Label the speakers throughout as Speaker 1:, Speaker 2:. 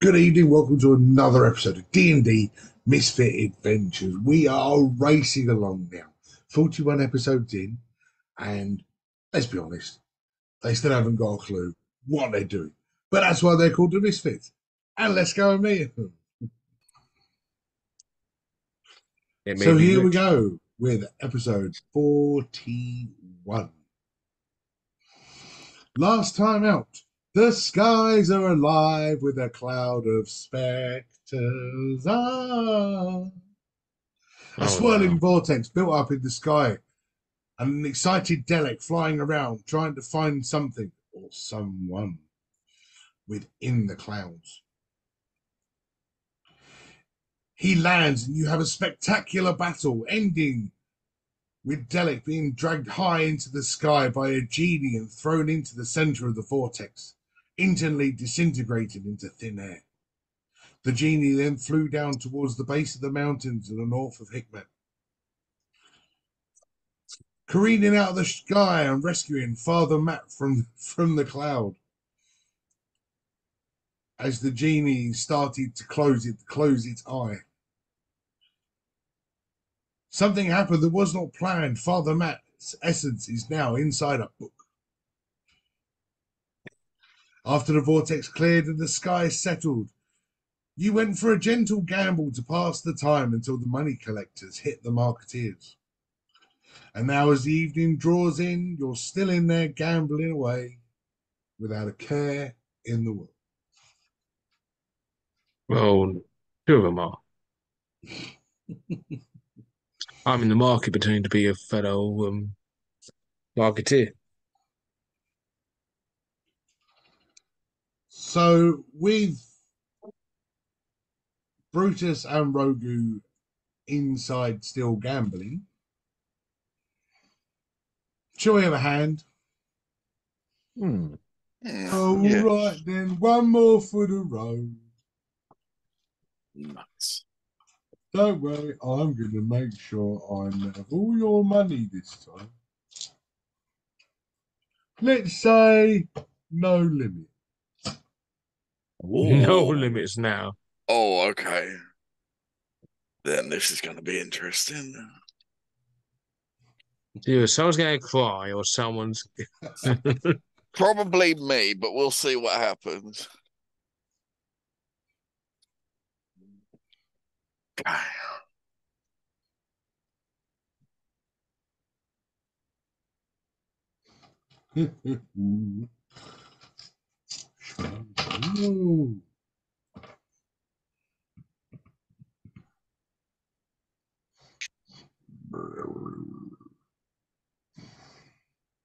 Speaker 1: Good evening, welcome to another episode of D&D Misfit Adventures. We are racing along now, 41 episodes in, and let's be honest, they still haven't got a clue what they're doing. But that's why they're called the Misfits. And let's go and meet them.
Speaker 2: It may
Speaker 1: So
Speaker 2: be
Speaker 1: here we
Speaker 2: Rich.
Speaker 1: go with episode 41. Last time out, the skies are alive with a cloud of spectres. A
Speaker 2: Oh
Speaker 1: swirling
Speaker 2: no.
Speaker 1: vortex built up in the sky, and an excited Dalek flying around trying to find something or someone within the clouds. He lands, and you have a spectacular battle ending with Dalek being dragged high into the sky by a genie and thrown into the center of the vortex, instantly disintegrated into thin air. The genie then flew down towards the base of the mountain to the north of Hickman, careening out of the sky and rescuing Father Matt from the cloud. As the genie started to close its eye, something happened that was not planned. Father Matt's essence is now inside a book. After the vortex cleared and the sky settled, you went for a gentle gamble to pass the time until the money collectors hit the marketeers. And now, as the evening draws in, you're still in there gambling away without a care in the world.
Speaker 2: Well, two of them are. I'm in the market between to be a fellow marketeer.
Speaker 1: So, with Brutus and Rogu inside still gambling, shall we have a hand?
Speaker 3: Hmm.
Speaker 1: All
Speaker 3: Yeah.
Speaker 1: right then, one more for the road.
Speaker 3: Nuts.
Speaker 1: Don't worry, I'm going to make sure I have all your money this time. Let's say no limit.
Speaker 2: No
Speaker 3: Oh.
Speaker 2: limits now.
Speaker 3: Oh, okay. Then this is going to be interesting.
Speaker 2: Either someone's going to cry or someone's.
Speaker 3: Probably me, but we'll see what happens. Okay.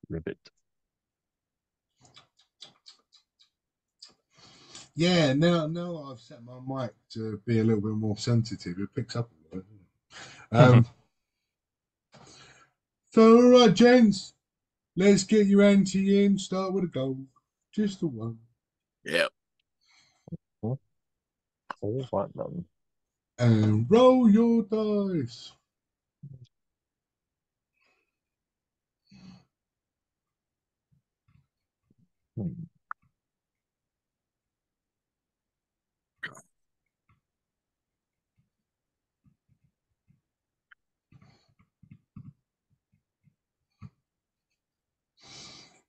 Speaker 2: Ribbit.
Speaker 1: Yeah, now I've set my mic to be a little bit more sensitive. It picks up a little bit. So, all right, gents, let's get your ante in. Start with a goal. Just the one.
Speaker 3: Yep.
Speaker 4: All right then.
Speaker 1: And roll your dice.
Speaker 4: Hmm.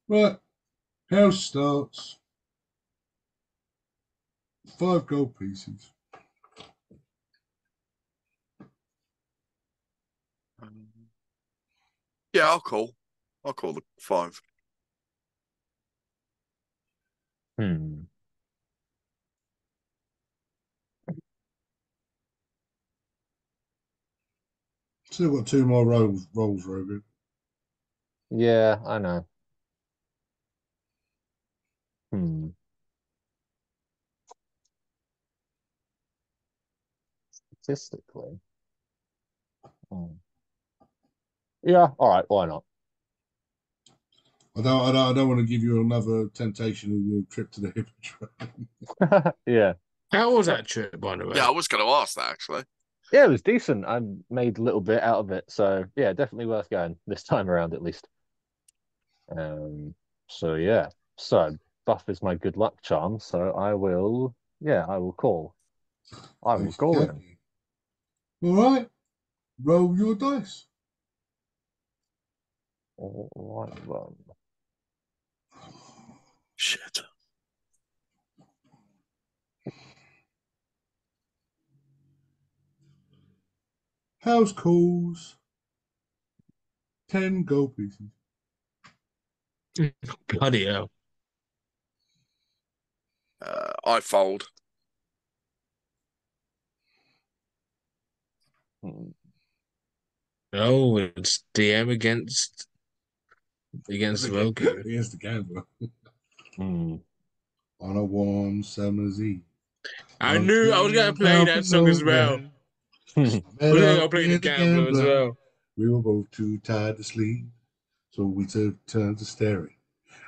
Speaker 1: Right, house starts. 5 gold pieces.
Speaker 3: Yeah, I'll call. I'll call the 5.
Speaker 4: Hmm.
Speaker 1: Still got 2 more rolls, Rogan.
Speaker 4: Yeah, I know. Hmm. Statistically. Oh. Yeah, all right, why not?
Speaker 1: I don't want to give you another temptation of your trip to the hippodrome.
Speaker 4: Yeah.
Speaker 2: How was that trip, by the
Speaker 3: Yeah,
Speaker 2: way?
Speaker 3: I was going to ask that actually.
Speaker 4: Yeah, it was decent. I made a little bit out of it. So yeah, definitely worth going this time around at least. Um, so yeah. So buff is my good luck charm, so I will Yeah, I will call. I will
Speaker 1: Most
Speaker 4: call in.
Speaker 1: definitely. All right, roll your dice.
Speaker 4: All right, well.
Speaker 3: Shit.
Speaker 1: House calls 10 gold pieces.
Speaker 2: Bloody hell.
Speaker 3: I fold.
Speaker 4: Hmm.
Speaker 2: Oh, it's DM against Loki.
Speaker 1: Here's the gambler
Speaker 4: Hmm.
Speaker 1: on a warm summer's eve.
Speaker 2: I knew I was gonna play
Speaker 1: Out
Speaker 2: that
Speaker 1: of
Speaker 2: song as well.
Speaker 1: nowhere,
Speaker 4: Hmm.
Speaker 2: I
Speaker 1: met
Speaker 2: was
Speaker 1: up
Speaker 2: gonna play the
Speaker 1: with a
Speaker 2: Gambler as
Speaker 1: gambler.
Speaker 2: well.
Speaker 1: We were both too tired to sleep, so we took turns of staring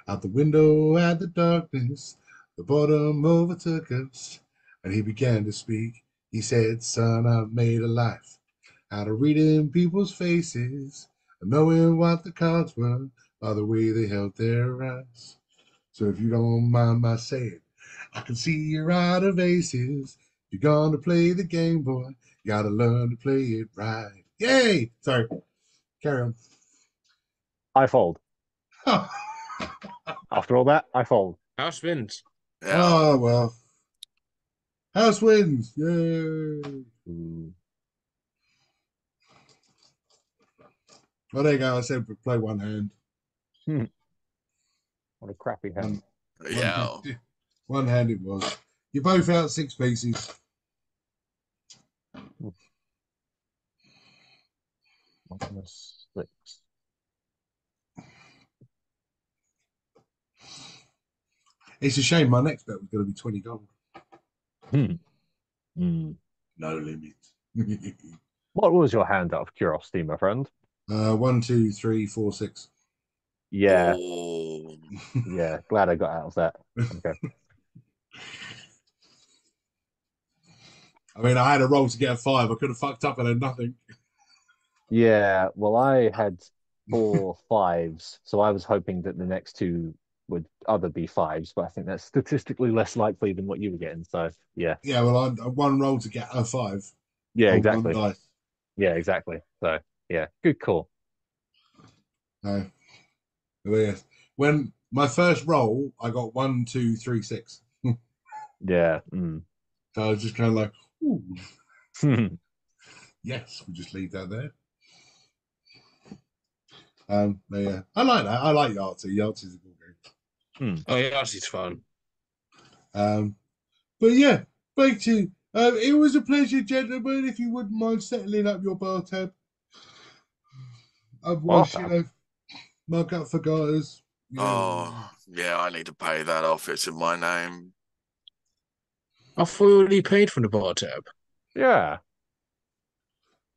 Speaker 1: out the window at the darkness. The boredom overtook us, and he began to speak. He said, "Son, I've made a life out of reading people's faces and knowing what the cards were by the way they held their eyes. So if you don't mind my saying, I can see you're out of aces. You're gonna play the game, boy. You gotta learn to play it right." Yay! Sorry, carry on.
Speaker 4: I fold. After all that, I fold.
Speaker 2: House wins.
Speaker 3: Yeah.
Speaker 1: Oh, well. House wins. Yay.
Speaker 4: Hmm.
Speaker 1: Well, there you go. I said play one hand.
Speaker 4: Hmm. What a crappy hand.
Speaker 1: One hand.
Speaker 3: Yeah.
Speaker 1: One hand it was. You're both out 6 pieces.
Speaker 4: Hmm. -6.
Speaker 1: It's a shame my next bet was going to be 20 gold.
Speaker 4: Hmm. Hmm.
Speaker 1: No limit.
Speaker 4: What was your hand out of curiosity, my friend?
Speaker 1: 1, 2, 3, 4, 6.
Speaker 4: Yeah,
Speaker 3: Oh.
Speaker 4: yeah. Glad I got out of that. Okay.
Speaker 1: I mean, I had a roll to get a 5. I could have fucked up and had nothing.
Speaker 4: Yeah, well, I had 4 5s, so I was hoping that the next two would either be 5s, but I think that's statistically less likely than what you were getting. So, yeah,
Speaker 1: Yeah, well, I one roll to get a 5
Speaker 4: yeah,
Speaker 1: on one
Speaker 4: exactly.
Speaker 1: dice.
Speaker 4: Yeah, exactly. So, yeah, good call.
Speaker 1: No. But yes. When my first roll, I got 1, 2, 3, 6.
Speaker 4: Yeah. Mm.
Speaker 1: So I was just kind of like, ooh, yes, we'll just leave that there. But yeah, I like that. I like Yahtzee. Yahtzee's a good game.
Speaker 4: Hmm.
Speaker 2: Oh, yeah, it's fun.
Speaker 1: But yeah, back to it was a pleasure, gentlemen. If you wouldn't mind settling up your bar tab,
Speaker 4: Bar
Speaker 1: otherwise,
Speaker 4: tab.
Speaker 1: mark up for guys.
Speaker 3: Oh. Yeah, I need to pay that off. It's in my name.
Speaker 2: I thought we already paid for the bar tab.
Speaker 4: Yeah.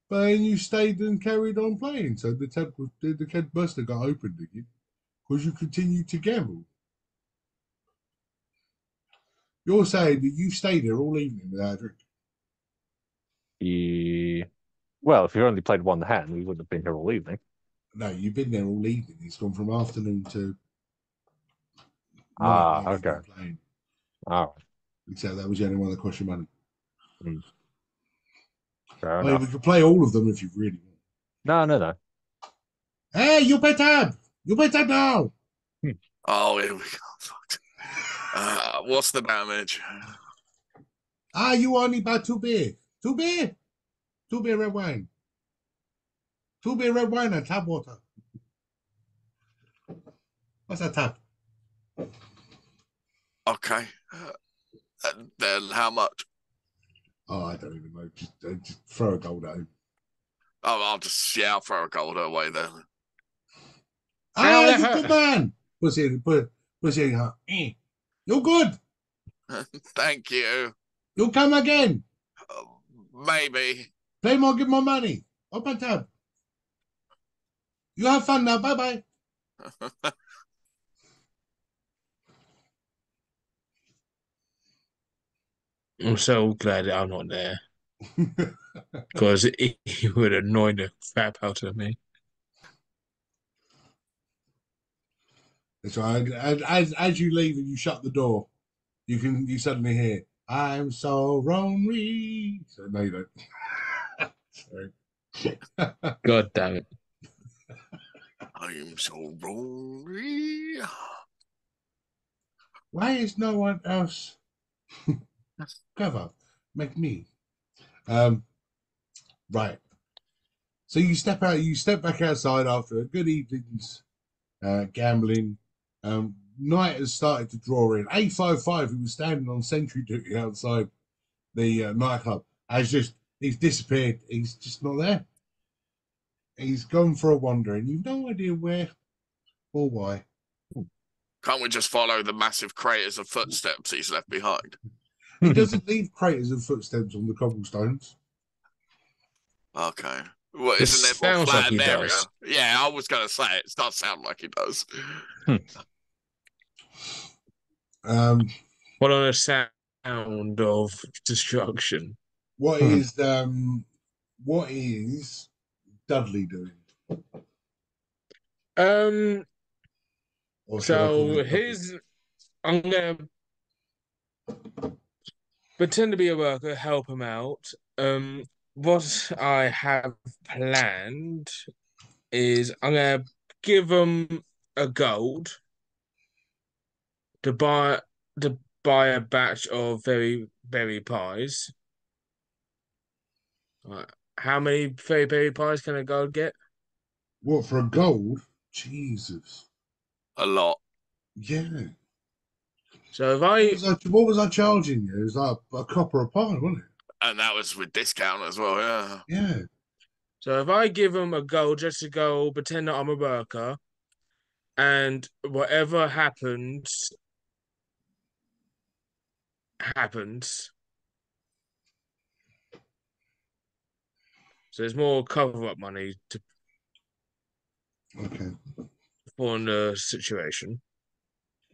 Speaker 1: But then you stayed and carried on playing, so the tab must have got opened again because you continued to gamble. You're saying that you stayed there all evening without a drink.
Speaker 4: E Well, if you only played one hand, we wouldn't have been here all evening.
Speaker 1: No, you've been there all evening. It's gone from afternoon to night
Speaker 4: Ah,
Speaker 1: while you've
Speaker 4: okay.
Speaker 1: been playing.
Speaker 4: All
Speaker 1: Except that was the only one that cost you money.
Speaker 4: right. Fair
Speaker 1: I mean, we
Speaker 4: enough.
Speaker 1: could play all of them if you really want.
Speaker 4: No, no, no.
Speaker 1: Hey, you bet tab! You bet tab now!
Speaker 3: Oh, here we go. Fuck. What's the damage?
Speaker 1: Ah, you only buy 2 beer. 2 beer? 2 beer red wine. 2 beer red wine and tap water. What's that tap?
Speaker 3: Okay. Then how much?
Speaker 1: Oh, I don't even know. Just throw a gold at him.
Speaker 3: Oh, I'll throw a gold away then.
Speaker 1: Ah, you good man! Pussy in her. You're good.
Speaker 3: Thank you.
Speaker 1: You'll come again.
Speaker 3: Maybe.
Speaker 1: Play more, give more money. Open tab. You have fun now. Bye bye.
Speaker 2: I'm so glad that I'm not there because he would annoy the crap out of me.
Speaker 1: That's right. As you leave and you shut the door, you suddenly hear, I'm so lonely. So, no, you don't. Sorry.
Speaker 2: God damn it.
Speaker 3: I am so lonely.
Speaker 1: Why is no one else cover? Make me. Um, right. So you step back outside after a good evening's gambling. Night has started to draw in. 855, who was standing on sentry duty outside the nightclub, he's disappeared. He's just not there. He's gone for a wander, and you've no idea where or why.
Speaker 3: Can't we just follow the massive craters of footsteps he's left behind?
Speaker 1: He doesn't leave craters of footsteps on the cobblestones.
Speaker 3: Okay. Well,
Speaker 2: It
Speaker 3: isn't there more
Speaker 2: sounds like he
Speaker 3: flattened area?
Speaker 2: does.
Speaker 3: Yeah, I was going to say it does sound like he does.
Speaker 1: Um,
Speaker 2: What on a sound of destruction?
Speaker 1: what
Speaker 4: Hmm.
Speaker 1: is Dudley doing?
Speaker 2: Um,
Speaker 1: Or should I call
Speaker 2: so
Speaker 1: him Dudley?
Speaker 2: I'm gonna pretend to be a worker, help him out. What I have planned is I'm gonna give him a gold to buy a batch of very berry pies. Right. How many very berry pies can a gold get?
Speaker 1: What, for a gold? Jesus.
Speaker 3: A lot.
Speaker 1: Yeah.
Speaker 2: So if I
Speaker 1: What was I charging you? It was like a copper a pie, wasn't it?
Speaker 3: And that was with discount as well, yeah.
Speaker 1: Yeah.
Speaker 2: so if I give him a gold just to go pretend that I'm a worker, and whatever happens. So there's more cover up money to
Speaker 1: Okay.
Speaker 2: for the situation.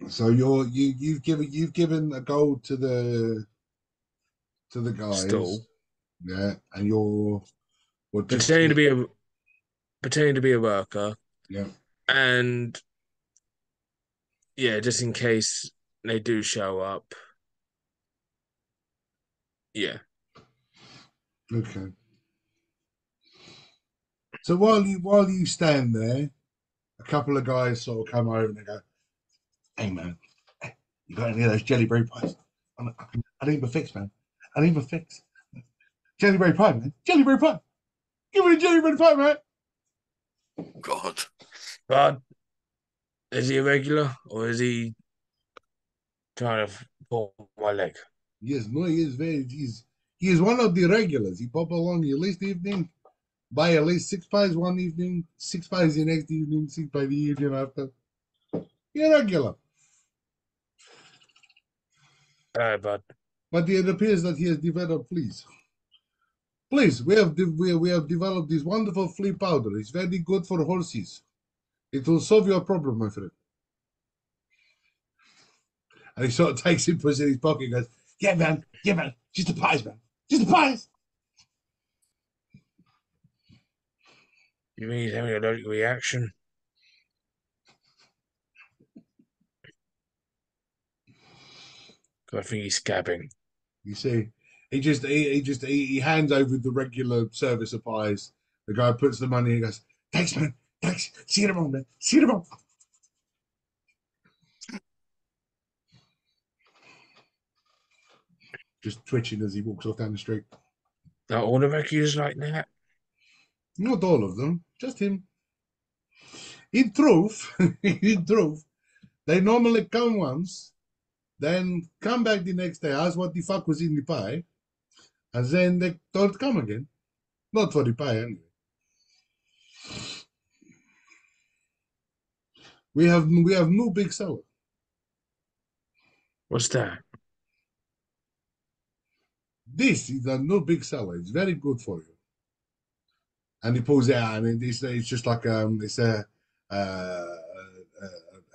Speaker 1: So you've given a gold to the guys.
Speaker 2: Still
Speaker 1: Yeah. And you're well just
Speaker 2: pretending to be a pretending to be a worker,
Speaker 1: yeah.
Speaker 2: and yeah, just in case they do show up. Yeah.
Speaker 1: Okay. So while you stand there, a couple of guys sort of come over and they go, "Hey man, you got any of those jellyberry pies? I need my fix, man. I need my fix. Jellyberry pie, man. Jellyberry pie. Give me a jellyberry pie, man."
Speaker 3: God.
Speaker 2: But is he a regular or is he trying to pull my leg?
Speaker 1: Yes, no, he is one of the regulars. He pop along your last evening, buy at least 6 pies one evening, 6 pies the next evening, 6 pies the evening after. You're regular.
Speaker 2: But
Speaker 1: But it appears that he has developed fleas. Please, we have developed this wonderful flea powder. It's very good for horses. It will solve your problem, my friend. And he sort of takes it, puts it in his pocket, and goes, yeah, man, just the pies, man, just the pies."
Speaker 2: you mean he's having an allergic reaction? I think he's scabbing.
Speaker 1: You see, he hands over the regular service of pies. The guy puts the money and goes, "Thanks, man. Thanks. See you tomorrow, man. See you tomorrow." Just twitching as he walks off down the street.
Speaker 2: Not all the regulars like that.
Speaker 1: Not all of them, just him. In truth, in truth, they normally come once, then come back the next day, ask what the fuck was in the pie, and then they don't come again. Not for the pie, anyway. We have no big seller.
Speaker 2: What's that?
Speaker 1: This is a no big seller. It's very good for you. And he pulls it out, and it's just like uh, a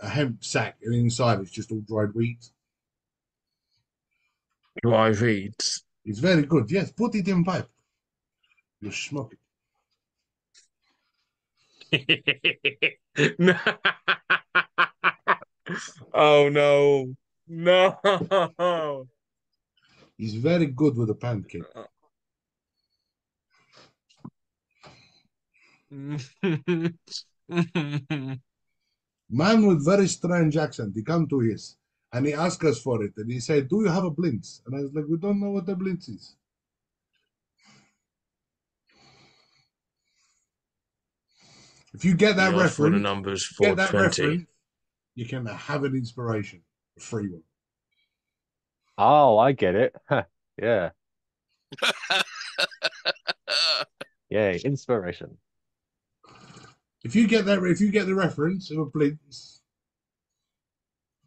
Speaker 1: hemp sack, and inside it's just all dried wheat.
Speaker 2: Dry reeds.
Speaker 1: It's very good. Yes, put it in pipe. You smoke
Speaker 2: No. Oh no. No.
Speaker 1: He's very good with a pancake. Man with very strange accent. He come to us and he asked us for it. And he said, "Do you have a blintz?" And I was like, "We don't know what a blintz is." If you get that
Speaker 2: You asked for the
Speaker 1: reference,
Speaker 2: numbers
Speaker 1: get that
Speaker 2: 420.
Speaker 1: reference, you can have an inspiration, a free one.
Speaker 4: Oh, I get it. Yeah. Yay. Inspiration.
Speaker 1: If you get the reference of a blintz,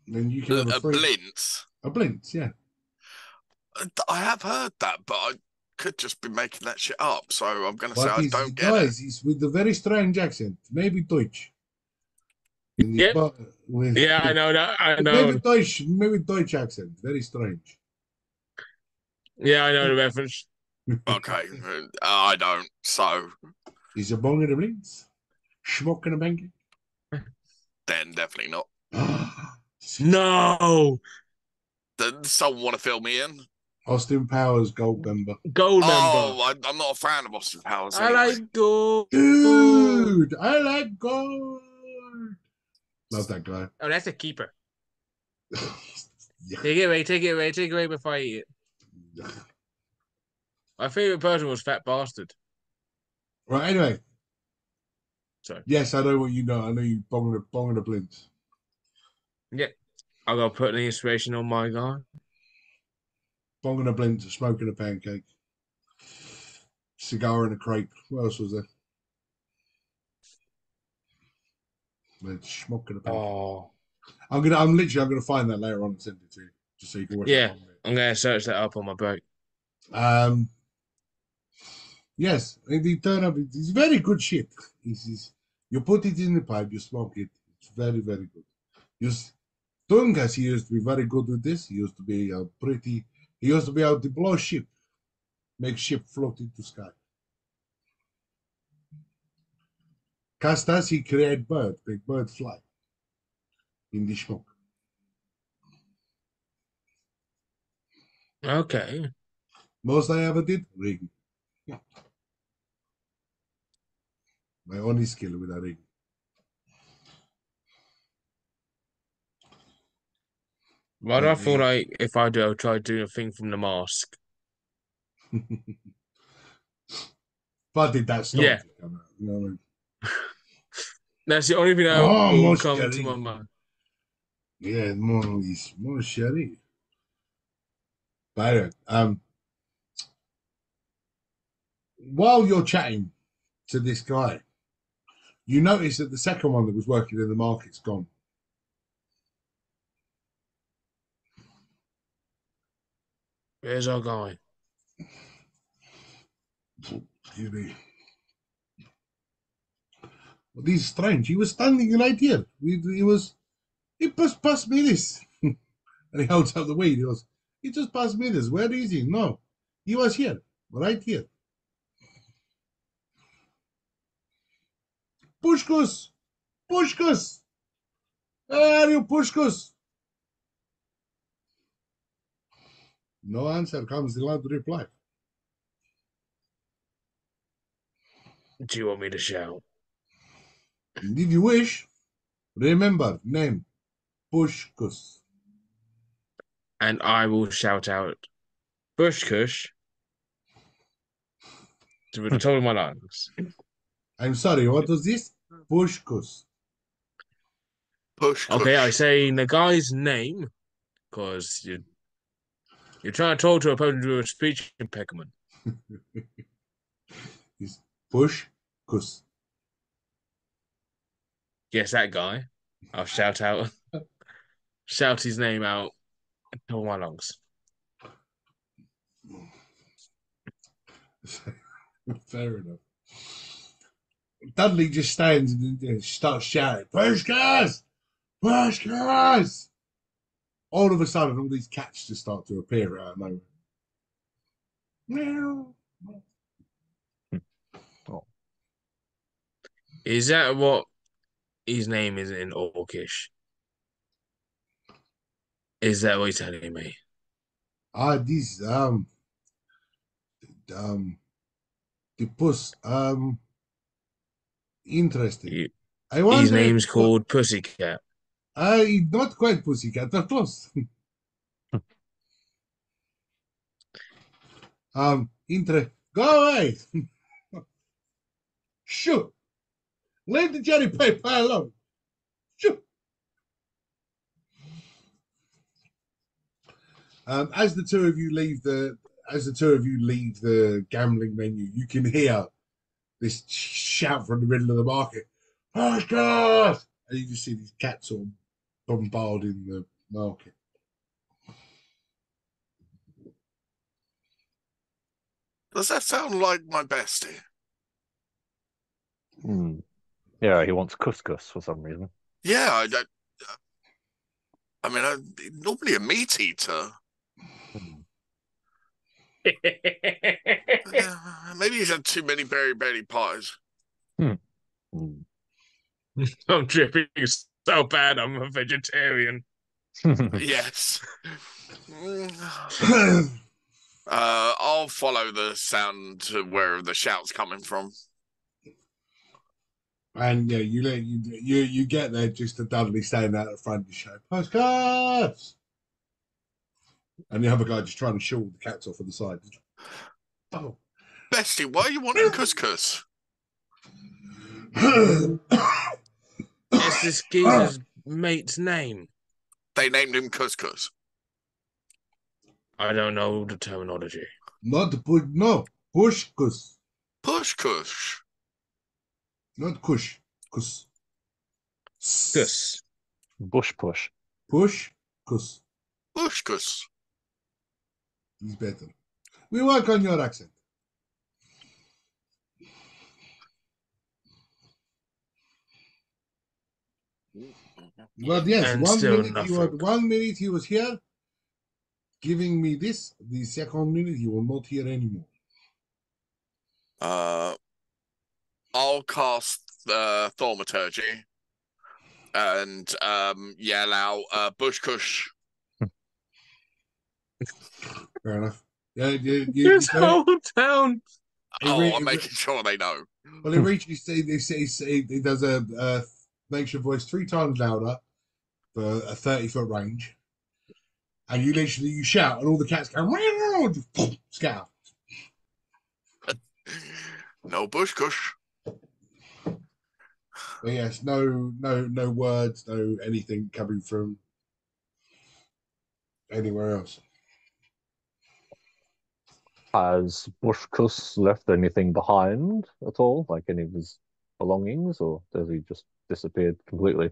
Speaker 1: then you can have a
Speaker 3: A
Speaker 1: free
Speaker 3: blintz.
Speaker 1: a blintz. Yeah.
Speaker 3: I have heard that, but I could just be making that shit up. So I'm going to say
Speaker 1: But
Speaker 3: I
Speaker 1: he's
Speaker 3: don't get it.
Speaker 1: guys, he's with a very strange accent, maybe Deutsch. In his
Speaker 2: Yep.
Speaker 1: with
Speaker 2: Yeah, I know that. I know.
Speaker 1: maybe Deutsch accent, very strange.
Speaker 2: Yeah, I know the reference.
Speaker 3: Okay, I don't. So
Speaker 1: He's a bong in the blintz, smoking a pancake.
Speaker 3: then definitely not.
Speaker 2: No.
Speaker 3: Does someone want to fill me in?
Speaker 1: Austin Powers gold member.
Speaker 2: Gold member.
Speaker 3: Oh, I'm not a fan of Austin Powers
Speaker 2: I
Speaker 3: anyway.
Speaker 2: like gold.
Speaker 1: Dude, I like gold. Not that guy.
Speaker 2: Oh, that's a keeper.
Speaker 1: Yeah.
Speaker 2: Take it away, take it away, take it away before I eat it. My favorite person was Fat Bastard.
Speaker 1: Right, anyway.
Speaker 2: Sorry.
Speaker 1: Yes, I know what you know. I know you bong in the blintz.
Speaker 2: Yeah. I gotta put the inspiration on my guy.
Speaker 1: Bong in a blintz, smoking a pancake. Cigar and a crepe. What else was there? Smoking a pancake.
Speaker 2: Oh.
Speaker 1: I'm gonna find that later on and send it to you. Just so you can watch it
Speaker 2: Yeah.
Speaker 1: along with
Speaker 2: I'm gonna search that up on my break.
Speaker 1: it. Yes, and he turned up. It's very good shit. You put it in the pipe, you smoke it. It's very, very good. Just Tungas, he used to be very good with this. He used to be he used to be able to blow ship, make ship float into sky. Castas, he create make bird fly in the smoke.
Speaker 2: Okay.
Speaker 1: Most I ever did, ring. My only skill with a ring.
Speaker 2: But I feel like if I do, I'll try doing a thing from the mask.
Speaker 1: But did that stop?
Speaker 2: Yeah.
Speaker 1: You know what I mean?
Speaker 2: That's the only thing that
Speaker 1: Oh,
Speaker 2: will
Speaker 1: most
Speaker 2: come to my mind.
Speaker 1: Yeah, more sherry. But while you're chatting to this guy, you notice that the second one that was working in the market's gone.
Speaker 2: Where's our guy?
Speaker 1: Excuse me. Well, this is strange. He was standing right here. He just passed me this. And he holds up the weed. He goes, he just passed me this. Where is he? No, he was here, right here. Pushkus! Pushkus! Where are you, Pushkus? No answer comes the loud reply.
Speaker 2: Do you want me to shout?
Speaker 1: If you wish, remember name Pushkus.
Speaker 2: And I will shout out, Bush Kush, with the top of my lungs.
Speaker 1: I'm sorry, what was this? Pushkus.
Speaker 3: Push,
Speaker 2: Okay, I
Speaker 3: push.
Speaker 2: say the guy's name because you're trying to talk to a person with a speech impediment.
Speaker 1: Is Pushkus.
Speaker 2: Yes, that guy. I'll shout his name out at the top of my lungs.
Speaker 1: Fair enough. Dudley just stands and starts shouting, Pushkas! Pushkas! All of a sudden, all these cats just start to appear out of nowhere. Meow.
Speaker 4: Oh.
Speaker 2: Is that what his name is in Orcish? Is that what you're telling me?
Speaker 1: This um the puss interesting.
Speaker 2: He-
Speaker 1: I
Speaker 2: His
Speaker 1: wonder
Speaker 2: name's called Pussycat.
Speaker 1: not quite pussycat, but close. Go away. Shoot. Leave the Jerry Paper alone. Shoot. As the two of you leave the gambling menu, you can hear this shout from the middle of the market. Oh God! And you just see these cats all bombarding the market.
Speaker 3: Does that sound like my bestie?
Speaker 4: Hmm. Yeah, he wants couscous for some reason.
Speaker 3: Yeah, I mean, normally a meat eater.
Speaker 4: Hmm.
Speaker 3: Maybe he's had too many berry pies.
Speaker 4: Hmm. Hmm.
Speaker 2: I'm dripping so bad. I'm a vegetarian.
Speaker 3: Yes. I'll follow the sound to where the shout's coming from.
Speaker 1: And yeah, you get there just to Dudley standing out at the front of the show. Postcards! And the other guy just trying to shoot the cats off on the side. Oh.
Speaker 3: Bestie, why are you wanting couscous?
Speaker 2: It's this geezer's mate's name.
Speaker 3: They named him Couscous.
Speaker 2: I don't know the terminology.
Speaker 1: Not push, no, push, kuss.
Speaker 3: Push Kush.
Speaker 1: Not kush, kuss.
Speaker 2: Gus.
Speaker 4: Bush push.
Speaker 1: Push, kuss.
Speaker 3: Pushkus.
Speaker 1: Is better. We work on your accent. But yes,
Speaker 2: And still nothing.
Speaker 1: 1 minute he was here giving me this. The second minute he will not hear anymore.
Speaker 3: I'll cast Thaumaturgy and yell out Bush Kush.
Speaker 1: Fair enough. Yeah,
Speaker 2: This whole town.
Speaker 3: I'm making sure they know.
Speaker 1: Well, it reaches. It does a makes your voice 3 times louder for a 30-foot range, and you shout, and all the cats go scatter.
Speaker 3: No Bush Kush.
Speaker 1: But yes, no words, no anything coming from anywhere else.
Speaker 4: Has Bushkus left anything behind at all? Like any of his belongings, or does he just disappeared completely?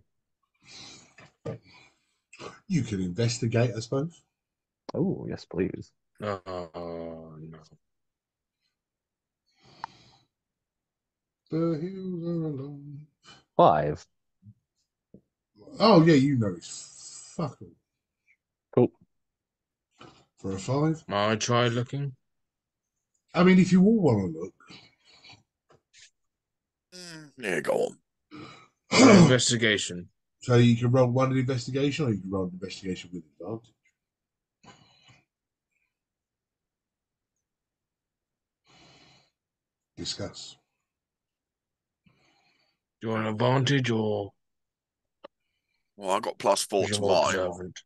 Speaker 1: You can investigate, I suppose.
Speaker 4: Oh, yes, please.
Speaker 2: Oh no.
Speaker 1: The hills are alone.
Speaker 4: 5.
Speaker 1: Oh yeah, you know it's fuck all.
Speaker 4: Cool.
Speaker 1: For a 5.
Speaker 2: I tried looking.
Speaker 1: I mean, if you all want to look.
Speaker 3: Yeah, go
Speaker 2: Investigation.
Speaker 1: So you can roll 1 in investigation, or you can roll an investigation with advantage. Discuss.
Speaker 2: Do you want an advantage or
Speaker 3: Well, I got +4
Speaker 2: is
Speaker 3: to
Speaker 2: you more
Speaker 3: mine.
Speaker 2: observant?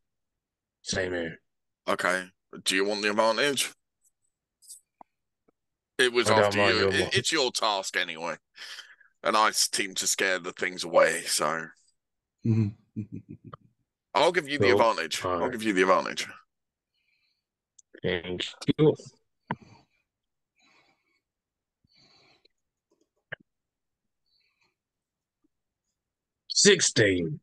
Speaker 2: Same here.
Speaker 3: Okay. Do you want the advantage? It was
Speaker 2: I don't
Speaker 3: after
Speaker 2: mind
Speaker 3: you.
Speaker 2: your
Speaker 3: It's your task anyway. And I seem to scare the things away, so I'll give you the
Speaker 2: Cool.
Speaker 3: advantage.
Speaker 2: All
Speaker 3: I'll
Speaker 2: right.
Speaker 3: give you the advantage.
Speaker 2: Thank you. $16.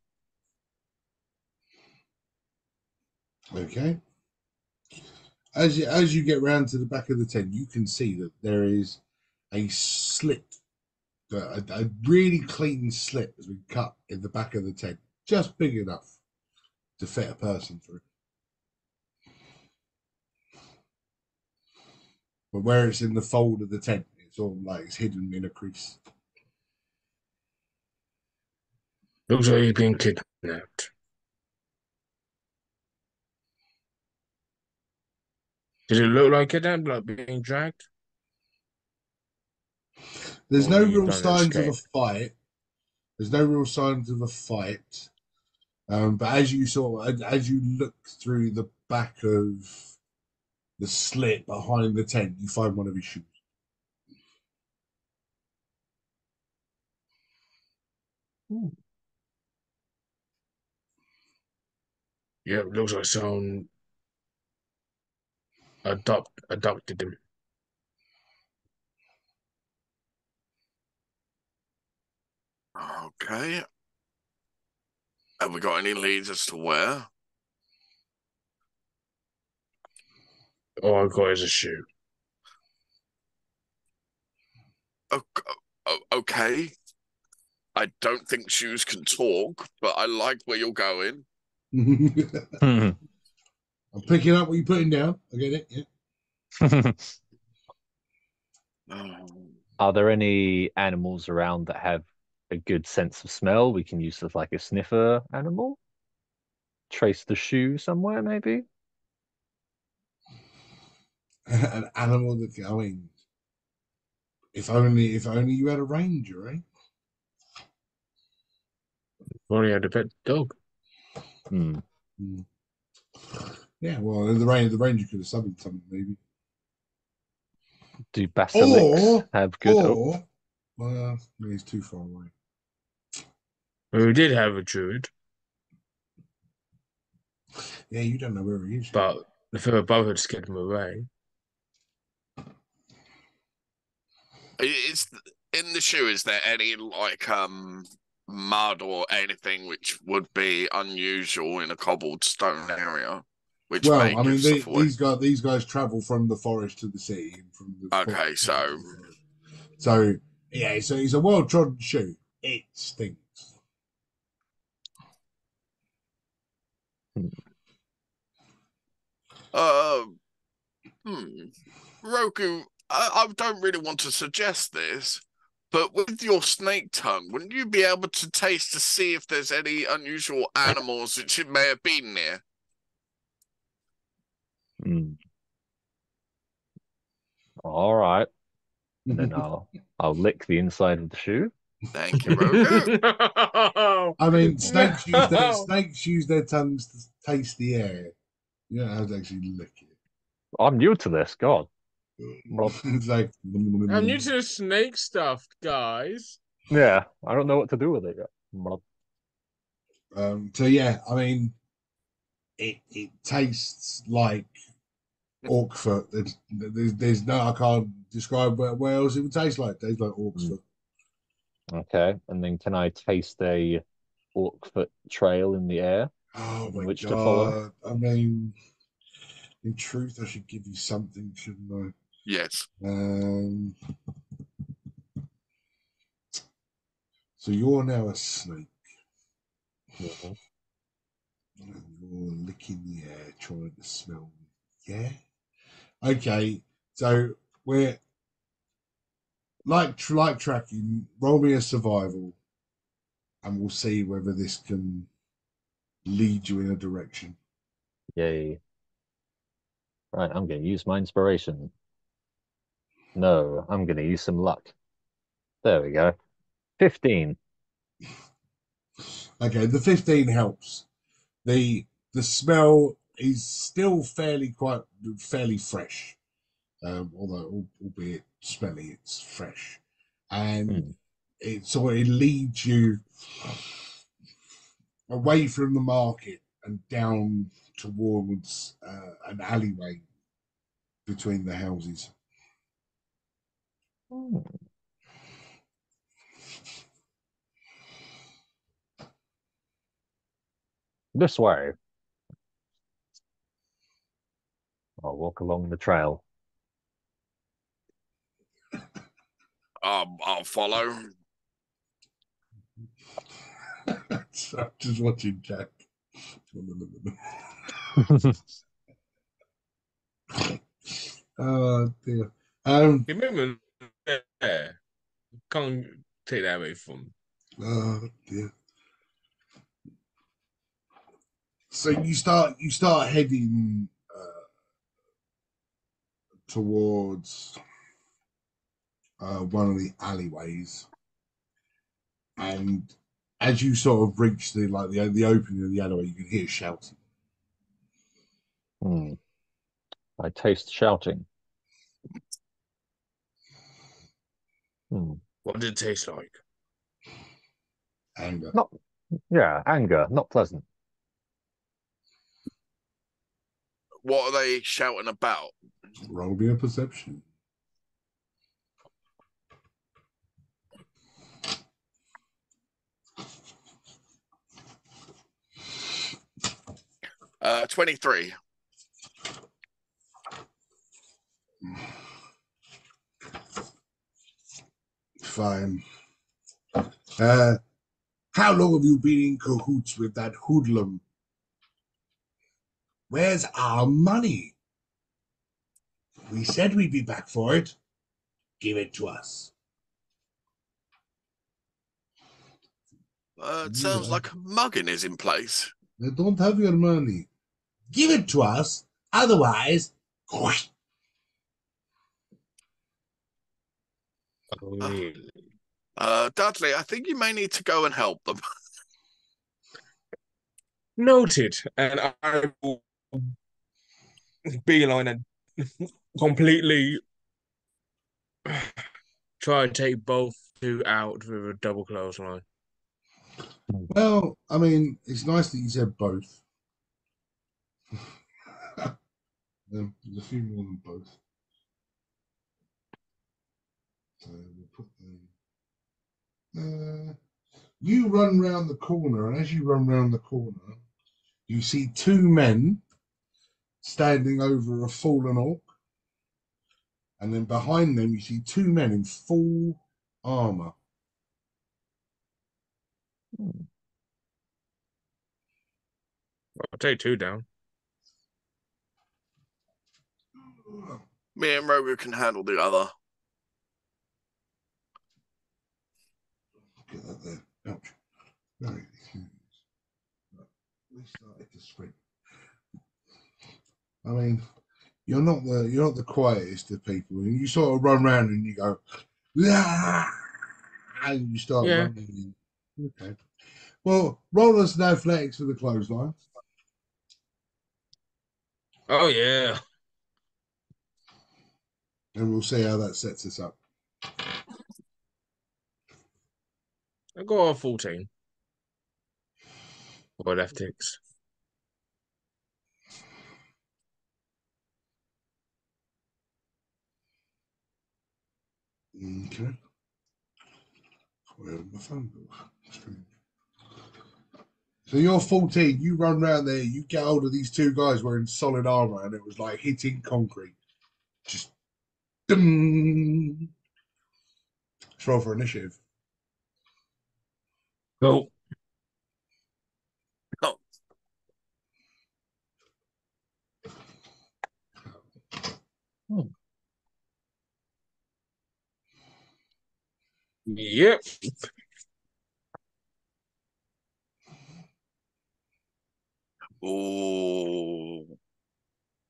Speaker 1: Okay. As you get round to the back of the tent, you can see that there is a slit, a really clean slit has been cut in the back of the tent, just big enough to fit a person through. But where it's in the fold of the tent, it's all like it's hidden in a crease.
Speaker 2: Looks like you've been kidnapped. Did it look like it then, like being dragged?
Speaker 1: There's
Speaker 2: Or
Speaker 1: no
Speaker 2: are you
Speaker 1: real
Speaker 2: trying to
Speaker 1: signs of a
Speaker 2: escape?
Speaker 1: fight. There's no real signs of a fight. But as you as you look through the back of the slit behind the tent, you find one of his shoes.
Speaker 2: Hmm. Yeah, it looks like someone adopted him.
Speaker 3: Okay. Have we got any leads as to where?
Speaker 2: All I got is a shoe.
Speaker 3: Okay. I don't think shoes can talk, but I like where you're going.
Speaker 1: I'm picking up what you're putting down. I get it. Yeah.
Speaker 4: Are there any animals around that have a good sense of smell? We can use as like a sniffer animal. Trace the shoe somewhere, maybe.
Speaker 1: An animal that I mean, if only you had a ranger, eh?
Speaker 2: Only had a pet dog.
Speaker 4: Hmm.
Speaker 1: Hmm. Yeah, well, the ranger could have summoned something maybe,
Speaker 4: Do basilics
Speaker 1: or
Speaker 4: have good? Oh,
Speaker 1: or well, he's too far away.
Speaker 2: We did have a druid,
Speaker 1: Yeah, you don't know where he is.
Speaker 2: but the feather bow had scared him away.
Speaker 3: Is in the shoe, is there any like mud or anything which would be unusual in a cobbled stone area, which may
Speaker 1: Well, I
Speaker 3: give
Speaker 1: mean,
Speaker 3: stuff away?
Speaker 1: these guys travel from the forest to the city and from the
Speaker 3: Okay,
Speaker 1: city to
Speaker 3: so
Speaker 1: the forest. So yeah, so it's a well trodden shoe. It stinks.
Speaker 3: uh Roku, I don't really want to suggest this, but with your snake tongue, wouldn't you be able to taste to see if there's any unusual animals which it may have been near?
Speaker 4: hmm. All right. And then I'll lick the inside of the shoe.
Speaker 3: Thank you, Roku.
Speaker 2: No!
Speaker 1: I mean,
Speaker 2: No!
Speaker 1: snakes use their tongues to taste the air. You don't have to actually lick it.
Speaker 4: I'm new to this. God. Well,
Speaker 1: It's like
Speaker 2: I'm new to the snake stuff, guys.
Speaker 4: yeah, I don't know what to do with it yet. Well,
Speaker 1: so yeah, I mean, it tastes like orc foot. There's no I can't describe what else it would taste like. It tastes like orc's
Speaker 4: hmm.
Speaker 1: foot.
Speaker 4: Okay. And then can I taste a orc foot trail in the air
Speaker 1: Oh
Speaker 4: in
Speaker 1: my
Speaker 4: which to follow?
Speaker 1: god! I mean, in truth, I should give you something, shouldn't
Speaker 3: Yes.
Speaker 1: I? So you're now a snake.
Speaker 4: Mhm.
Speaker 1: And you're licking the air, trying to smell me. Yeah. Okay. So we're like tracking. Roll me a survival, and we'll see whether this can lead you in a direction.
Speaker 4: Yay. Right, I'm going to use my inspiration. No, I'm going to use some luck. There we go. 15.
Speaker 1: Okay, the 15 helps. The smell is still fairly fresh, although albeit smelly, it's fresh, and
Speaker 4: Hmm.
Speaker 1: it leads you away from the market and down towards an alleyway between the houses.
Speaker 4: Hmm. This way. I'll walk along the trail.
Speaker 3: I'll follow.
Speaker 1: So I'm just watching Jack. Oh dear.
Speaker 2: Commitment there. Can't take that away from.
Speaker 1: Oh dear. So you start heading towards one of the alleyways, and as you sort of reach the opening of the alleyway, you can hear shouting.
Speaker 4: Hmm. I taste shouting. Hmm.
Speaker 2: What did it taste like?
Speaker 1: Anger.
Speaker 4: Not, yeah, anger, not pleasant.
Speaker 3: What are they shouting about?
Speaker 1: Roll me a perception.
Speaker 3: 23.
Speaker 1: Fine. How long have you been in cahoots with that hoodlum? Where's our money? We said we'd be back for it. Give it to us.
Speaker 3: It sounds like a mugging is in place.
Speaker 1: I don't have your money. Give it to us. Otherwise, whoosh.
Speaker 2: Oh, really?
Speaker 3: Dudley, I think you may need to go and help them.
Speaker 2: Noted. And I will beeline and completely try and take both two out with a double clothesline.
Speaker 1: Well, I mean, it's nice that you said both. There's a few more than both. So we'll put them. You run round the corner, and as you run round the corner, you see two men standing over a fallen orc. And then behind them, you see two men in full armor.
Speaker 2: I'll take two down.
Speaker 3: Me and Rogu can handle the other.
Speaker 1: Get that there. Ouch. Very we started to sprint. I mean, you're not the quietest of people, and you sort of run around and you go, "Ah!" and you start
Speaker 2: Yeah.
Speaker 1: running. Okay. Well, roll us an athletics for the clothesline,
Speaker 2: Oh, yeah.
Speaker 1: and we'll see how that sets us up.
Speaker 2: I got a 14. For athletics.
Speaker 1: Okay. Where my phone go? So you're 14. You run around there. You get hold of these two guys wearing solid armor, and it was like hitting concrete. Just. Dum. Let's roll for initiative.
Speaker 2: Go.
Speaker 3: Oh,
Speaker 4: Hmm.
Speaker 2: Yep.
Speaker 3: oh,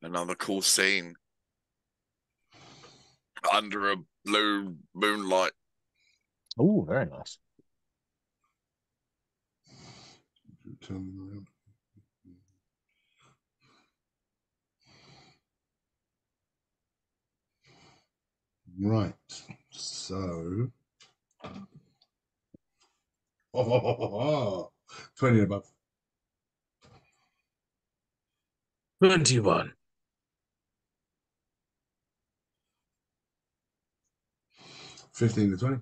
Speaker 3: another cool scene under a blue moonlight.
Speaker 4: Oh, very nice.
Speaker 1: Turn them around. Right. So. 20 above.
Speaker 2: 21.
Speaker 1: 15 to 20.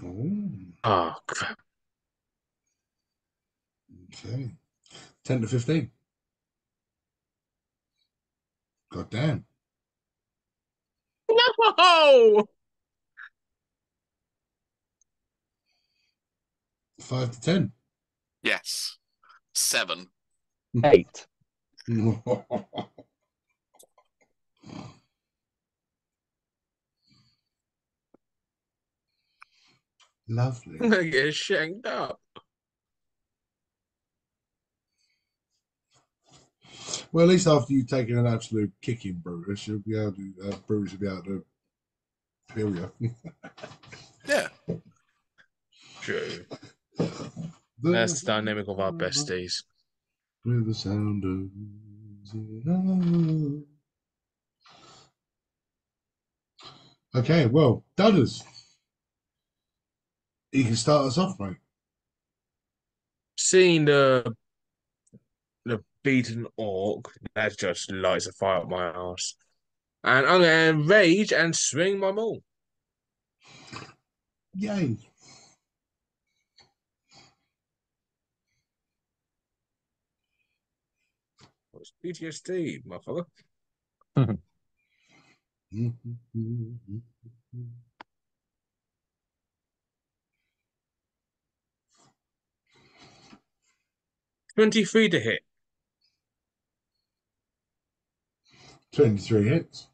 Speaker 1: Oh,
Speaker 2: Oh, crap.
Speaker 1: okay. 10 to 15. God damn.
Speaker 2: No!
Speaker 1: 5 to 10.
Speaker 3: Yes. 7.
Speaker 4: 8.
Speaker 1: Lovely.
Speaker 2: I'm gonna get shanked up.
Speaker 1: Well, at least after you've taken an absolute kicking, Brutus, you'll be able to. Brutus will be able to peel you.
Speaker 3: Yeah.
Speaker 2: True. That's the dynamic of our besties.
Speaker 1: With the sound of. Okay, well, Dudders. You can start us off, mate.
Speaker 2: Seeing the beaten orc, that just lights a fire up my ass. And I'm gonna rage and swing my maul.
Speaker 1: Yay.
Speaker 2: What's PTSD, motherfucker? 23 to hit.
Speaker 1: 23 hits.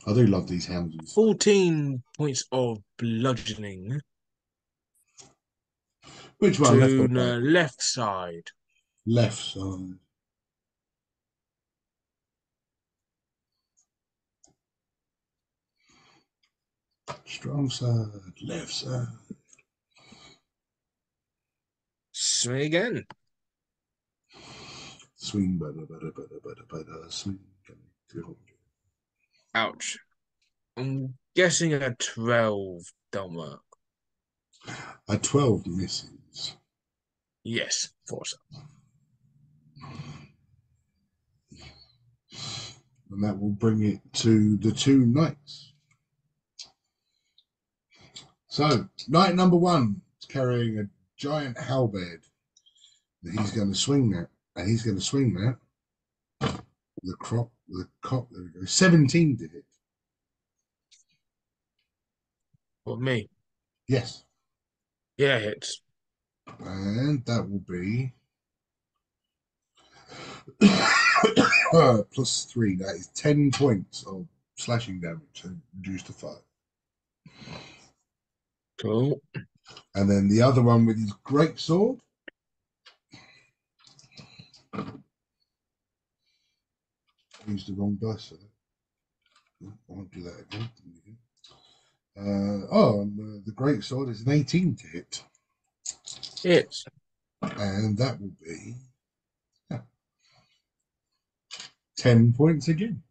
Speaker 1: I do love these houses.
Speaker 2: 14 points of bludgeoning
Speaker 1: Which one? Left
Speaker 2: to
Speaker 1: or
Speaker 2: the
Speaker 1: right?
Speaker 2: left side.
Speaker 1: Left side. Strong side. Left side.
Speaker 2: Swing again.
Speaker 1: Swing, swing.
Speaker 2: Ouch. I'm guessing a 12 don't work.
Speaker 1: A 12 misses.
Speaker 2: Yes, force.
Speaker 1: And that will bring it to the two knights. So, knight number one is carrying a giant halberd. He's going to swing that. And he's going to swing that. The cock, there we go. 17 to hit.
Speaker 2: For me.
Speaker 1: Yes.
Speaker 2: Yeah, hits.
Speaker 1: And that will be +3. That is 10 points of slashing damage, so reduced to 5.
Speaker 2: Cool.
Speaker 1: And then the other one with his great sword. I used the wrong dice for that. I won't do that again. The great sword is an 18 to hit.
Speaker 2: Hits.
Speaker 1: And that will be 10 points again.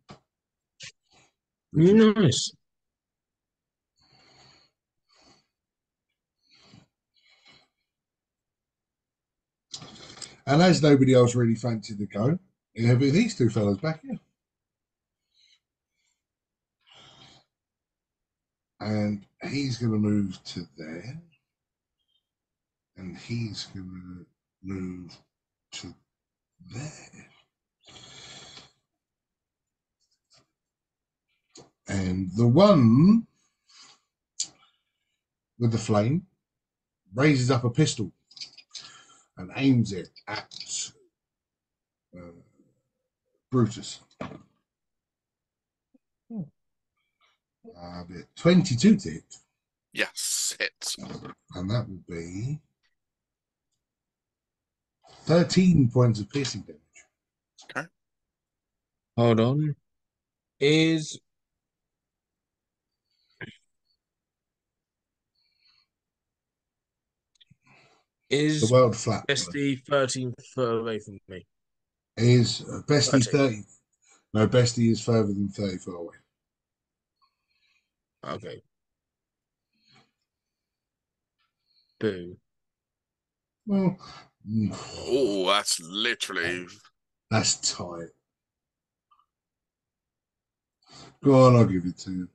Speaker 2: Nice.
Speaker 1: And as nobody else really fancied the go, it'll be these two fellas back here. And he's going to move to there. And he's going to move to there. And the one with the flame raises up a pistol and aims it at Brutus. 22 to hit.
Speaker 3: Yes, hits.
Speaker 1: And that will be 13 points of piercing damage.
Speaker 3: Okay.
Speaker 2: Hold on. Is
Speaker 1: The world flat.
Speaker 2: Bestie 13 foot away from me?
Speaker 1: Is Bestie
Speaker 2: 30.
Speaker 1: 30? No, Bestie is further than 30 foot away.
Speaker 2: Okay. Boo.
Speaker 1: Well,
Speaker 3: Oh, that's literally.
Speaker 1: that's tight. Go on, I'll give it to you.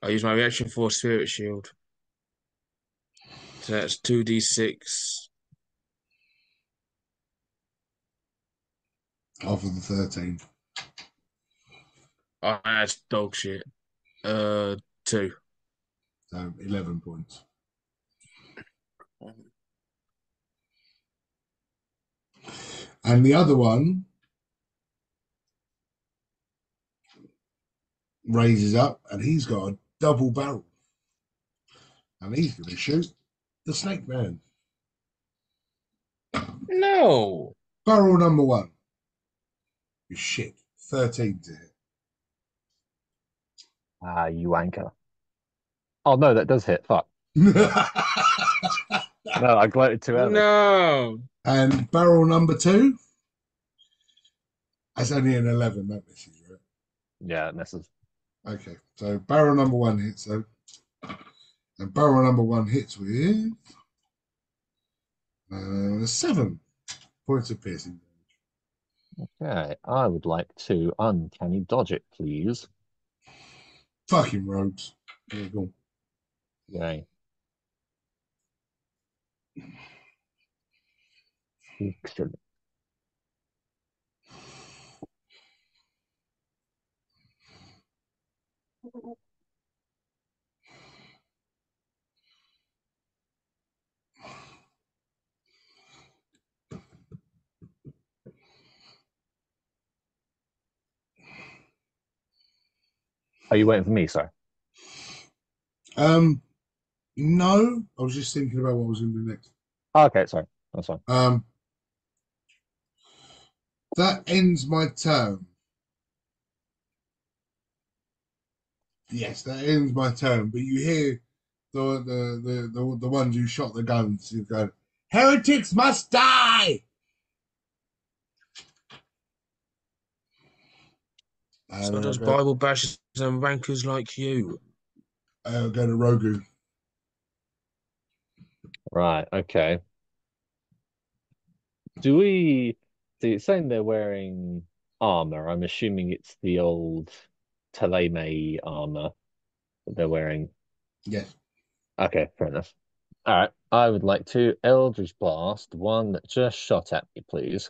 Speaker 2: I use my reaction for Spirit Shield. So that's 2d6.
Speaker 1: Off of the 13.
Speaker 2: Oh, that's dog shit. 2.
Speaker 1: So 11 points. And the other one raises up and he's got a double barrel. And he's going to shoot the Snake Man.
Speaker 2: No.
Speaker 1: Barrel number 1. You shit. 13 to hit.
Speaker 4: Ah, you wanker. Oh no, that does hit. Fuck. No, I gloated too early.
Speaker 2: No.
Speaker 1: And barrel number 2. That's only an 11. That misses, right?
Speaker 4: Yeah, it misses.
Speaker 1: Okay. So barrel number 1 hits. So, and barrel number 1 hits with 7 points of piercing.
Speaker 4: Okay, I would like to uncanny dodge it, please.
Speaker 1: Fucking rogues. There you go.
Speaker 4: Yay. Excellent. Are you waiting for me, sir?
Speaker 1: No, I was just thinking about what I was going to do next.
Speaker 4: Okay, sorry. That's fine.
Speaker 1: That ends my turn. Yes, that ends my turn. But you hear the ones who shot the guns who go, "Heretics must die!"
Speaker 2: So does Bible bashers and rankers like you.
Speaker 1: I'll go to Rogu.
Speaker 4: Right, okay. Do we see it's saying they're wearing armor? I'm assuming it's the old Taleme armor that they're wearing.
Speaker 1: Yes.
Speaker 4: Okay, fair enough. All right. I would like to Eldritch Blast the one that just shot at me, please.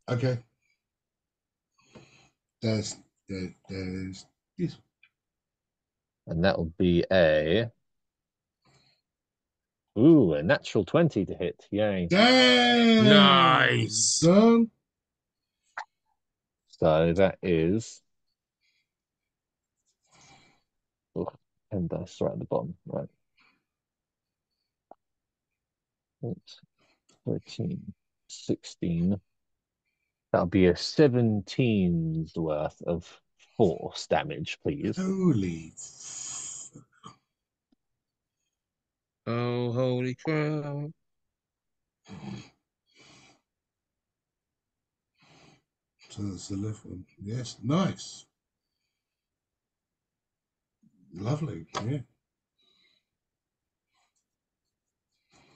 Speaker 1: Okay. There's yes.
Speaker 4: And that will be a natural 20 to hit. Yay.
Speaker 1: Damn.
Speaker 2: Nice.
Speaker 1: Done.
Speaker 4: So that is 10 dice right at the bottom. Right. 8, 13, 16. That'll be a 17's worth of force damage, please.
Speaker 1: Holy.
Speaker 2: Oh, holy crap.
Speaker 1: So that's the left one. Yes. Nice. Lovely. Yeah.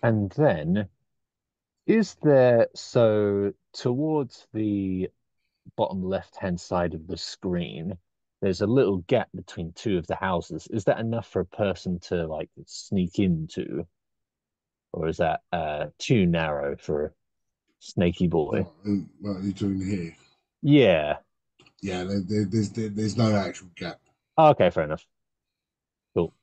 Speaker 4: And then, is there, so towards the bottom left-hand side of the screen, there's a little gap between two of the houses. Is that enough for a person to like sneak into? Or is that too narrow for a snaky boy?
Speaker 1: What are you doing here?
Speaker 4: Yeah.
Speaker 1: Yeah, there's no actual gap.
Speaker 4: Okay, fair enough. Cool.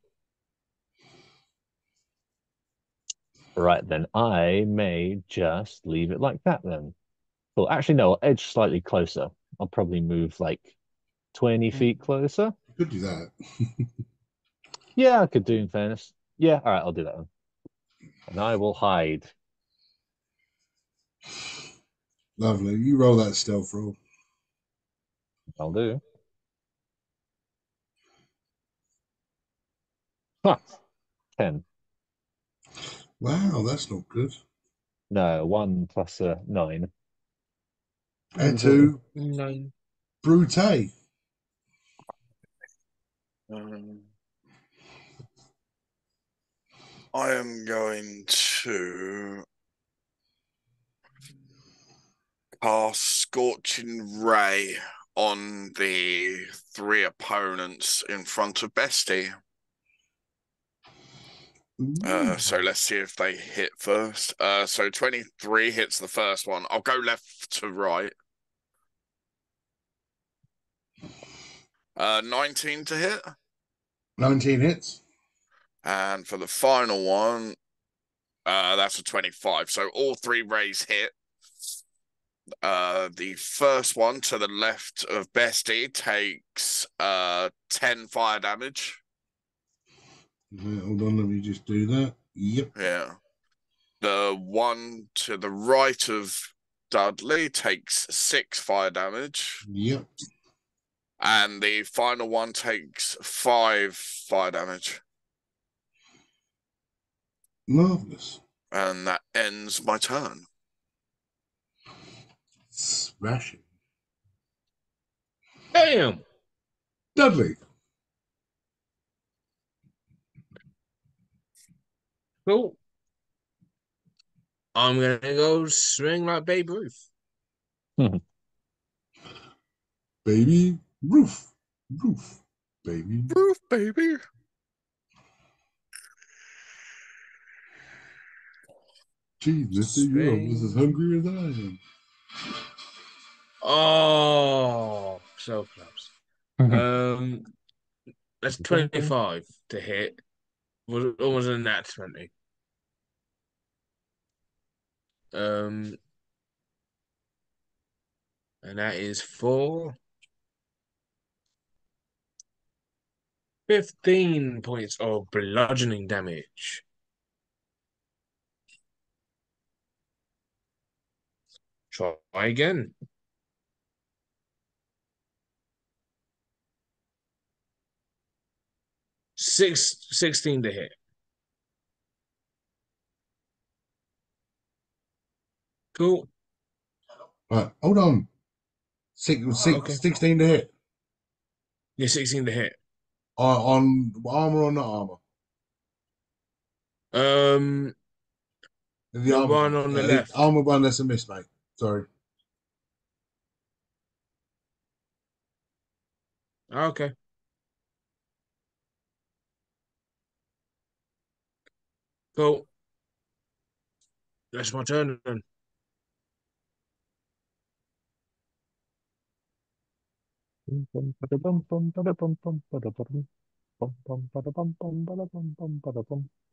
Speaker 4: Right then, I may just leave it like that then. Well, actually, no, I'll edge slightly closer. I'll probably move like 20 feet closer.
Speaker 1: You could do that.
Speaker 4: Yeah, I could do in fairness. Yeah, all right, I'll do that one. And I will hide.
Speaker 1: Lovely. You roll that stealth roll.
Speaker 4: I'll do. Huh, 10.
Speaker 1: Wow, that's not good.
Speaker 4: No, 1 plus a 9.
Speaker 1: Et tu,
Speaker 2: No.
Speaker 1: Brute.
Speaker 3: I am going to cast Scorching Ray on the 3 opponents in front of Bestie. So let's see if they hit first. So 23 hits the first one. I'll go left to right. 19 to hit.
Speaker 1: 19 hits.
Speaker 3: And for the final one, that's a 25. So all 3 rays hit. The first one to the left of Bestie takes 10 fire damage.
Speaker 1: Hold on, let me just do that. Yep.
Speaker 3: Yeah. The one to the right of Dudley takes 6 fire damage,
Speaker 1: Yep.
Speaker 3: and the final one takes 5 fire damage.
Speaker 1: Marvelous.
Speaker 3: And that ends my turn.
Speaker 1: Smashing.
Speaker 2: Damn.
Speaker 1: Dudley.
Speaker 2: Cool. I'm gonna go swing like Babe Ruth.
Speaker 1: Baby Roof. Roof. Baby.
Speaker 3: Roof, baby.
Speaker 1: Geez, mister, you're almost as hungry as I am.
Speaker 2: Oh, so close. That's 25 to hit. Was almost a nat 20. And that is for 15 points of bludgeoning damage. Try again. Six, 16 to hit. Cool.
Speaker 1: Right, hold on.
Speaker 2: Okay.
Speaker 1: 16 to hit.
Speaker 2: Yeah, 16 to hit.
Speaker 1: On armor or not armor?
Speaker 2: Um,
Speaker 1: The
Speaker 2: the
Speaker 1: armor
Speaker 2: one
Speaker 1: one.
Speaker 2: on the
Speaker 1: Yeah,
Speaker 2: left.
Speaker 1: armor one, that's a miss, mate. Sorry.
Speaker 2: Okay. Cool. That's my turn then.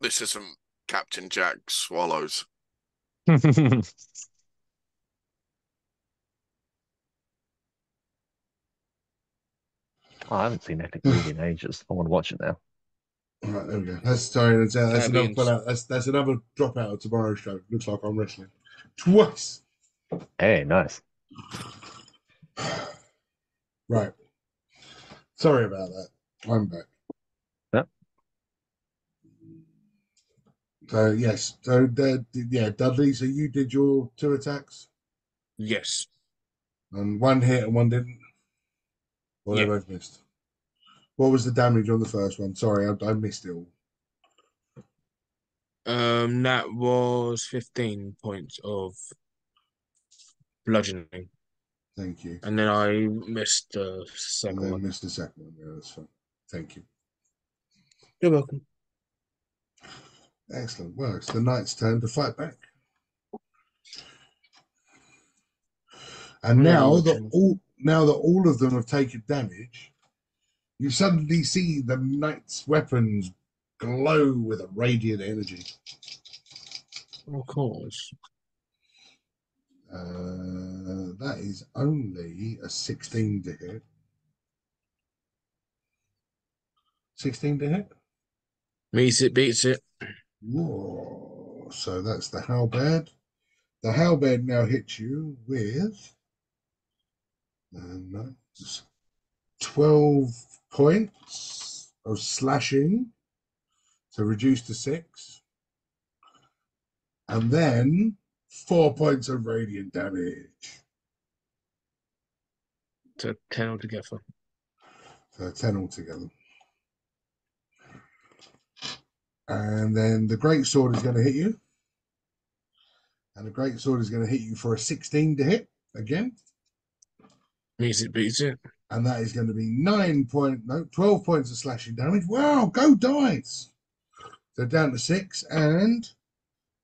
Speaker 3: This isn't Captain Jack Swallows.
Speaker 4: Oh, I haven't seen Epic Movie in ages. I want to watch it now.
Speaker 1: All right, there we go. That's another
Speaker 2: Caribbeans.
Speaker 1: pull out. That's another drop out of tomorrow's show. Looks like I'm wrestling twice.
Speaker 4: Hey, nice.
Speaker 1: Right. Sorry about that. I'm back.
Speaker 4: Yep.
Speaker 1: So yes. So yeah, Dudley. So you did your 2 attacks,
Speaker 2: Yes.
Speaker 1: and one hit and one didn't. Well, they
Speaker 2: Yeah.
Speaker 1: both missed. What was the damage on the first one? Sorry, I missed it all.
Speaker 2: That was 15 points of bludgeoning.
Speaker 1: Thank you.
Speaker 2: And then I missed the
Speaker 1: And
Speaker 2: second
Speaker 1: then
Speaker 2: one.
Speaker 1: missed the second one. Yeah, that's fine. Thank you.
Speaker 2: You're welcome.
Speaker 1: Excellent. Well, it's the knight's turn to fight back. And now that all of them have taken damage, you suddenly see the knight's weapons glow with a radiant energy.
Speaker 2: Of course.
Speaker 1: That is only a 16 to hit. 16 to hit?
Speaker 2: Meets it, beats it.
Speaker 1: Whoa. So that's the halberd. The halberd now hits you with 12 points of slashing to reduce to 6. And then 4 points of radiant damage.
Speaker 2: To 10 altogether.
Speaker 1: So 10 altogether. And then the great sword is going to hit you. And the great sword is going to hit you for a 16 to hit again.
Speaker 2: Meets it, beats it.
Speaker 1: And that is going to be 12 points of slashing damage. Wow, go dice. So down to 6 and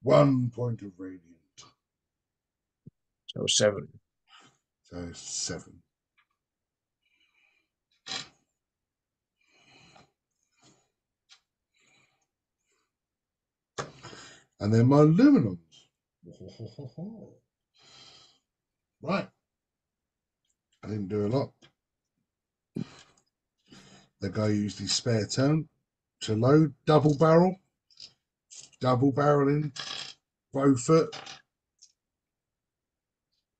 Speaker 1: 1 point of radiant.
Speaker 2: So 7.
Speaker 1: So 7. And then my luminons. Right. I didn't do a lot. The guy used his spare turn to load. Double barreling, bow foot.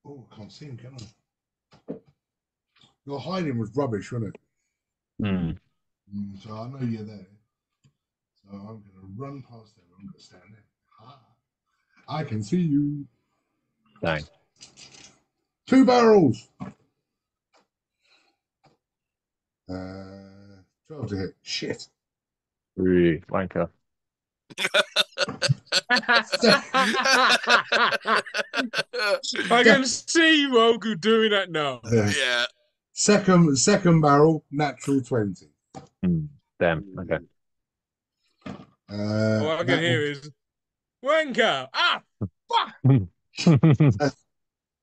Speaker 1: Oh, I can't see him, can I? Your hiding was rubbish, wasn't it?
Speaker 4: Mm.
Speaker 1: So I know you're there. So I'm going to run past them. I'm going to stand there. Ha. I can see you.
Speaker 4: Dang.
Speaker 1: 2 barrels. 12 to hit. Shit.
Speaker 4: Ooh, wanker.
Speaker 2: I can see Roku doing that now.
Speaker 3: Yeah.
Speaker 1: Second barrel, natural 20.
Speaker 4: Damn. Okay.
Speaker 2: All I can hear is wanker. Ah, fuck.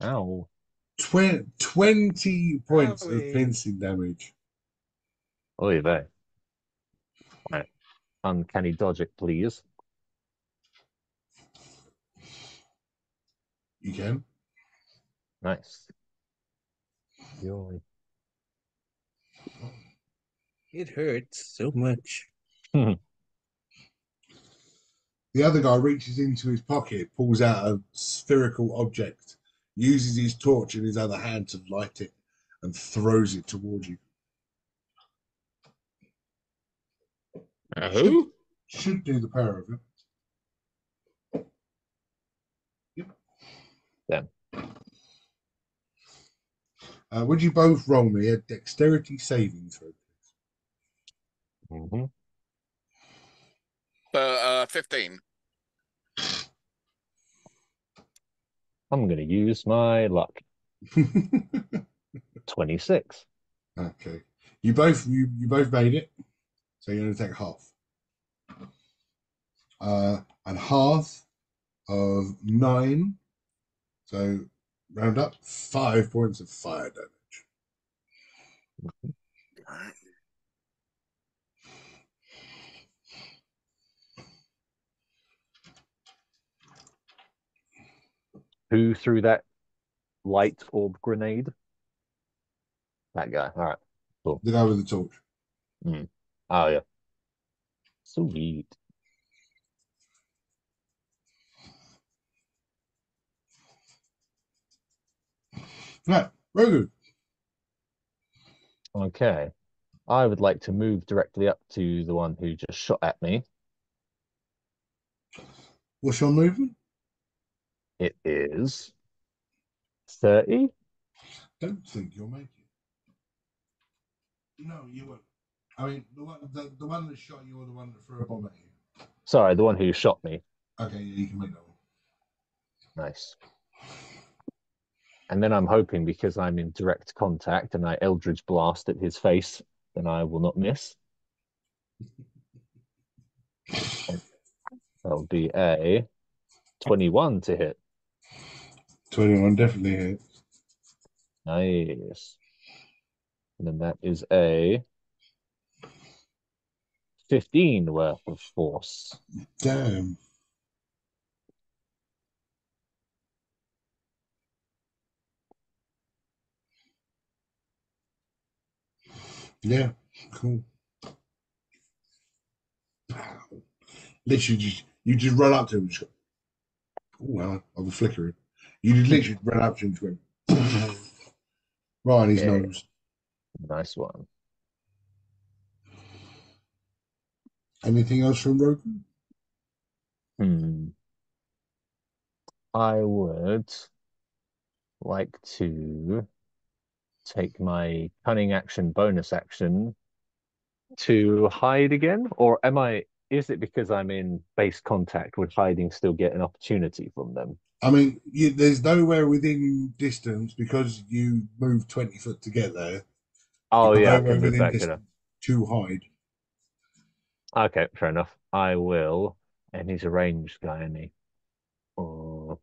Speaker 4: Ow.
Speaker 1: 20 points of
Speaker 2: Owie.
Speaker 1: fencing damage.
Speaker 4: Oy vey. Right. Uncanny dodge it, please.
Speaker 1: You can.
Speaker 4: Nice. Yoy.
Speaker 2: It hurts so much.
Speaker 1: The other guy reaches into his pocket, pulls out a spherical object, uses his torch in his other hand to light it, and throws it towards you.
Speaker 2: Who?
Speaker 1: Should do the power of it. Yep.
Speaker 4: Damn.
Speaker 1: Would you both roll me a dexterity saving throw?
Speaker 4: Mm-hmm.
Speaker 3: 15.
Speaker 4: I'm going to use my luck. 26.
Speaker 1: Okay. You both made it. So you're going to take half. And half of 9. So round up 5 points of fire damage.
Speaker 4: Who threw that light orb grenade? That guy. All right. Cool.
Speaker 1: The guy with the torch.
Speaker 4: Oh, yeah. Sweet.
Speaker 1: Right, Rogu.
Speaker 4: Okay. I would like to move directly up to the one who just shot at me.
Speaker 1: What's your movement?
Speaker 4: It is 30.
Speaker 1: Don't think you'll make it. No, you won't. I mean, the one that shot you or the one that threw a bomb at you.
Speaker 4: Sorry, the one who shot me.
Speaker 1: Okay, yeah, you can make that one.
Speaker 4: Nice. And then I'm hoping because I'm in direct contact and I Eldritch Blast at his face, then I will not miss. That'll be a 21 to hit.
Speaker 1: 21 definitely hits.
Speaker 4: Nice. And then that is a 15 worth of force.
Speaker 1: Damn. Yeah, cool. Literally, you just run up to him. Oh, well, I was flickering. You just literally run up to him and went right on his
Speaker 4: Yeah.
Speaker 1: nose.
Speaker 4: Nice one.
Speaker 1: Anything else from Roku?
Speaker 4: I would like to take my cunning action bonus action to hide again, or is it because I'm in base contact, would hiding still get an opportunity from them?
Speaker 1: I mean, there's nowhere within distance because you moved 20 foot to get there.
Speaker 4: Oh yeah, I
Speaker 1: Nowhere
Speaker 4: can move
Speaker 1: within
Speaker 4: back
Speaker 1: distance to hide.
Speaker 4: Okay, fair enough. I will, and he's a ranged guy, isn't he? Oh,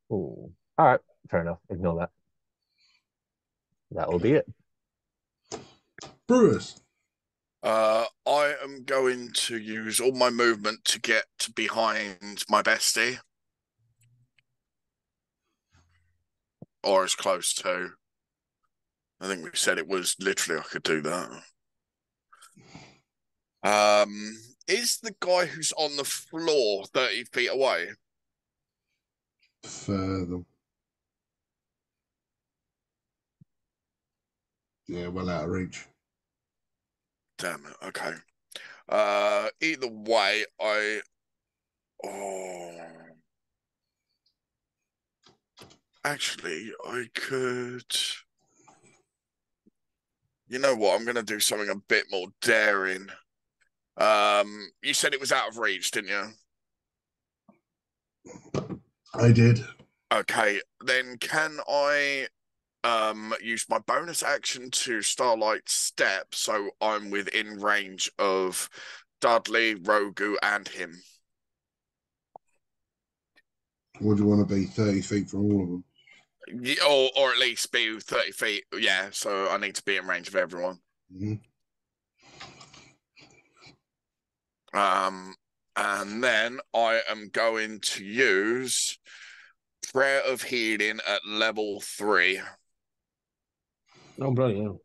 Speaker 4: cool. All right, fair enough. Ignore that. That will be it.
Speaker 1: Brewers.
Speaker 3: I am going to use all my movement to get behind my bestie. Or as close to. I think we said it was literally I could do that. Is the guy who's on the floor 30 feet away?
Speaker 1: Further. Yeah, well out of reach.
Speaker 3: Damn it. Okay. Either way, oh, actually, I could. You know what? I'm gonna do something a bit more daring. You said it was out of reach, didn't you?
Speaker 1: I did.
Speaker 3: Okay, then can I use my bonus action to Starlight Step so I'm within range of Dudley, Rogu, and him?
Speaker 1: What do you want to be? 30 feet from all of them?
Speaker 3: Yeah, or at least be 30 feet. Yeah, so I need to be in range of everyone.
Speaker 1: Mm-hmm.
Speaker 3: And then I am going to use Prayer of Healing at level 3.
Speaker 2: Oh, bloody hell.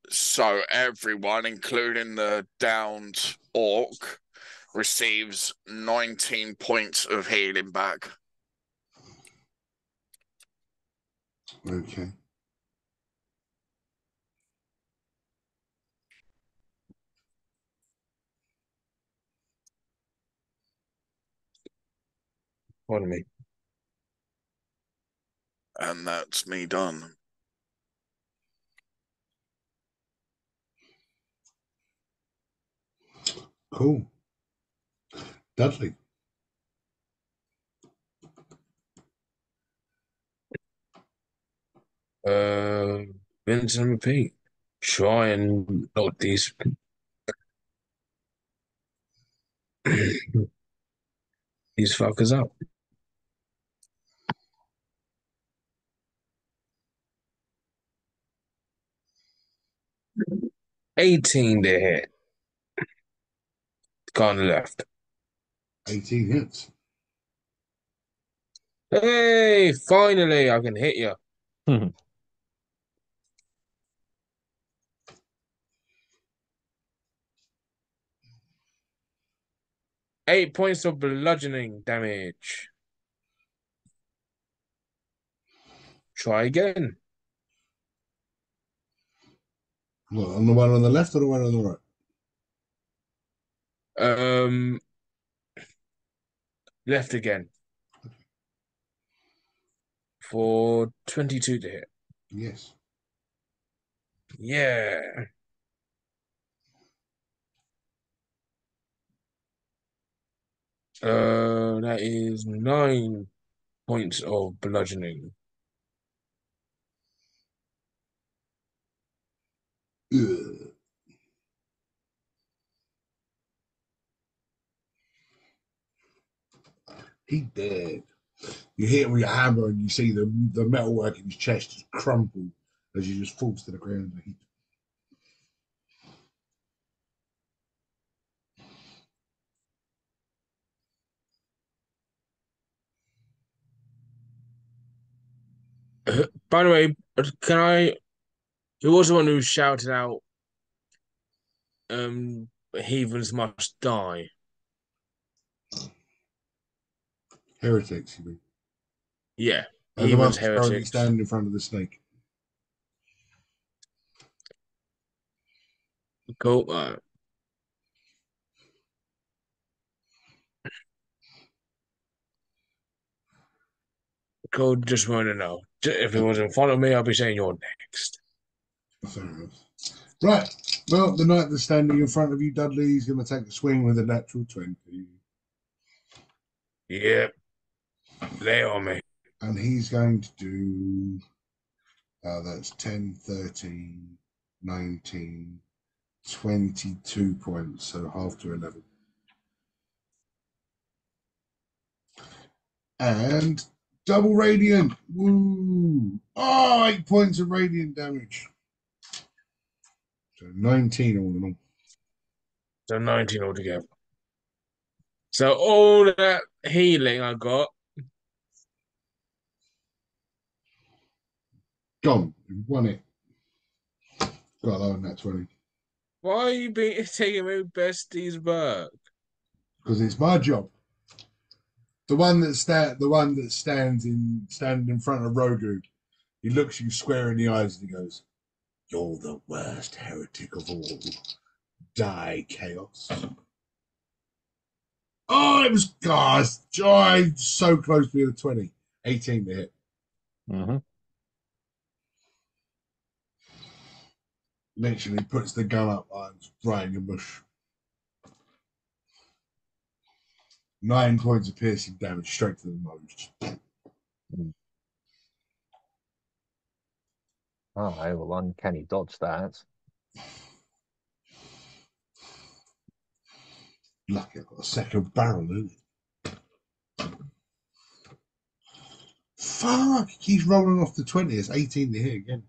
Speaker 3: So everyone, including the downed orc, receives 19 points of healing back.
Speaker 1: Okay.
Speaker 2: Pardon me.
Speaker 3: And that's me done.
Speaker 1: Cool. Dudley.
Speaker 2: Rinse and repeat. Try and knock these these fuckers up. 18 to hit. Guy on the left.
Speaker 1: 18 hits.
Speaker 2: Hey, finally I can hit you. 8 points of bludgeoning damage. Try again.
Speaker 1: What, on the one on the left or the one on the right?
Speaker 2: Left again. For 22 to hit.
Speaker 1: Yes.
Speaker 2: Yeah. That is 9 points of bludgeoning.
Speaker 1: Ugh. He dead. You hit him with your hammer and you see the metalwork in his chest just crumple as he just falls to the ground.
Speaker 2: By the way, can I? Who was the one who shouted out, heathens must die?
Speaker 1: Heretics, you mean?
Speaker 2: Yeah,
Speaker 1: And the one
Speaker 2: heathens,
Speaker 1: that's currently
Speaker 2: heretics.
Speaker 1: standing in front of the snake.
Speaker 2: Cool. Cool. Just want to know. If it was in front of me, I'll be saying you're next.
Speaker 1: Fair enough. Right. Well, the knight that's standing in front of you, Dudley, is going to take a swing with a natural 20.
Speaker 2: Yep. Lay on me.
Speaker 1: And he's going to do that's 10, 13, 19, 22 points. So half to 11. And double radiant. Woo. Oh, 8 points of radiant damage. So 19 all in all.
Speaker 2: So 19 altogether. So all that healing I got
Speaker 1: Gone. You won it. Got low on that 20.
Speaker 2: Why are you being taking my bestie's work?
Speaker 1: Because it's my job. The one that standing in front of Rogu, he looks you square in the eyes and he goes, "You're the worst heretic of all. Die, chaos." Oh, it was gosh, so close to being a 20. 18 to hit.
Speaker 4: Mm-hmm.
Speaker 1: Literally puts the gun up like it's right in your bush. 9 points of piercing damage straight to the nose.
Speaker 4: Oh, I will uncanny dodge that.
Speaker 1: Lucky I've got a second barrel in it. Fuck! He's rolling off the 20. It's 18 to hit again.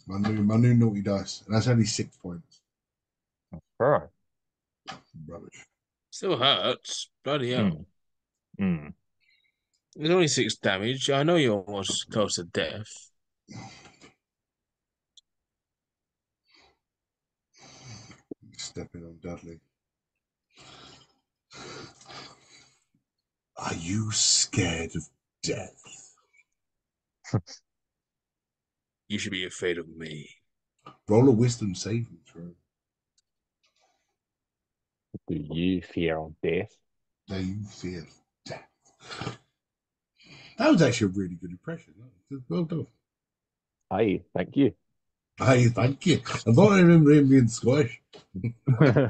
Speaker 1: My new naughty dice. And that's only 6 points.
Speaker 4: Right.
Speaker 1: Rubbish.
Speaker 2: Still hurts. Bloody hell.
Speaker 4: Mm.
Speaker 2: There's only 6 damage. I know you're almost close to death.
Speaker 1: Stepping on Dudley. Are you scared of death?
Speaker 2: You should be afraid of me.
Speaker 1: Roll a wisdom saving throw.
Speaker 4: Do you fear death?
Speaker 1: Do you fear death? That was actually a really good impression. Well done.
Speaker 4: Aye, thank you.
Speaker 1: Hey, thank you. I don't remember him being Scottish.
Speaker 4: Uh,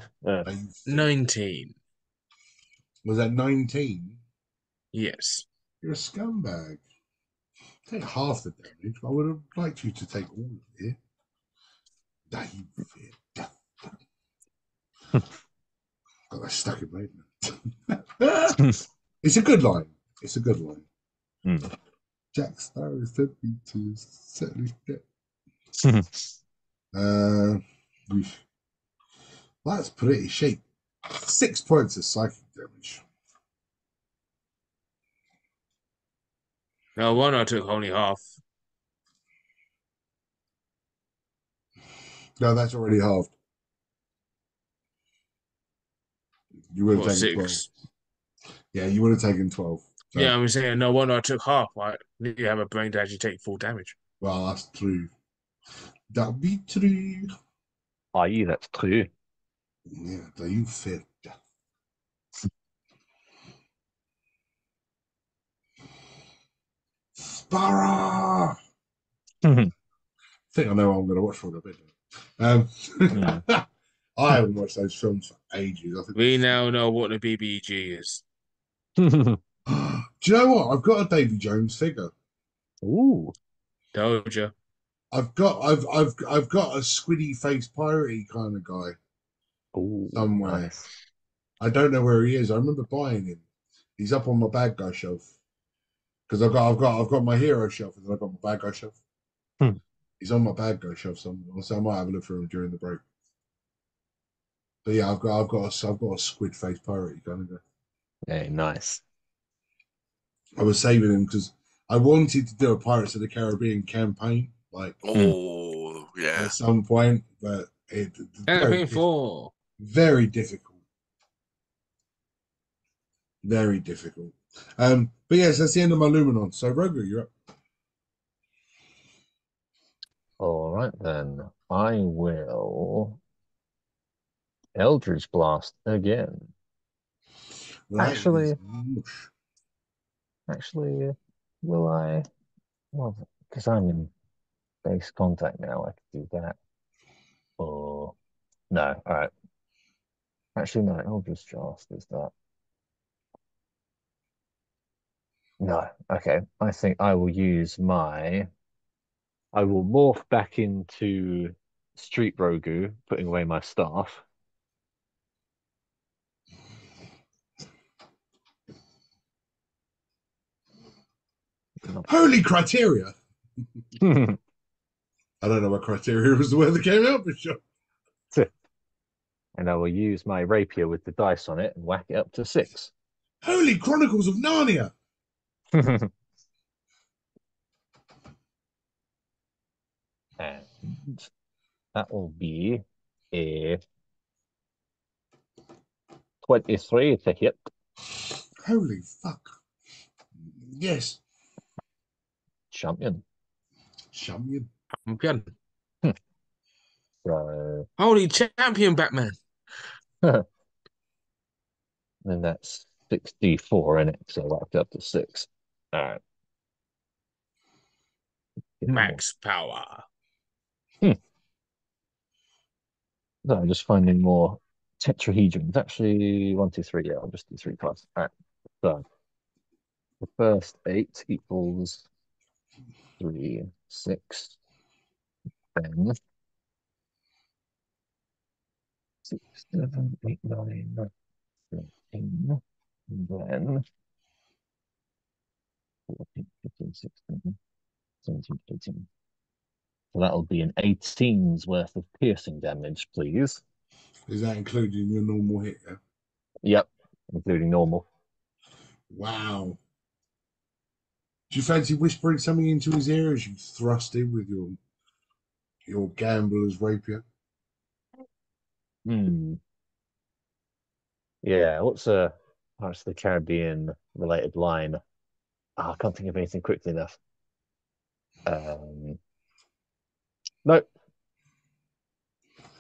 Speaker 2: 19.
Speaker 1: Was that 19?
Speaker 2: Yes.
Speaker 1: You're a scumbag. Take half the damage. I would have liked you to take all of it. Do you fear death? Got that stuck in my head. It's a good line. It's a good line.
Speaker 4: Mm.
Speaker 1: Jack Sparrow sent me to certainly get. Oof. That's pretty shape. 6 points of psychic damage.
Speaker 2: No one I took only half.
Speaker 1: No, that's already halved. You would have
Speaker 2: Well,
Speaker 1: taken 12.
Speaker 2: 6.
Speaker 1: Yeah, you would have taken 12. So,
Speaker 2: Yeah, I'm saying no wonder I took half. Right? You have a brain to actually take full damage.
Speaker 1: well, that's true. That'd be true.
Speaker 4: Aye, that's true.
Speaker 1: Yeah, do you fear death? Sparrow! I think I know what I'm going to watch for a bit. I haven't watched those films for ages. I think
Speaker 2: We now know what the BBG is.
Speaker 1: Do you know what? I've got a Davy Jones figure.
Speaker 4: Ooh.
Speaker 2: Told you.
Speaker 1: I've got a squiddy face piratey kind of guy
Speaker 4: Ooh,
Speaker 1: somewhere.
Speaker 4: nice.
Speaker 1: I don't know where he is. I remember buying him. He's up on my bad guy shelf because I've got my hero shelf and then I've got my bad guy shelf.
Speaker 4: Hmm.
Speaker 1: He's on my bad guy shelf somewhere, so I might have a look for him during the break. But yeah, I've got a squid face piratey kind of guy.
Speaker 4: Hey, nice.
Speaker 1: I was saving him because I wanted to do a Pirates of the Caribbean campaign, like
Speaker 3: Oh, yeah.
Speaker 1: at some point, but it's very,
Speaker 2: Campaign 4.
Speaker 1: very difficult. Very difficult. But yes, that's the end of my Luminon. So Rogu, you're up.
Speaker 4: All right then. I will Eldritch Blast again.
Speaker 1: That is
Speaker 4: Actually,
Speaker 1: mush.
Speaker 4: actually, will I? Well, because I'm in base contact now, I could do that. Or no, all right. Actually, no, Eldritch Blast is that. No, okay. I think I will use my. I will morph back into Street Rogu, putting away my staff.
Speaker 1: Holy criteria. I don't know what criteria was the word that came out, but sure.
Speaker 4: And I will use my rapier with the dice on it and whack it up to 6.
Speaker 1: Holy Chronicles of Narnia.
Speaker 4: that will be a 23 to hit.
Speaker 1: Holy fuck. Yes.
Speaker 4: Champion.
Speaker 1: Champion.
Speaker 2: Champion.
Speaker 4: So
Speaker 2: Holy champion, Batman.
Speaker 4: then that's 64 in it, so wrapped up to 6. All right.
Speaker 2: Max power.
Speaker 4: So I'm just finding more tetrahedrons. Actually, 1, 2, 3. Yeah, I'll just do 3 plus. All right. So the first 8 equals 3, 6, 10, 6, 7, 8, 9, 13, and then 14, 15, 16, 17, 18. So that'll be an 18's worth of piercing damage, please.
Speaker 1: Is that including your normal hit? Yeah?
Speaker 4: Yep, including normal.
Speaker 1: Wow. Do you fancy whispering something into his ear as you thrust in with your gambler's rapier?
Speaker 4: Hmm. Yeah, what's a Pirates of the Caribbean related line? I can't think of anything quickly enough. Um, no,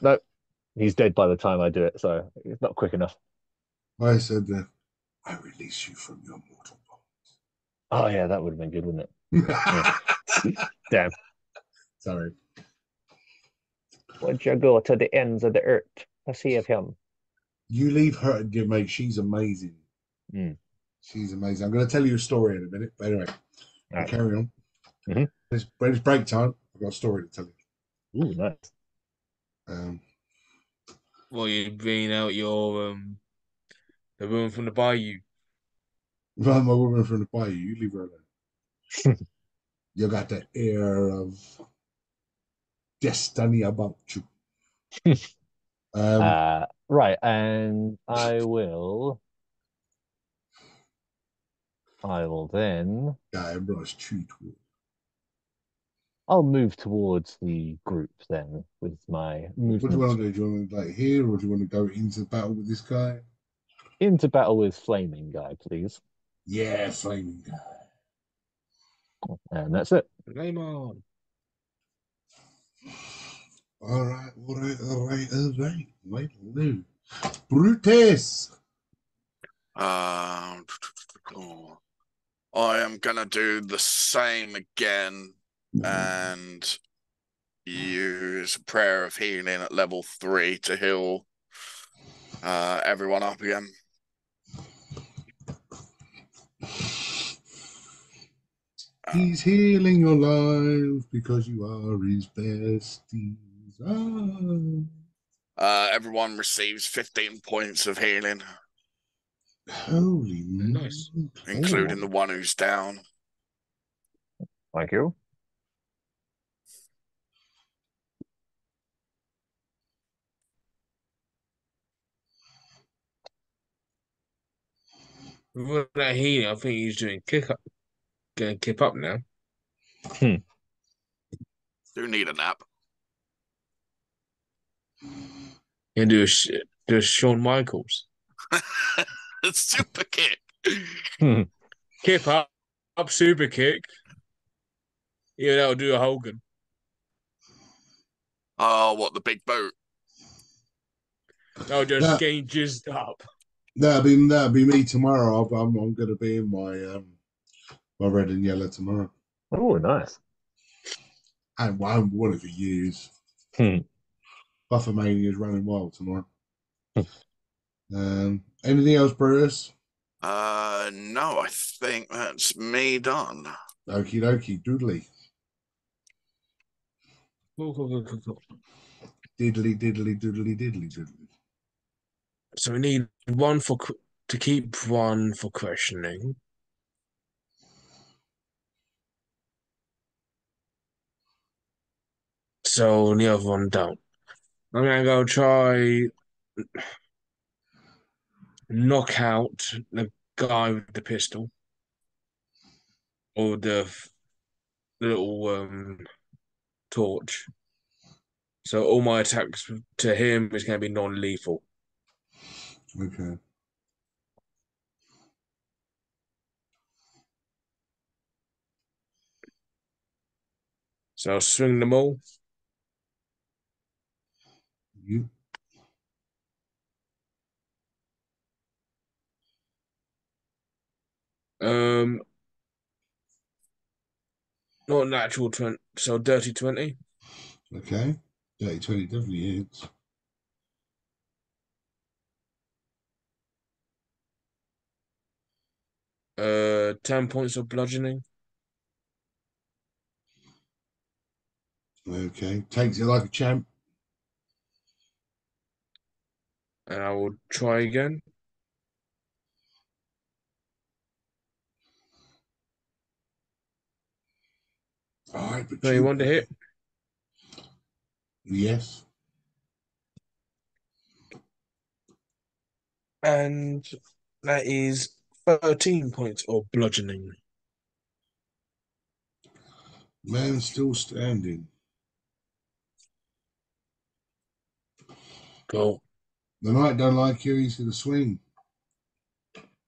Speaker 4: no, he's dead by the time I do it, so it's not quick enough.
Speaker 1: I said, I release you from your mortal
Speaker 4: Oh yeah, that would have been good, wouldn't it?
Speaker 1: bond.
Speaker 4: Damn.
Speaker 1: Sorry.
Speaker 4: Would you go to the ends of the earth to see of him?
Speaker 1: You leave her to give, mate. She's amazing.
Speaker 4: Mm.
Speaker 1: She's amazing. I'm going to tell you a story in a minute. But anyway,
Speaker 4: All right.
Speaker 1: carry on.
Speaker 4: Mhm.
Speaker 1: When it's break time, I've got a story to tell you.
Speaker 4: Ooh, nice.
Speaker 2: Well, you bring out your the woman from the bayou.
Speaker 1: Run my woman from the bayou. You leave her alone. You got the air of destiny about you.
Speaker 4: Right, and I will then,
Speaker 1: Yeah, brush treat.
Speaker 4: I'll move towards the group then with my
Speaker 1: What do you want
Speaker 4: movement
Speaker 1: to do? Do you want to like here, or do you want to go into battle with this guy?
Speaker 4: into battle with Flaming Guy, please.
Speaker 1: Yeah, flaming guy.
Speaker 4: And that's it.
Speaker 2: Name on.
Speaker 1: All right, all right, all right, all right. Wait, no. Brutus.
Speaker 3: Uh, I am gonna do the same again and use a prayer of healing at level 3 to heal everyone up again.
Speaker 1: He's healing your lives because you are his besties.
Speaker 3: Everyone receives 15 points of healing,
Speaker 1: Holy
Speaker 2: Nice.
Speaker 3: including
Speaker 4: Ooh,
Speaker 3: the one who's down.
Speaker 4: thank you.
Speaker 2: With that healing, I think he's doing kick up, going kip up now.
Speaker 4: Hmm.
Speaker 3: Do need a nap.
Speaker 2: And do a Shawn Michaels.
Speaker 3: Super kick.
Speaker 4: Hmm.
Speaker 2: Kip up, super kick. Yeah, that'll do a Hogan.
Speaker 3: Oh, what, the big boot?
Speaker 2: No, just
Speaker 1: That
Speaker 2: getting jizzed up.
Speaker 1: that'll be me tomorrow. I'm going to be in my red and yellow tomorrow.
Speaker 4: Oh, nice.
Speaker 1: And I haven't worn it for years.
Speaker 4: Hmm.
Speaker 1: Buffermania is running wild tomorrow. Anything else, Bruce?
Speaker 3: No, I think that's me done.
Speaker 1: Okie dokie, doodly.
Speaker 2: Cool.
Speaker 1: Diddly, diddly, doodly, diddly, doodly.
Speaker 2: So we need one to keep one for questioning. So the other one don't. I'm gonna go try knock out the guy with the pistol or the little torch. So all my attacks to him is going to be non-lethal.
Speaker 1: Okay.
Speaker 2: So I'll swing them all.
Speaker 1: You.
Speaker 2: Um, Not natural 20, so dirty 20.
Speaker 1: Okay. 20 definitely hits.
Speaker 2: Uh, 10 points of bludgeoning.
Speaker 1: Okay. Takes it like a champ.
Speaker 2: And I will try again.
Speaker 1: All right, but you.
Speaker 2: 21 to hit.
Speaker 1: Yes.
Speaker 2: And that is 13 points of bludgeoning.
Speaker 1: Man still standing.
Speaker 2: Cool.
Speaker 1: The knight don't like you. He's going to swing.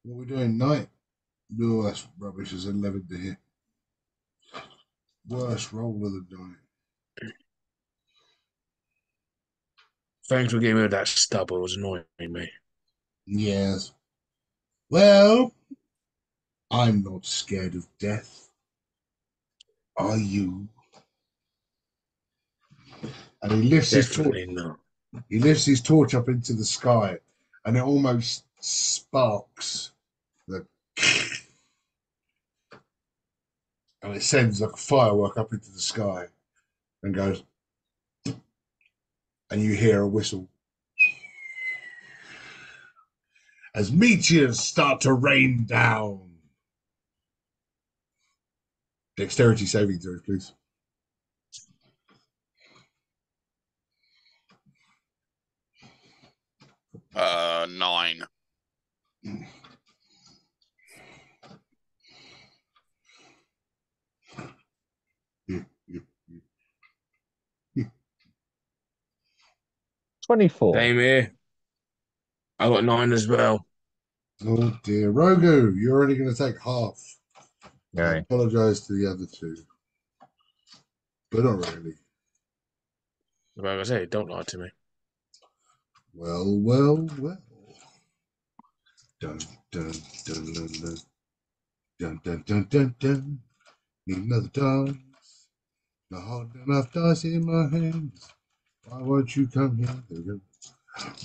Speaker 1: What are we doing, knight? No, that's rubbish. It's 11 to hit. Worst roll of the night.
Speaker 2: Thanks for getting rid of that stubble. It was annoying me.
Speaker 1: Yes. Well, I'm not scared of death. Are you? And he lifts his torch.
Speaker 2: Definitely not.
Speaker 1: He lifts his torch up into the sky, and it almost sparks. The and it sends like a firework up into the sky, and goes. And you hear a whistle as meteors start to rain down. Dexterity saving throw, please.
Speaker 3: 9.
Speaker 4: 24.
Speaker 2: Same here. I got 9 as well.
Speaker 1: Oh dear. Rogu, you're only going to take half. I
Speaker 4: Right.
Speaker 1: apologize to the other two, but not really.
Speaker 2: Like I say, don't lie to me.
Speaker 1: Well, well, well. Dun, dun, dun, dun, dun. Dun, dun, dun, dun, dun. Need another dice. Not hard enough dice in my hands. Why won't you come here? There we go.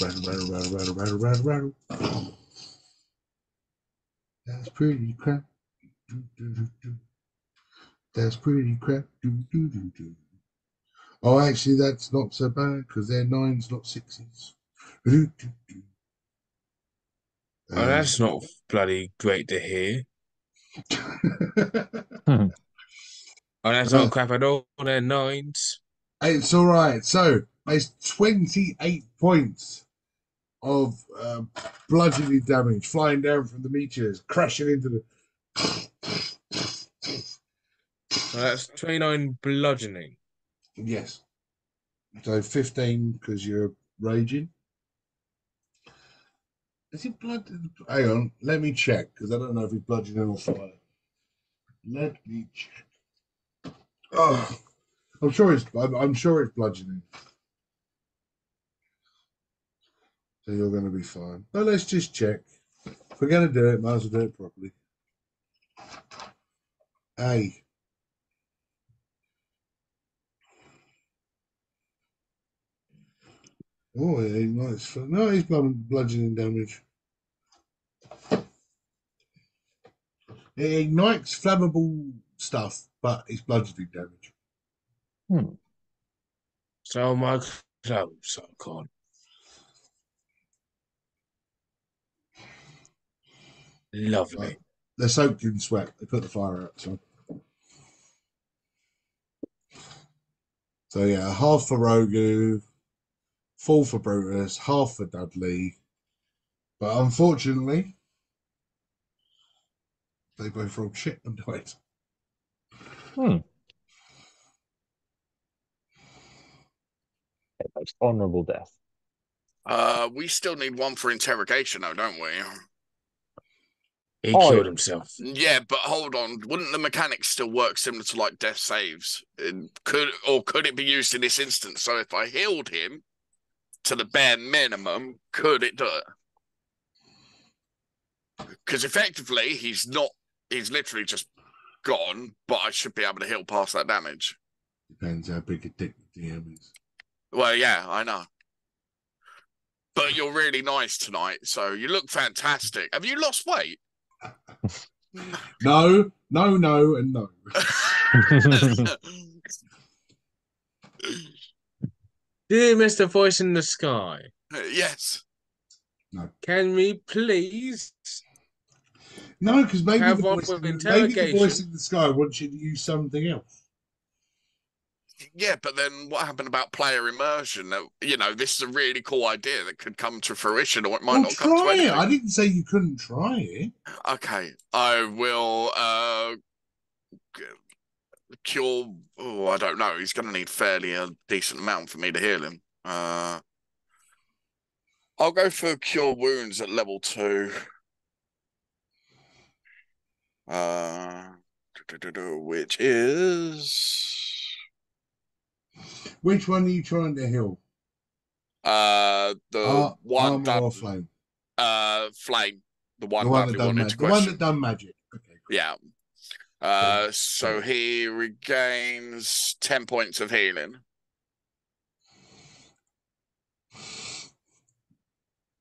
Speaker 1: Rattle, rattle, rattle, rattle, rattle, rattle, rattle. That's pretty crap. Do, do, do, do. That's pretty crap. Do, do, do, do. Oh, actually, that's not so bad because they're nines, not sixes. Do, do, do.
Speaker 2: Oh, that's not bloody great to hear.
Speaker 4: Hmm.
Speaker 2: Oh, that's not crap at all. They're 9s.
Speaker 1: It's all right. So there's 28 points of bludgeoning damage flying down from the meteors, crashing into the.
Speaker 2: So that's 29 bludgeoning.
Speaker 1: Yes. So 15 because you're raging. Is it blood? Hang on. Let me check because I don't know if it's bludgeoning or fire. Let me check. Oh, I'm sure it's bludgeoning. So you're going to be fine. But let's just check. If we're going to do it, might as well do it properly. Hey. Oh, it ignites. No, it's bludgeoning damage. It ignites flammable stuff, but it's bludgeoning damage.
Speaker 4: Hmm.
Speaker 2: So my clothes are gone. Lovely.
Speaker 1: They're soaked in sweat. They put the fire out. So yeah, half for Rogu, full for Brutus, half for Dudley. But unfortunately, they both rolled shit and died.
Speaker 4: Hmm. most honorable death.
Speaker 3: We still need one for interrogation, though, don't we?
Speaker 2: He
Speaker 4: Oh,
Speaker 2: killed
Speaker 4: yeah.
Speaker 2: himself.
Speaker 3: Yeah, but hold on. Wouldn't the mechanics still work similar to like death saves? Could it be used in this instance? So if I healed him to the bare minimum, could it do it? Because effectively, he's literally just gone, but I should be able to heal past that damage.
Speaker 1: Depends how big a dick the DM is.
Speaker 3: Well, yeah, I know. But you're really nice tonight, so you look fantastic. Have you lost weight?
Speaker 1: No, and no.
Speaker 2: Dear Mr. Voice in the Sky,
Speaker 3: Yes.
Speaker 1: No.
Speaker 2: can we please
Speaker 1: No, because maybe
Speaker 2: have
Speaker 1: the
Speaker 2: one
Speaker 1: voice,
Speaker 2: with
Speaker 1: maybe the voice
Speaker 2: interrogation?
Speaker 1: in the sky wants you to use something else.
Speaker 3: Yeah, but then what happened about player immersion? You know, this is a really cool idea that could come to fruition, or it might
Speaker 1: Well,
Speaker 3: not come to
Speaker 1: try it. I
Speaker 3: anything.
Speaker 1: didn't say you couldn't try it.
Speaker 3: Okay, I will cure. Oh, I don't know. He's going to need fairly a decent amount for me to heal him. I'll go for cure wounds at level 2. Which is
Speaker 1: Which one are you trying to heal?
Speaker 3: the one
Speaker 1: Armor
Speaker 3: done
Speaker 1: or flame?
Speaker 3: flame, the
Speaker 1: The
Speaker 3: one
Speaker 1: one that
Speaker 3: Dudley
Speaker 1: done
Speaker 3: wanted to
Speaker 1: magic. The one that
Speaker 3: question.
Speaker 1: done magic. Okay. Cool.
Speaker 3: Yeah. So he regains 10 points of healing.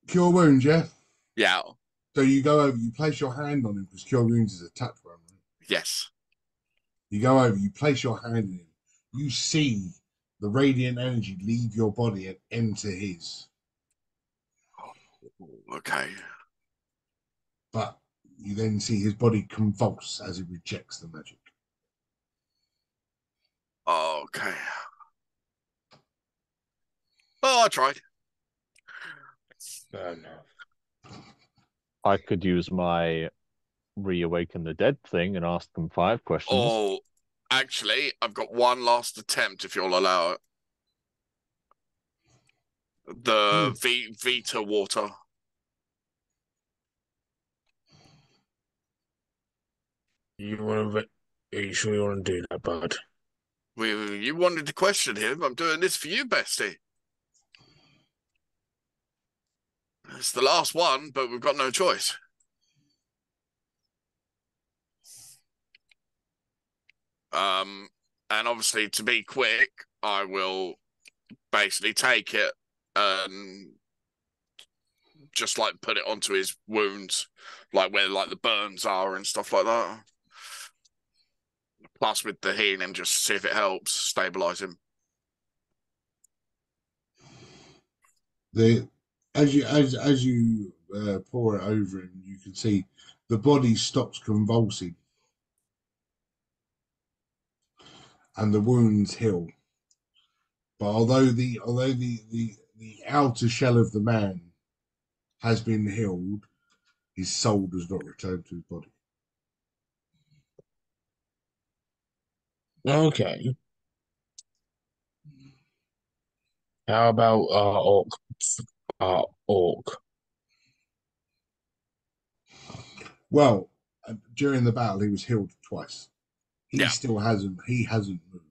Speaker 1: Cure wounds, yeah.
Speaker 3: Yeah.
Speaker 1: So you go over, you place your hand on him because cure wounds is a touch one. Right?
Speaker 3: Yes.
Speaker 1: You go over, you place your hand in him. You see the radiant energy leave your body and enter his.
Speaker 3: Okay.
Speaker 1: But you then see his body convulse as he rejects the magic.
Speaker 3: Okay. Oh, I tried.
Speaker 2: Fair enough.
Speaker 4: I could use my reawaken the dead thing and ask them 5 questions.
Speaker 3: Oh, actually, I've got one last attempt if you'll allow it. The Vita water.
Speaker 2: Are you sure you want to do that, bud?
Speaker 3: You wanted to question him. I'm doing this for you, bestie. It's the last one, but we've got no choice. And obviously, to be quick, I will basically take it and just like put it onto his wounds, like where like the burns are and stuff like that. Plus, with the healing, just see if it helps stabilize him.
Speaker 1: As you pour it over him, you can see the body stops convulsing and the wounds heal. But although the outer shell of the man has been healed, his soul does not return to his body.
Speaker 2: Okay. How about orc? Orc.
Speaker 1: Well, during the battle, he was healed twice.
Speaker 3: Yeah.
Speaker 1: He hasn't moved.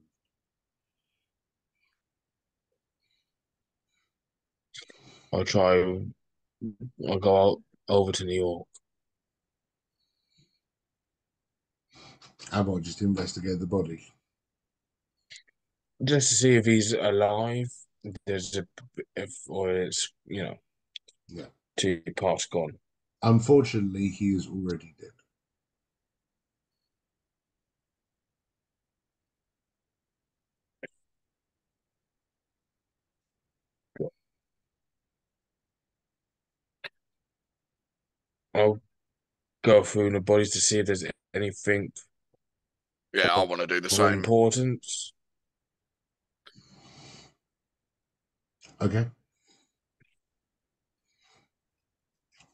Speaker 2: I'll try. I'll go out over to New York.
Speaker 1: How about just investigate the body?
Speaker 2: Just to see if he's alive. Or it's
Speaker 1: Yeah.
Speaker 2: 2 parts gone.
Speaker 1: Unfortunately, he is already dead.
Speaker 2: I'll go through the bodies to see if there's anything
Speaker 3: Yeah, I want to do the
Speaker 2: of
Speaker 3: same.
Speaker 2: importance.
Speaker 1: Okay.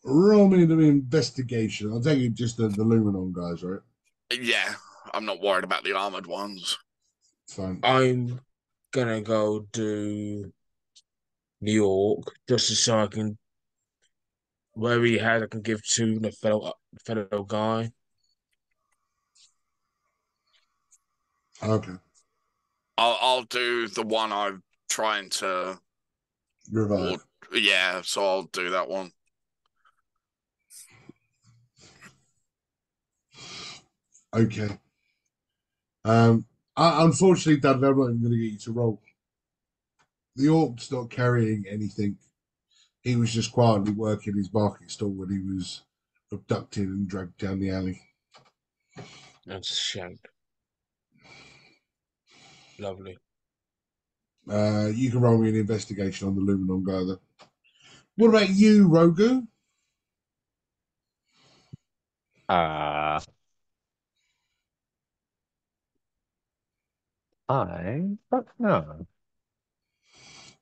Speaker 1: Roll me the investigation. I'll take it just the Luminon guys, right?
Speaker 3: Yeah, I'm not worried about the armored ones.
Speaker 1: Fine.
Speaker 2: I'm gonna go do New York, just so I can whatever he had, I can give to the fellow guy.
Speaker 1: Okay.
Speaker 3: I'll do the one I'm trying to. Or,
Speaker 1: Revive.
Speaker 3: yeah, so I'll do that one.
Speaker 1: Okay. Unfortunately, Dad, I'm not even going to get you to roll. The orc's not carrying anything. He was just quietly working his market stall when he was abducted and dragged down the alley.
Speaker 2: That's a shame. Lovely.
Speaker 1: You can roll me an investigation on the Luminon guy, then. What about you, Rogu?
Speaker 4: Uh, I don't know.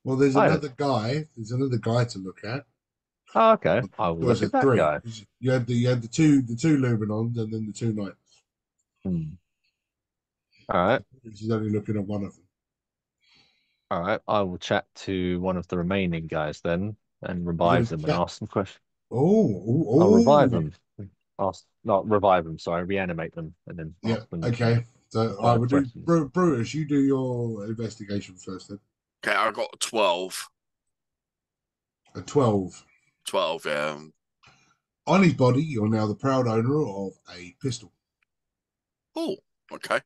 Speaker 1: Well, there's
Speaker 4: I
Speaker 1: another guy. There's another guy to look at.
Speaker 4: oh, okay. I will
Speaker 1: Or is
Speaker 4: look at
Speaker 1: it
Speaker 4: that
Speaker 1: three?
Speaker 4: guy.
Speaker 1: You had the two Luminons and then the two Knights.
Speaker 4: Hmm. All right.
Speaker 1: She's only looking at one of them.
Speaker 4: All right. I will chat to one of the remaining guys then and
Speaker 1: You're
Speaker 4: revive
Speaker 1: gonna
Speaker 4: them and
Speaker 1: chat.
Speaker 4: ask them questions.
Speaker 1: Oh, oh,
Speaker 4: I'll revive
Speaker 1: oh.
Speaker 4: them. Ask, not revive them, sorry, reanimate them and then
Speaker 1: Yeah.
Speaker 4: ask them
Speaker 1: Okay. So I
Speaker 4: 5
Speaker 1: would do
Speaker 4: questions.
Speaker 1: Brutus. You do your investigation first, then.
Speaker 3: Okay, I got 12.
Speaker 1: A 12.
Speaker 3: 12, yeah.
Speaker 1: On his body, you're now the proud owner of a pistol.
Speaker 3: Oh, okay.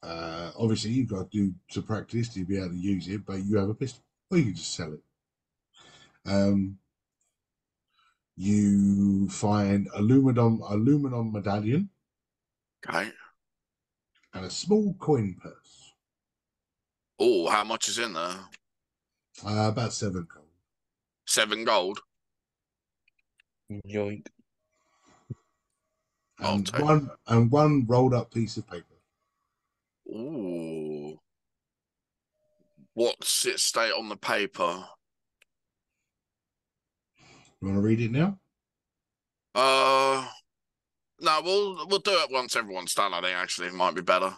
Speaker 1: Obviously, you've got to do some practice to be able to use it, but you have a pistol, or you can just sell it. You find aluminum medallion,
Speaker 3: Okay.
Speaker 1: and a small coin purse.
Speaker 3: Oh, how much is in there?
Speaker 1: About 7 gold.
Speaker 3: 7 gold.
Speaker 2: Yoink.
Speaker 3: I'll
Speaker 1: And
Speaker 3: take.
Speaker 1: one rolled up piece of paper.
Speaker 3: Ooh. What's it state on the paper?
Speaker 1: You want to read it now?
Speaker 3: Uh, no, we'll do it once everyone's done. I think actually it might be better.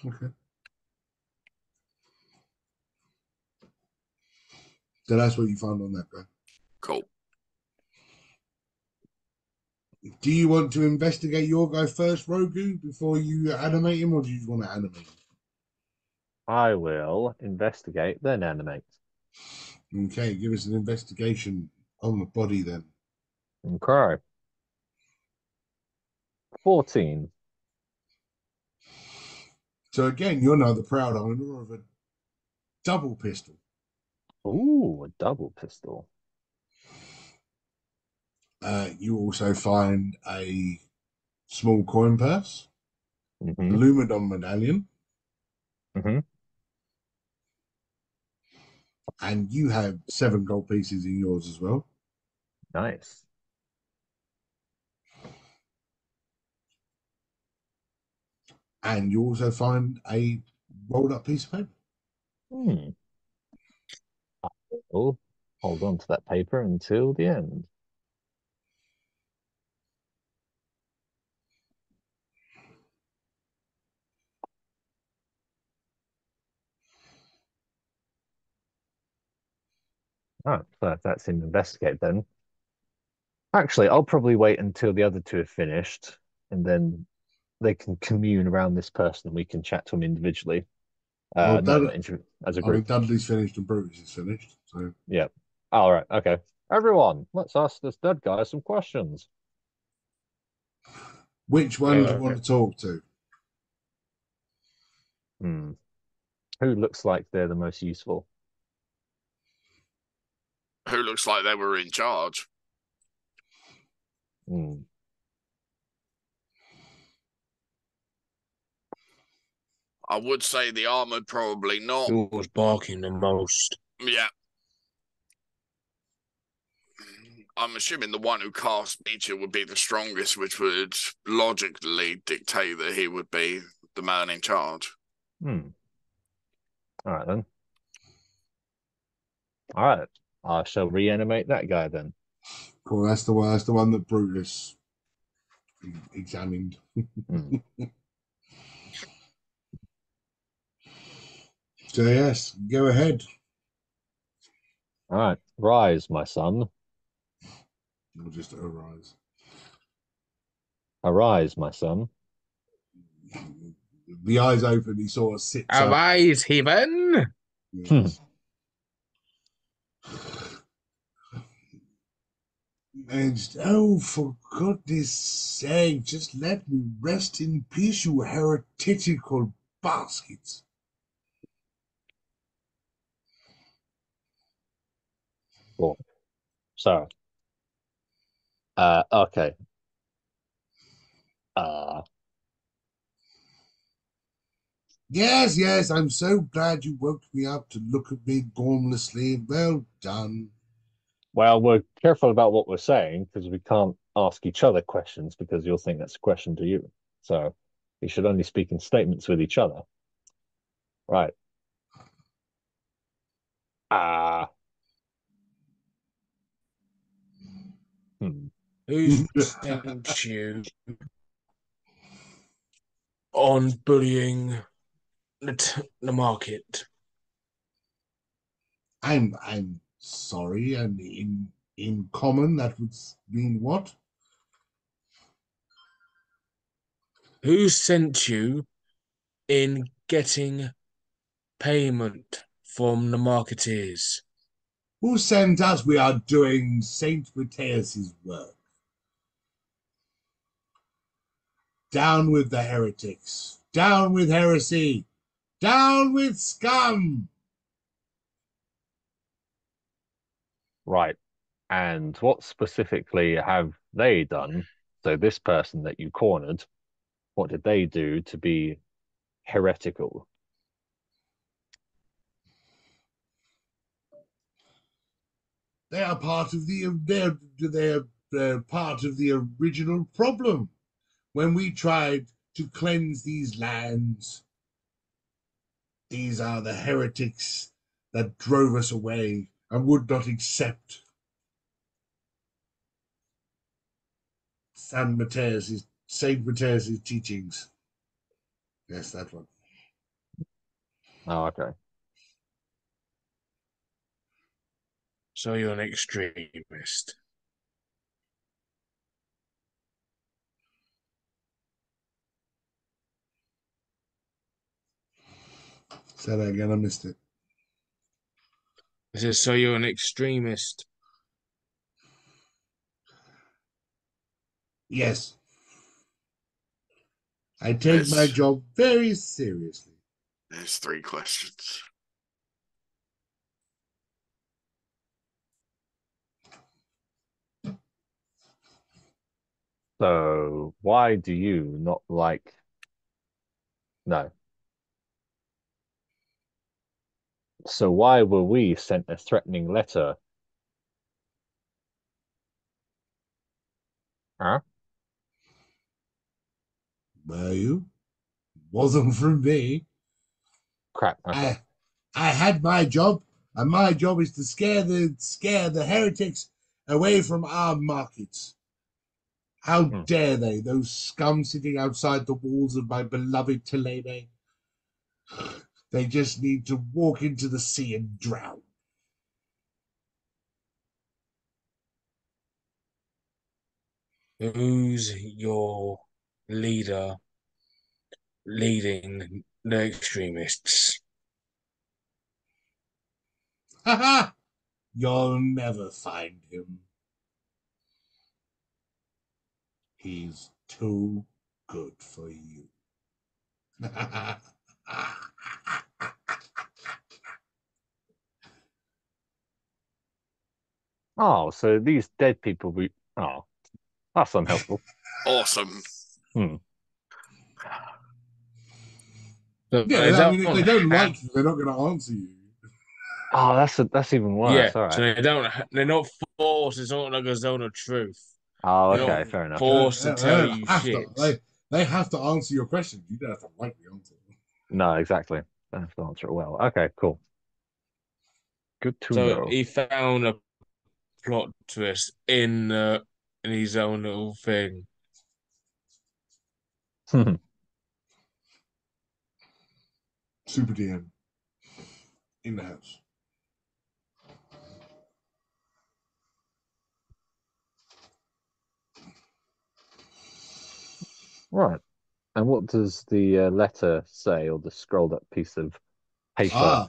Speaker 1: Okay. So that's what you found on that guy.
Speaker 3: Cool.
Speaker 1: Do you want to investigate your guy first, Rogu, before you animate him, or do you just want to animate him?
Speaker 4: I will investigate, then animate.
Speaker 1: Okay, give us an investigation on the body then.
Speaker 4: Okay. 14.
Speaker 1: So again, you're now the proud owner of a double pistol.
Speaker 4: Ooh, a double pistol.
Speaker 1: You also find a small coin purse, a
Speaker 4: Mm-hmm.
Speaker 1: Lumadon medallion,
Speaker 4: Mm-hmm.
Speaker 1: and you have 7 gold pieces in yours as well.
Speaker 4: Nice.
Speaker 1: And you also find a rolled up piece of paper.
Speaker 4: Hmm. I'll hold on to that paper until the end. Oh, so that's in investigate then. Actually, I'll probably wait until the other two are finished, and then they can commune around this person and we can chat to them individually.
Speaker 1: Well,
Speaker 4: Not as a
Speaker 1: I mean,
Speaker 4: group.
Speaker 1: Dudley's finished and Brutus is finished. So,
Speaker 4: Yeah. All right. Okay. Everyone, let's ask this dead guy some questions.
Speaker 1: which one do you want to talk to?
Speaker 4: Hmm. Who looks like they're the most useful?
Speaker 3: Who looks like they were in charge?
Speaker 4: Hmm.
Speaker 3: I would say the armored, probably not.
Speaker 2: Who was barking the most?
Speaker 3: Yeah. I'm assuming the one who cast Nietzsche would be the strongest, which would logically dictate that he would be the man in charge.
Speaker 4: Hmm. All right then. All right. I shall reanimate that guy then.
Speaker 1: Cool, that's the one. That's the one that Brutus examined.
Speaker 4: Hmm.
Speaker 1: So yes, go ahead.
Speaker 4: All right, rise, my son.
Speaker 1: We'll just arise.
Speaker 4: Arise, my son.
Speaker 1: The eyes open, he sort of sits up.
Speaker 2: Arise, heathen!
Speaker 1: Yes. And just, oh, for goodness sake, just let me rest in peace, you heretical baskets.
Speaker 4: Cool. So, okay. Uh,
Speaker 1: Yes, yes, I'm so glad you woke me up to look at me gormlessly. Well done.
Speaker 4: well, we're careful about what we're saying because we can't ask each other questions because you'll think that's a question to you. So, we should only speak in statements with each other. Right. Uh, hmm.
Speaker 2: Who sent you on bullying the market?
Speaker 1: I'm sorry, and in common that would mean what?
Speaker 2: Who sent you in getting payment from the marketeers?
Speaker 1: Who sent us? We are doing Saint Matthias's work. Down with the heretics. Down with heresy. Down with scum.
Speaker 4: Right. And what specifically have they done? So, this person that you cornered, what did they do to be heretical?
Speaker 1: They are part of they're part of the original problem. When we tried to cleanse these lands, these are the heretics that drove us away and would not accept Saint Matthias's teachings. Yes, that one.
Speaker 4: Oh, okay.
Speaker 2: So you're an extremist.
Speaker 1: Say that again, I missed it.
Speaker 2: I said, so you're an extremist.
Speaker 1: Yes, I take my
Speaker 3: There's
Speaker 1: job very seriously.
Speaker 3: there's three questions.
Speaker 4: So, why do you not like? No. So, why were we sent a threatening letter? Huh?
Speaker 1: Were you? Wasn't from me.
Speaker 4: Crap. Okay.
Speaker 1: I had my job, and my job is to scare the heretics away from our markets. How
Speaker 4: Hmm.
Speaker 1: dare they, those scum sitting outside the walls of my beloved Toledo? They just need to walk into the sea and drown.
Speaker 2: Who's your leader leading the extremists?
Speaker 1: Ha ha! You'll never find him. He's too good for you.
Speaker 4: Oh, so these dead people we. Oh, that's unhelpful.
Speaker 3: Awesome.
Speaker 4: Hmm.
Speaker 2: So they
Speaker 1: Yeah, I mean, if
Speaker 2: don't
Speaker 1: they don't
Speaker 2: have,
Speaker 1: like you, they're not going to answer you.
Speaker 4: Oh, that's even
Speaker 2: yeah.
Speaker 4: worse. All
Speaker 2: So
Speaker 4: right.
Speaker 2: they're not forced. It's not like a zone of truth.
Speaker 4: Oh,
Speaker 2: They're
Speaker 1: Yeah,
Speaker 2: not
Speaker 4: okay. Fair enough.
Speaker 2: forced to
Speaker 1: they
Speaker 2: tell
Speaker 1: don't
Speaker 2: you
Speaker 1: have to.
Speaker 2: shit.
Speaker 1: They have to answer your questions. You don't have to like the answer.
Speaker 4: No, exactly. I have to answer it well. Okay, cool. Good to
Speaker 2: So
Speaker 4: know.
Speaker 2: he found a plot twist in his own little thing.
Speaker 1: Super DM. in the house.
Speaker 4: Right. And what does the letter say, or the scrolled up piece of paper?
Speaker 1: Ah,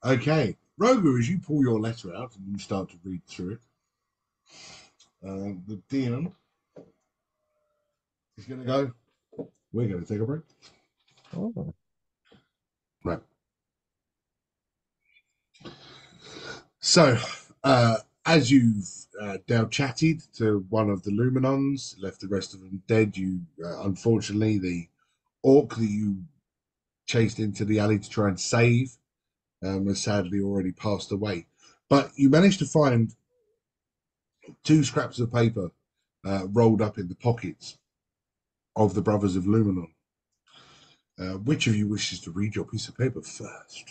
Speaker 1: okay. Roger, as you pull your letter out and you start to read through it, the DM is going to go, we're going to take a break.
Speaker 4: Oh.
Speaker 1: Right. So, as you've now chatted to one of the Luminons, left the rest of them dead, you unfortunately, the orc that you chased into the alley to try and save has sadly already passed away. But you managed to find two scraps of paper rolled up in the pockets of the Brothers of Luminon. Which of you wishes to read your piece of paper first?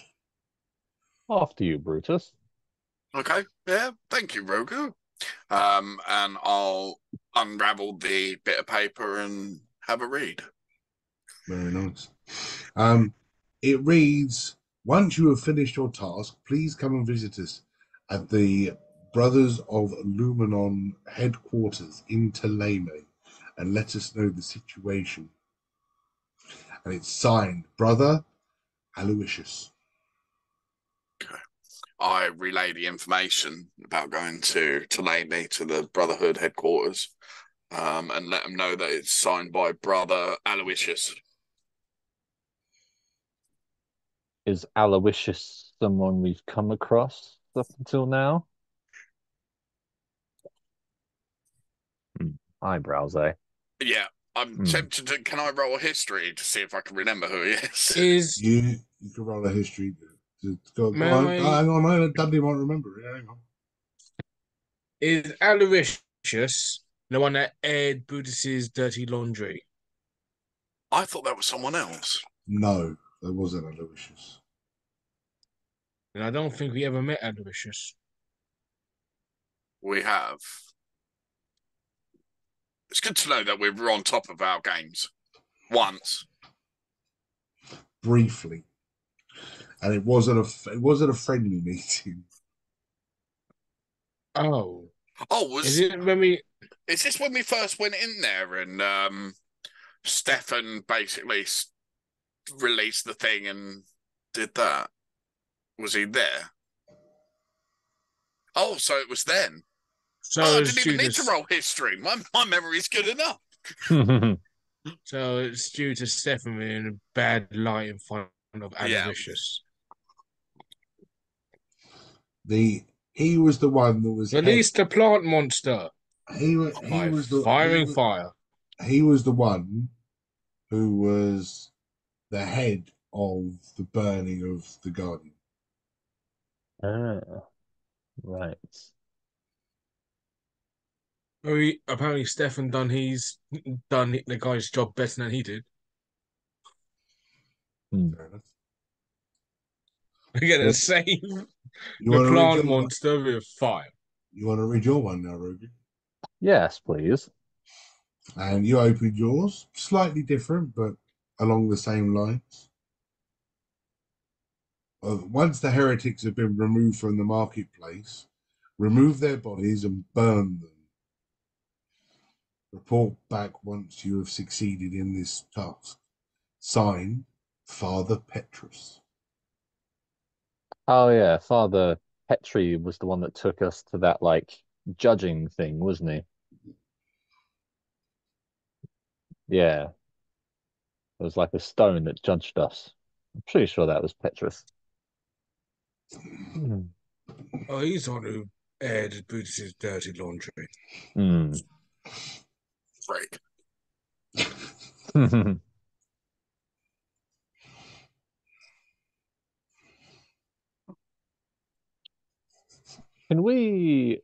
Speaker 4: After you, Brutus.
Speaker 3: Okay, yeah, thank you, Rogu. And I'll unravel the bit of paper and have a read.
Speaker 1: Very nice. It reads, once you have finished your task, please come and visit us at the Brothers of Luminon headquarters in Teleme and let us know the situation. And it's signed, Brother Aloysius.
Speaker 3: Okay. I relay the information about going to Lamy to the Brotherhood headquarters, and let them know that it's signed by Brother Aloysius.
Speaker 4: Is Aloysius someone we've come across up until now? Eyebrows, eh?
Speaker 3: Yeah, I'm tempted to. Can I roll a history to see if I can remember who he is?
Speaker 2: Is
Speaker 1: You can roll a history. Go on.
Speaker 2: my
Speaker 1: Hang on. Dudley won't remember it. Hang on.
Speaker 2: is Aloysius the one that aired Brutus's dirty laundry?
Speaker 3: I thought that was someone else.
Speaker 1: No, there wasn't Aloysius.
Speaker 2: And I don't think we ever met Aloysius.
Speaker 3: We have. It's good to know that we're on top of our games. Once.
Speaker 1: Briefly. And it wasn't a friendly meeting.
Speaker 2: Oh,
Speaker 3: Oh,
Speaker 2: is it when we?
Speaker 3: is this when we first went in there and Stefan basically released the thing and did that? Was he there? Oh, so it was then. Oh,
Speaker 2: So
Speaker 3: I
Speaker 2: it's
Speaker 3: didn't even
Speaker 2: due
Speaker 3: need to
Speaker 2: to
Speaker 3: roll history. My memory's good enough.
Speaker 2: so it's due to Stefan being a bad light in front of
Speaker 3: Yeah.
Speaker 2: Aloysius.
Speaker 1: He was the one that was head.
Speaker 2: Release the plant monster
Speaker 1: He
Speaker 2: by firing fire.
Speaker 1: he was the one who was the head of the burning of the garden.
Speaker 4: Ah, right.
Speaker 2: Apparently Stefan done the guy's job better than he did.
Speaker 1: Fair enough.
Speaker 2: We're gonna
Speaker 4: Yep.
Speaker 2: save
Speaker 1: You
Speaker 2: the
Speaker 1: want to read
Speaker 2: plant
Speaker 1: your one?
Speaker 2: monster with fire.
Speaker 1: You want to read your one now, Rogan?
Speaker 4: Yes, please.
Speaker 1: And you opened yours, slightly different, but along the same lines. Once the heretics have been removed from the marketplace, remove their bodies and burn them. Report back once you have succeeded in this task. Signed, Father Petrus.
Speaker 4: Oh yeah, Father Petri was the one that took us to that like judging thing, wasn't he? Yeah. It was like a stone that judged us. I'm pretty sure that was Petrus. Hmm.
Speaker 2: Oh, he's the one who aired Brutus's dirty laundry.
Speaker 4: Hmm.
Speaker 3: Break.
Speaker 4: Can we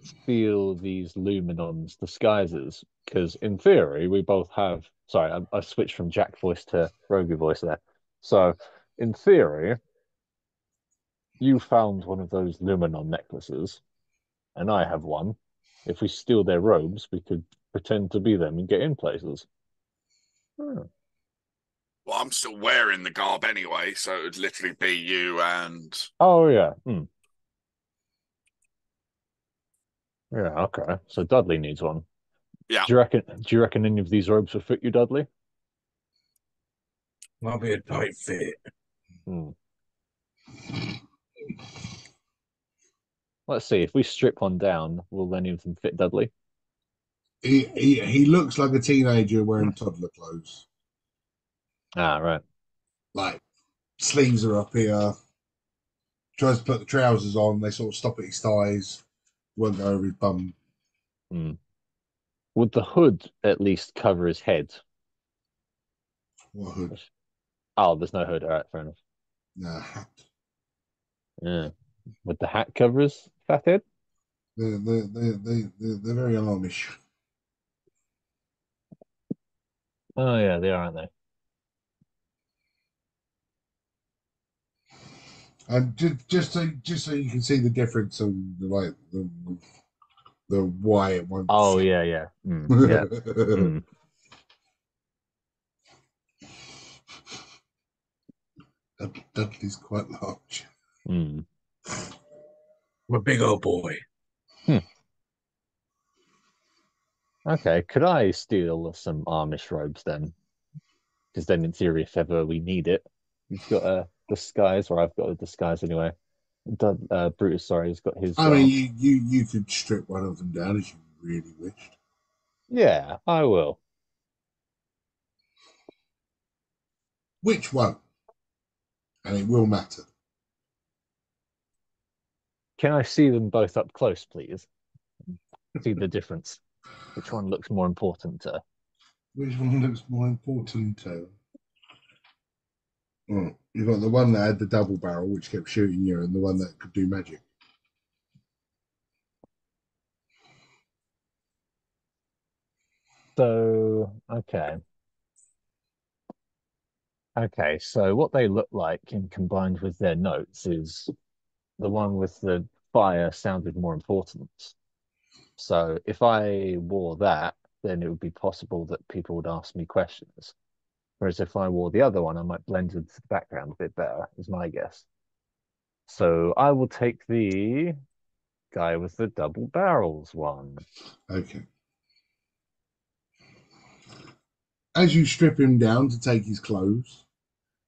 Speaker 4: steal these Luminons disguises? Because in theory, we both have. Sorry, I switched from Jack voice to Rogu voice there. So, in theory, you found one of those Luminon necklaces, and I have one. If we steal their robes, we could pretend to be them and get in places. Hmm.
Speaker 3: Well, I'm still wearing the garb anyway, so it would literally be you and
Speaker 4: Oh yeah. Yeah, okay. So Dudley needs one.
Speaker 3: yeah.
Speaker 4: Do you reckon any of these robes would fit you, Dudley?
Speaker 2: Might be a tight fit.
Speaker 4: Hmm. Let's see. If we strip one down, will any of them fit Dudley?
Speaker 1: He looks like a teenager wearing toddler clothes.
Speaker 4: Ah, right.
Speaker 1: Like sleeves are up here. Tries to put the trousers on. They sort of stop at his thighs. Won't go over his bum.
Speaker 4: Hmm. Would the hood at least cover his head?
Speaker 1: What hood?
Speaker 4: Oh, there's no hood. All right, fair enough.
Speaker 1: Nah, hat.
Speaker 4: Yeah. Would the hat cover his fat head?
Speaker 1: They're very alarmish.
Speaker 4: Oh yeah, they are, aren't they?
Speaker 1: And just so you can see the difference of the why it won't
Speaker 4: Oh
Speaker 1: fit.
Speaker 4: yeah, yeah. Yeah. Mm,
Speaker 1: Dudley's quite large.
Speaker 4: mm.
Speaker 2: I'm a big old boy.
Speaker 4: Hmm. Okay, could I steal some Amish robes then? Because then, in theory, if ever we need it, you've got a disguise, or I've got a disguise anyway. Brutus, sorry, has got his
Speaker 1: I mean,
Speaker 4: garb.
Speaker 1: you could strip one of them down if you really wished.
Speaker 4: Yeah, I will.
Speaker 1: Which one? And it will matter.
Speaker 4: Can I see them both up close, please? See the difference. Which one looks more important to?
Speaker 1: Which one looks more important to? Oh, you've got the one that had the double barrel, which kept shooting you, and the one that could do magic.
Speaker 4: So, okay. Okay, so what they look like and combined with their notes is the one with the fire sounded more important. So if I wore that, then it would be possible that people would ask me questions. Whereas if I wore the other one, I might blend into the background a bit better, is my guess. So I will take the guy with the double barrels one.
Speaker 1: Okay. As you strip him down to take his clothes,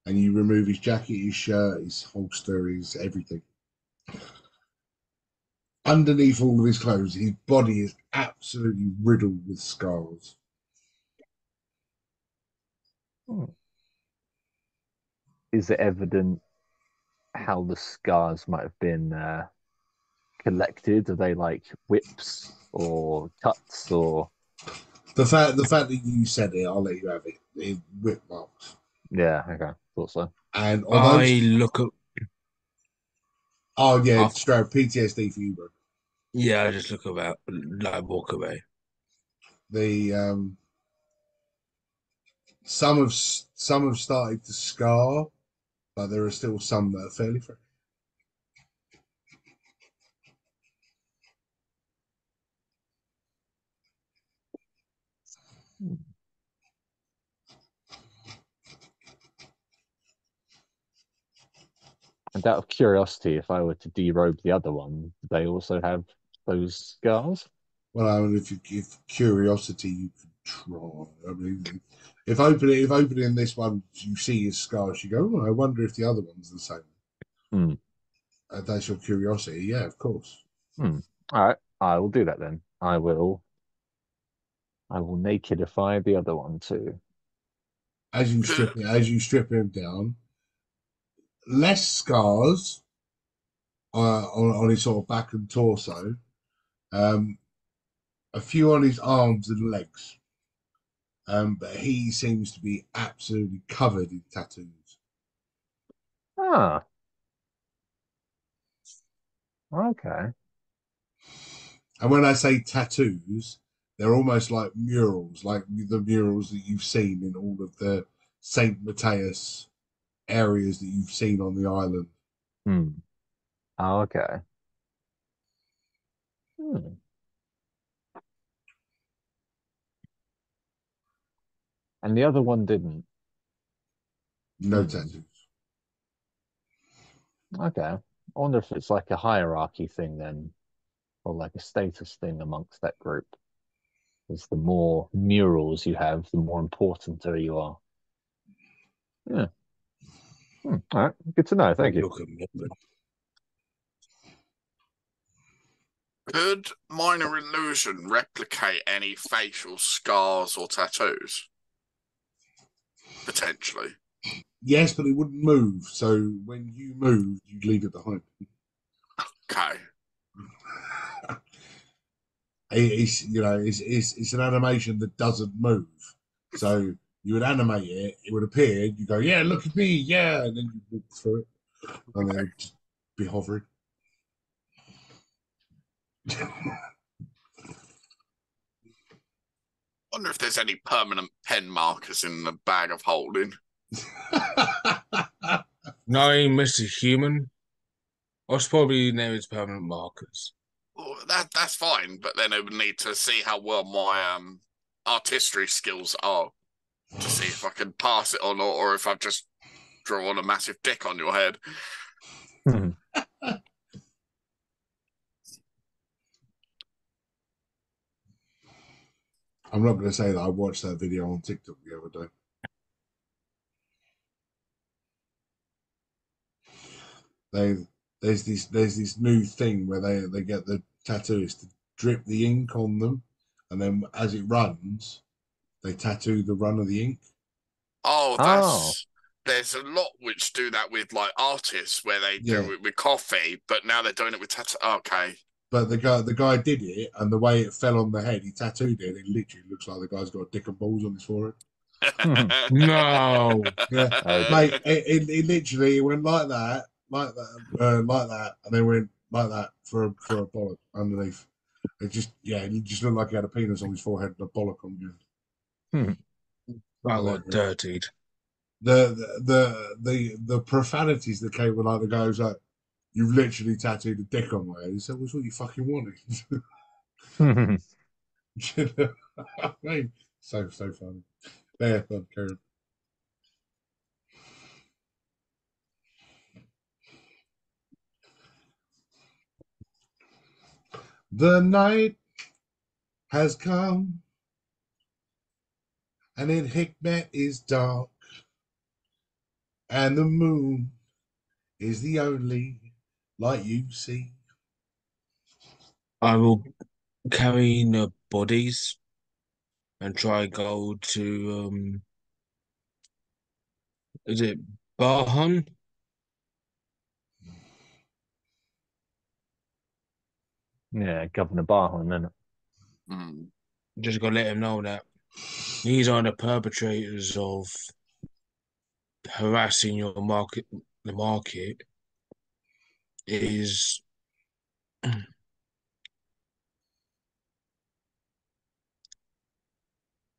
Speaker 1: and you remove his jacket, his shirt, his holster, his everything. Underneath all of his clothes, his body is absolutely riddled with scars.
Speaker 4: Hmm. Is it evident how the scars might have been collected? Are they like whips or cuts or
Speaker 1: The fact that you said it, I'll let you have it. Whip marks.
Speaker 4: yeah, okay, thought so.
Speaker 1: And although,
Speaker 2: I look up.
Speaker 1: oh yeah,
Speaker 2: I,
Speaker 1: straight PTSD for you, bro.
Speaker 2: yeah, I just look about like walk away.
Speaker 1: The some have started to scar, but there are still some that are fairly fresh.
Speaker 4: Hmm. And out of curiosity, if I were to derobe the other one, do they also have those scars?
Speaker 1: Well, I mean, if curiosity, you could try. I mean, if opening this one, you see his scars, you go, oh, I wonder if the other one's the same.
Speaker 4: Hmm.
Speaker 1: That's your curiosity, yeah, of course.
Speaker 4: Hmm. All right, I will do that then. I will nakedify the other one too.
Speaker 1: As you strip him down, less scars on his sort of back and torso, um, a few on his arms and legs, but he seems to be absolutely covered in tattoos.
Speaker 4: Ah, okay.
Speaker 1: And when I say tattoos, they're almost like murals, like the murals that you've seen in all of the Saint Matthias areas that you've seen on the island.
Speaker 4: Hmm. Oh, okay. Hmm. And the other one didn't.
Speaker 1: No tattoos.
Speaker 4: Okay. I wonder if it's like a hierarchy thing then, or like a status thing amongst that group. Is the more murals you have, the more important you are. Yeah. All right. Good to know. Thank
Speaker 2: Don't
Speaker 4: you.
Speaker 2: look at me.
Speaker 3: Could minor illusion replicate any facial scars or tattoos? Potentially.
Speaker 1: Yes, but it wouldn't move. So when you moved, you'd leave it behind.
Speaker 3: Okay.
Speaker 1: It's an animation that doesn't move. So you would animate it, it would appear, you go, yeah, look at me, yeah, and then you walk through it, and it would just be hovering.
Speaker 3: Wonder if there's any permanent pen markers in the bag of holding.
Speaker 2: No, Mr. Human. Or probably name is permanent markers.
Speaker 3: Well, that's fine, but then I would need to see how well my artistry skills are to see if I can pass it or not, or if I've just drawn a massive dick on your head.
Speaker 1: I'm not going to say that I watched that video on TikTok the other day. There's this new thing where they get the tattooist to drip the ink on them, and then as it runs, they tattoo the run of the ink.
Speaker 3: Oh,
Speaker 4: Oh,
Speaker 3: there's a lot which do that with like artists where they
Speaker 1: Yeah,
Speaker 3: do it with coffee, but now they're doing it with tattoo. Okay.
Speaker 1: but the guy did it, and the way it fell on the head, he tattooed it. It literally looks like the guy's got a dick and balls on his forehead.
Speaker 2: No.
Speaker 1: Yeah,
Speaker 4: oh dear.
Speaker 1: mate, it literally went like that, and then went like that for a bollock underneath. It just looked like he had a penis on his forehead and a bollock on the end.
Speaker 2: I got
Speaker 1: Hilarious.
Speaker 2: dirtied.
Speaker 1: The profanities that came with like the guy was like, "You've literally tattooed a dick on my head." He said, "Was what you fucking wanted." You know? I mean, so funny. There, Karen. The night has come, and in Hikmet is dark, and the moon is the only light you see.
Speaker 2: I will carry the bodies and try go to is it Barhun?
Speaker 4: Yeah, Governor Barham, then.
Speaker 3: Hmm.
Speaker 2: Just gotta let him know that these are the perpetrators of harassing the market is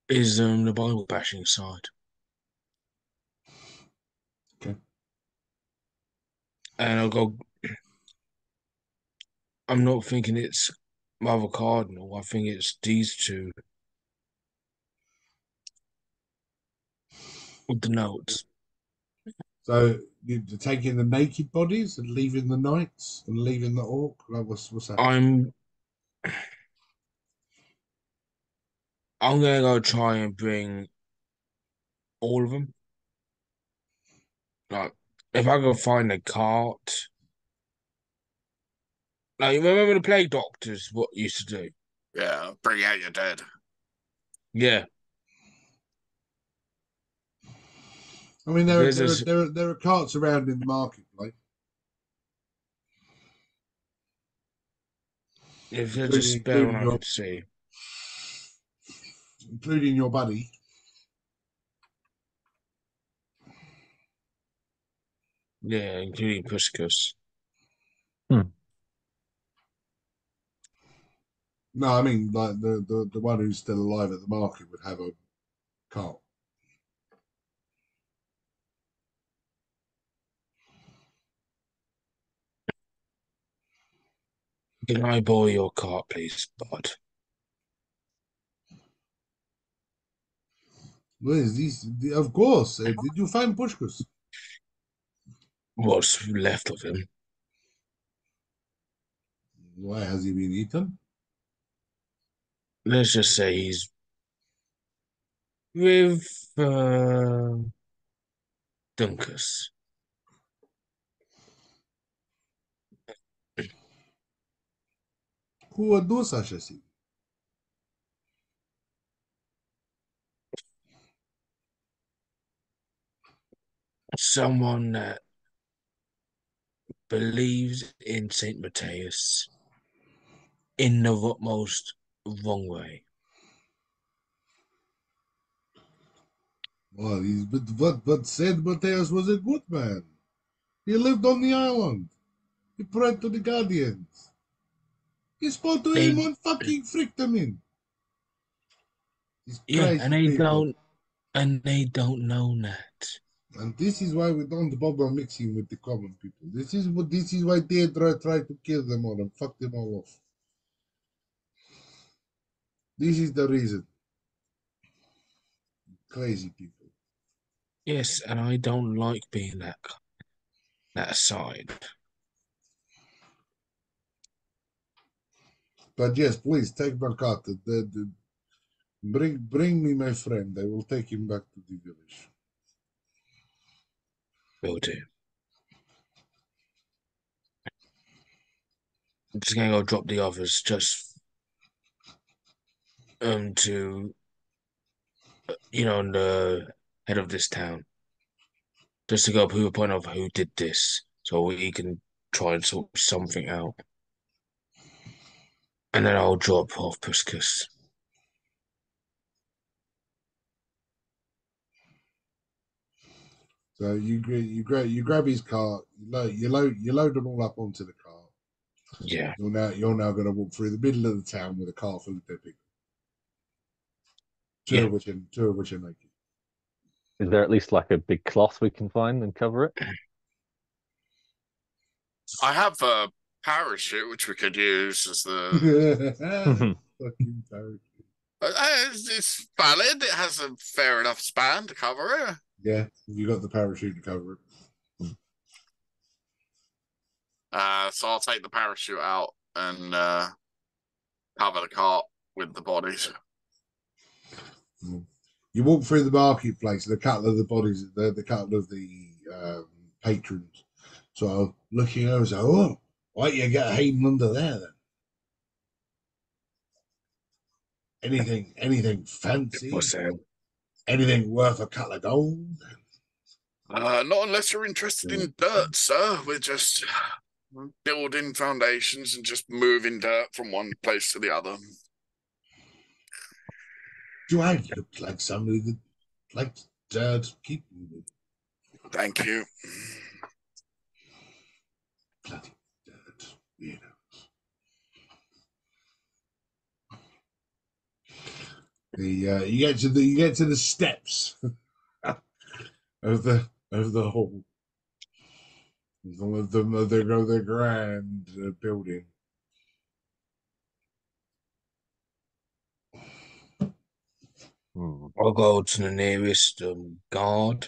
Speaker 2: the Bible bashing side.
Speaker 1: Okay.
Speaker 2: And I'm not thinking it's Mother Cardinal, I think it's these two with the notes.
Speaker 1: So you're taking the naked bodies and leaving the knights and leaving the orc. Like, what's that?
Speaker 2: I'm I'm gonna go try and bring all of them. Like if I can find a cart. Like you remember the plague doctors what used to do?
Speaker 3: Yeah, bring out your dead.
Speaker 2: Yeah.
Speaker 1: I mean,
Speaker 2: If
Speaker 1: there are
Speaker 2: there's
Speaker 1: there are
Speaker 2: a
Speaker 1: there are, there are carts around in the marketplace,
Speaker 2: if there's a
Speaker 1: including
Speaker 2: spare one
Speaker 1: including
Speaker 2: I
Speaker 1: your
Speaker 2: could see.
Speaker 1: including your buddy.
Speaker 2: Yeah, including Puskas.
Speaker 4: Hmm.
Speaker 1: No, I mean like the one who's still alive at the market would have a cart.
Speaker 2: Can I borrow your cart, please, bud?
Speaker 1: Where is this? Of course. Did you find Pushkas?
Speaker 2: What's left of him?
Speaker 1: Why has he been eaten?
Speaker 2: Let's just say he's with Dunkus.
Speaker 1: Who are those Ashasi?
Speaker 2: Someone that believes in Saint Matthias in the most wrong way.
Speaker 1: Well, but Saint Matthias was a good man. He lived on the island. He prayed to the guardians. He spoke to him
Speaker 2: They
Speaker 1: and fucking freaked him in. These
Speaker 2: yeah,
Speaker 1: crazy people.
Speaker 2: and they don't know that.
Speaker 1: And this is why we don't bother mixing with the common people. This is why they try to kill them all and fuck them all off. This is the reason. Crazy people.
Speaker 2: Yes, and I don't like being that side.
Speaker 1: But yes, please take Barkat. Bring me my friend. I will take him back to the village.
Speaker 2: Will do. I'm just gonna go drop the others just to the head of this town. Just to go up to a point of who did this so we can try and sort something out. And then I'll drop off Puskas.
Speaker 1: So you grab his cart. You load them all up onto the cart.
Speaker 2: Yeah.
Speaker 1: You're now going to walk through the middle of the town with a car full of dead people. Two
Speaker 2: Yeah.
Speaker 1: of which are naked.
Speaker 4: Is there at least like a big cloth we can find and cover it?
Speaker 3: I have a parachute which we could use as the.
Speaker 1: Fucking parrot.
Speaker 3: It's valid. It has a fair enough span to cover it.
Speaker 1: Yeah, you got the parachute to cover it.
Speaker 3: So I'll take the parachute out and cover the cart with the bodies.
Speaker 1: You walk through the marketplace, and a couple of the bodies, the couple of the patrons, sort of looking over, so, oh, why you get hiding under there then? Anything fancy?
Speaker 2: What's that?
Speaker 1: Anything worth a couple of gold?
Speaker 3: Not unless you're interested in dirt, sir. We're just building foundations and just moving dirt from one place to the other.
Speaker 1: Do I look like somebody that likes dirt? Keep moving.
Speaker 3: Thank you.
Speaker 1: Bloody dirt, weirdos. You get to the steps of the hall. Of the grand building.
Speaker 2: I'll go to the nearest guard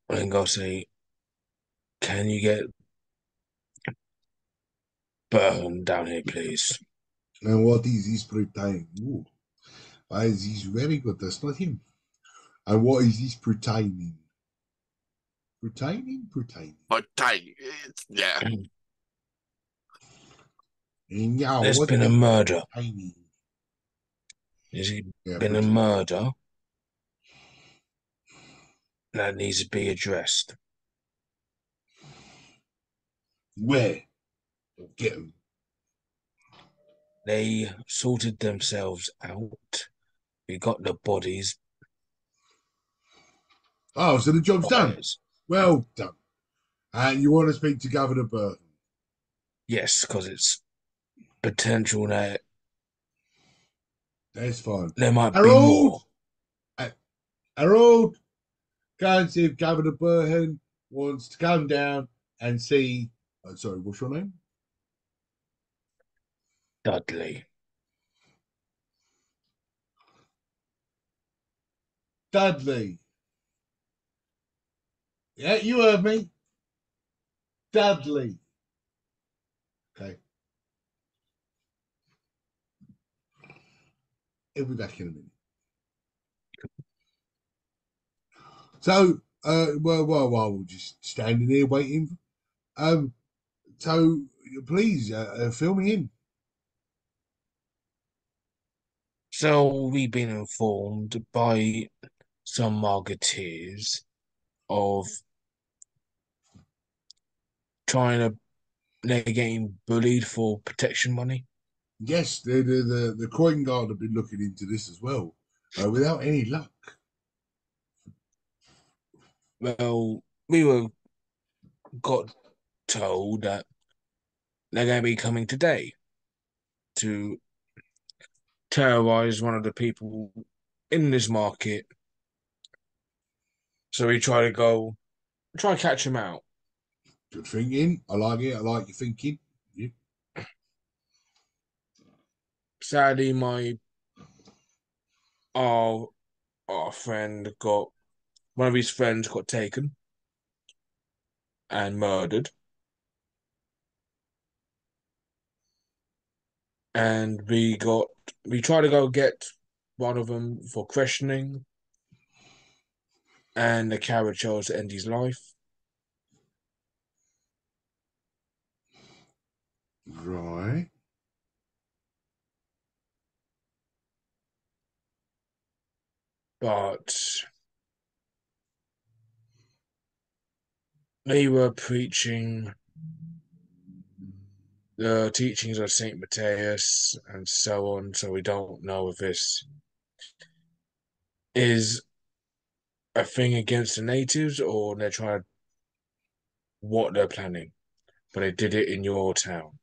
Speaker 2: and go say, can you get Burton down here, please?
Speaker 1: And what is this protein? Ooh, why is this very good? That's not him. And what is this protein? Protein?
Speaker 3: But yeah.
Speaker 1: And yeah,
Speaker 2: There's
Speaker 1: what
Speaker 2: been a
Speaker 1: is
Speaker 2: murder.
Speaker 1: protein?
Speaker 2: There's
Speaker 1: Yeah,
Speaker 2: been a
Speaker 1: protein.
Speaker 2: murder that needs to be addressed.
Speaker 1: Where? Get them.
Speaker 2: They sorted themselves out. We got the bodies.
Speaker 1: Oh, so the job's done.
Speaker 2: Fires.
Speaker 1: Well done. And you want to speak to Governor Burton?
Speaker 2: Yes, because it's potential that
Speaker 1: That's fine.
Speaker 2: there might be
Speaker 1: Harold!
Speaker 2: more.
Speaker 1: Harold! Go and see if Governor Burton wants to come down and see. Sorry, what's your name?
Speaker 2: Dudley.
Speaker 1: Dudley. Yeah, you heard me. Dudley. Okay. He'll be back in a minute. So, while we're just standing here waiting, so please fill me in.
Speaker 2: So we've been informed by some marketeers of trying to they're getting bullied for protection money.
Speaker 1: Yes, the coin guard have been looking into this as well, without any luck.
Speaker 2: Well, we were got told that they're going to be coming today to terrorize one of the people in this market. So we try to catch him out.
Speaker 1: Good thinking. I like it. I like your thinking. Yeah.
Speaker 2: Sadly, our our friend got one of his friends got taken and murdered, and we tried to go get one of them for questioning, and the coward chose to end his life.
Speaker 1: Right.
Speaker 2: But they were preaching the teachings of Saint Matthias and so on. So we don't know if this is a thing against the natives or they're trying what they're planning. But they did it in your town.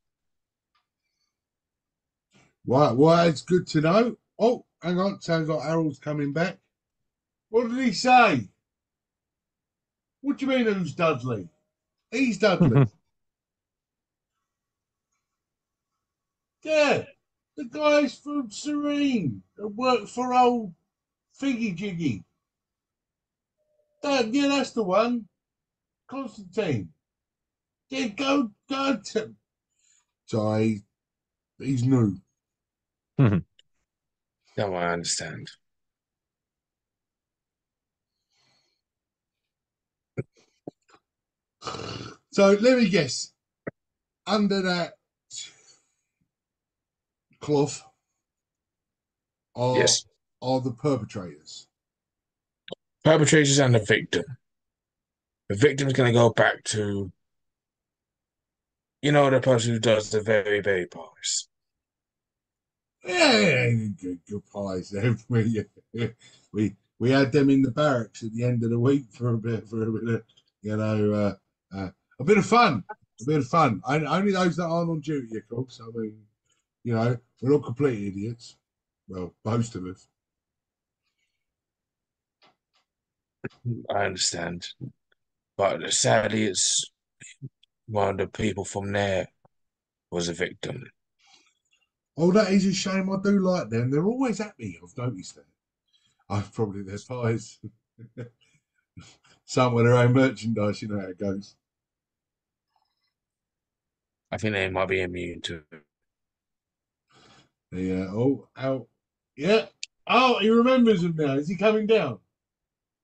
Speaker 1: Right. Well, it's good to know. Oh, hang on. Sounds like Harold's coming back. What did he say? What do you mean, who's Dudley? He's Dudley. Yeah, the guys from Serene that work for old Figgy Jiggy. Yeah, that's the one. Constantine. Yeah, go. Sorry, he's new.
Speaker 2: Now I understand.
Speaker 1: So let me guess. Under that cloth are
Speaker 2: Yes.
Speaker 1: are the perpetrators.
Speaker 2: Perpetrators and the victim. The victim's going to go back to, the person who does the very, very price.
Speaker 1: Yeah, good pies there. We had them in the barracks at the end of the week for a bit of a bit of fun. A bit of fun. Only those that aren't on duty, of course. I mean, we're not complete idiots. Well, most of us.
Speaker 2: I understand. But sadly, it's one of the people from there was a victim.
Speaker 1: Oh, that is a shame. I do like them. They're always happy. I've noticed that. I've probably their pies. Some with their own merchandise. You know how it goes.
Speaker 2: I think they might be immune to it.
Speaker 1: Yeah. Oh. Yeah. Oh, he remembers them now. Is he coming down?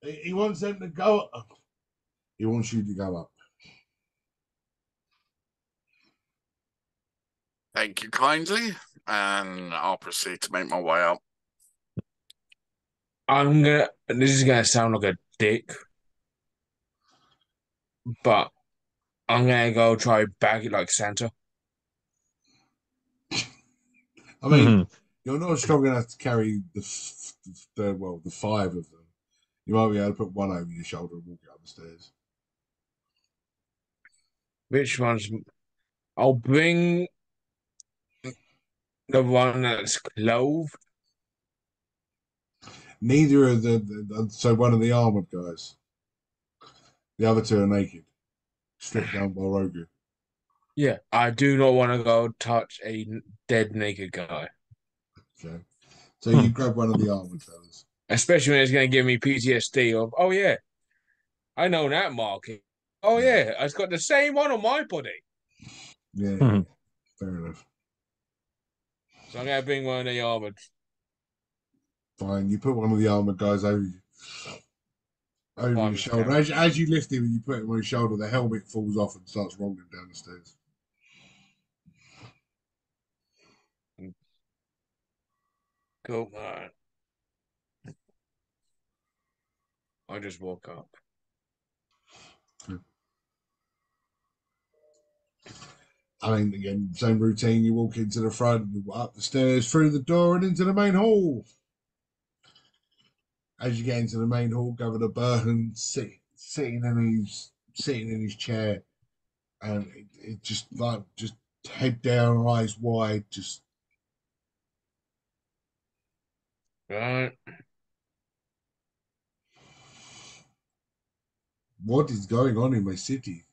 Speaker 1: He wants them to go up. He wants you to go up.
Speaker 3: Thank you kindly, and I'll proceed to make my way up.
Speaker 2: This is gonna sound like a dick, but I'm gonna go try bag it like Santa.
Speaker 1: I mean, you're not strong enough to carry the five of them. You might be able to put one over your shoulder and walk it up the stairs.
Speaker 2: Which ones? I'll bring the one that's clothed.
Speaker 1: Neither of so one of the armored guys. The other two are naked, stripped down by Rogu.
Speaker 2: Yeah, I do not want to go touch a dead naked guy.
Speaker 1: Okay. So you grab one of the armored fellas.
Speaker 2: Especially when it's going to give me PTSD of, oh yeah, I know that market. Oh
Speaker 1: Yeah,
Speaker 2: yeah, it's got the same one on my body.
Speaker 1: yeah,
Speaker 4: Mhm.
Speaker 1: fair enough.
Speaker 2: So I'm going to bring one of the armored.
Speaker 1: Fine. You put one of the armored guys over
Speaker 2: Fine
Speaker 1: your
Speaker 2: with
Speaker 1: shoulder.
Speaker 2: camp.
Speaker 1: As you lift him and you put him on your shoulder, the helmet falls off and starts rolling down the stairs.
Speaker 2: Cool. All right. I just woke up.
Speaker 1: I mean, again, same routine. You walk into the front, you up the stairs, through the door, and into the main hall. As you get into the main hall, Governor Burton sitting in his chair, and it just head down, eyes wide, just
Speaker 2: Right.
Speaker 1: what is going on in my city?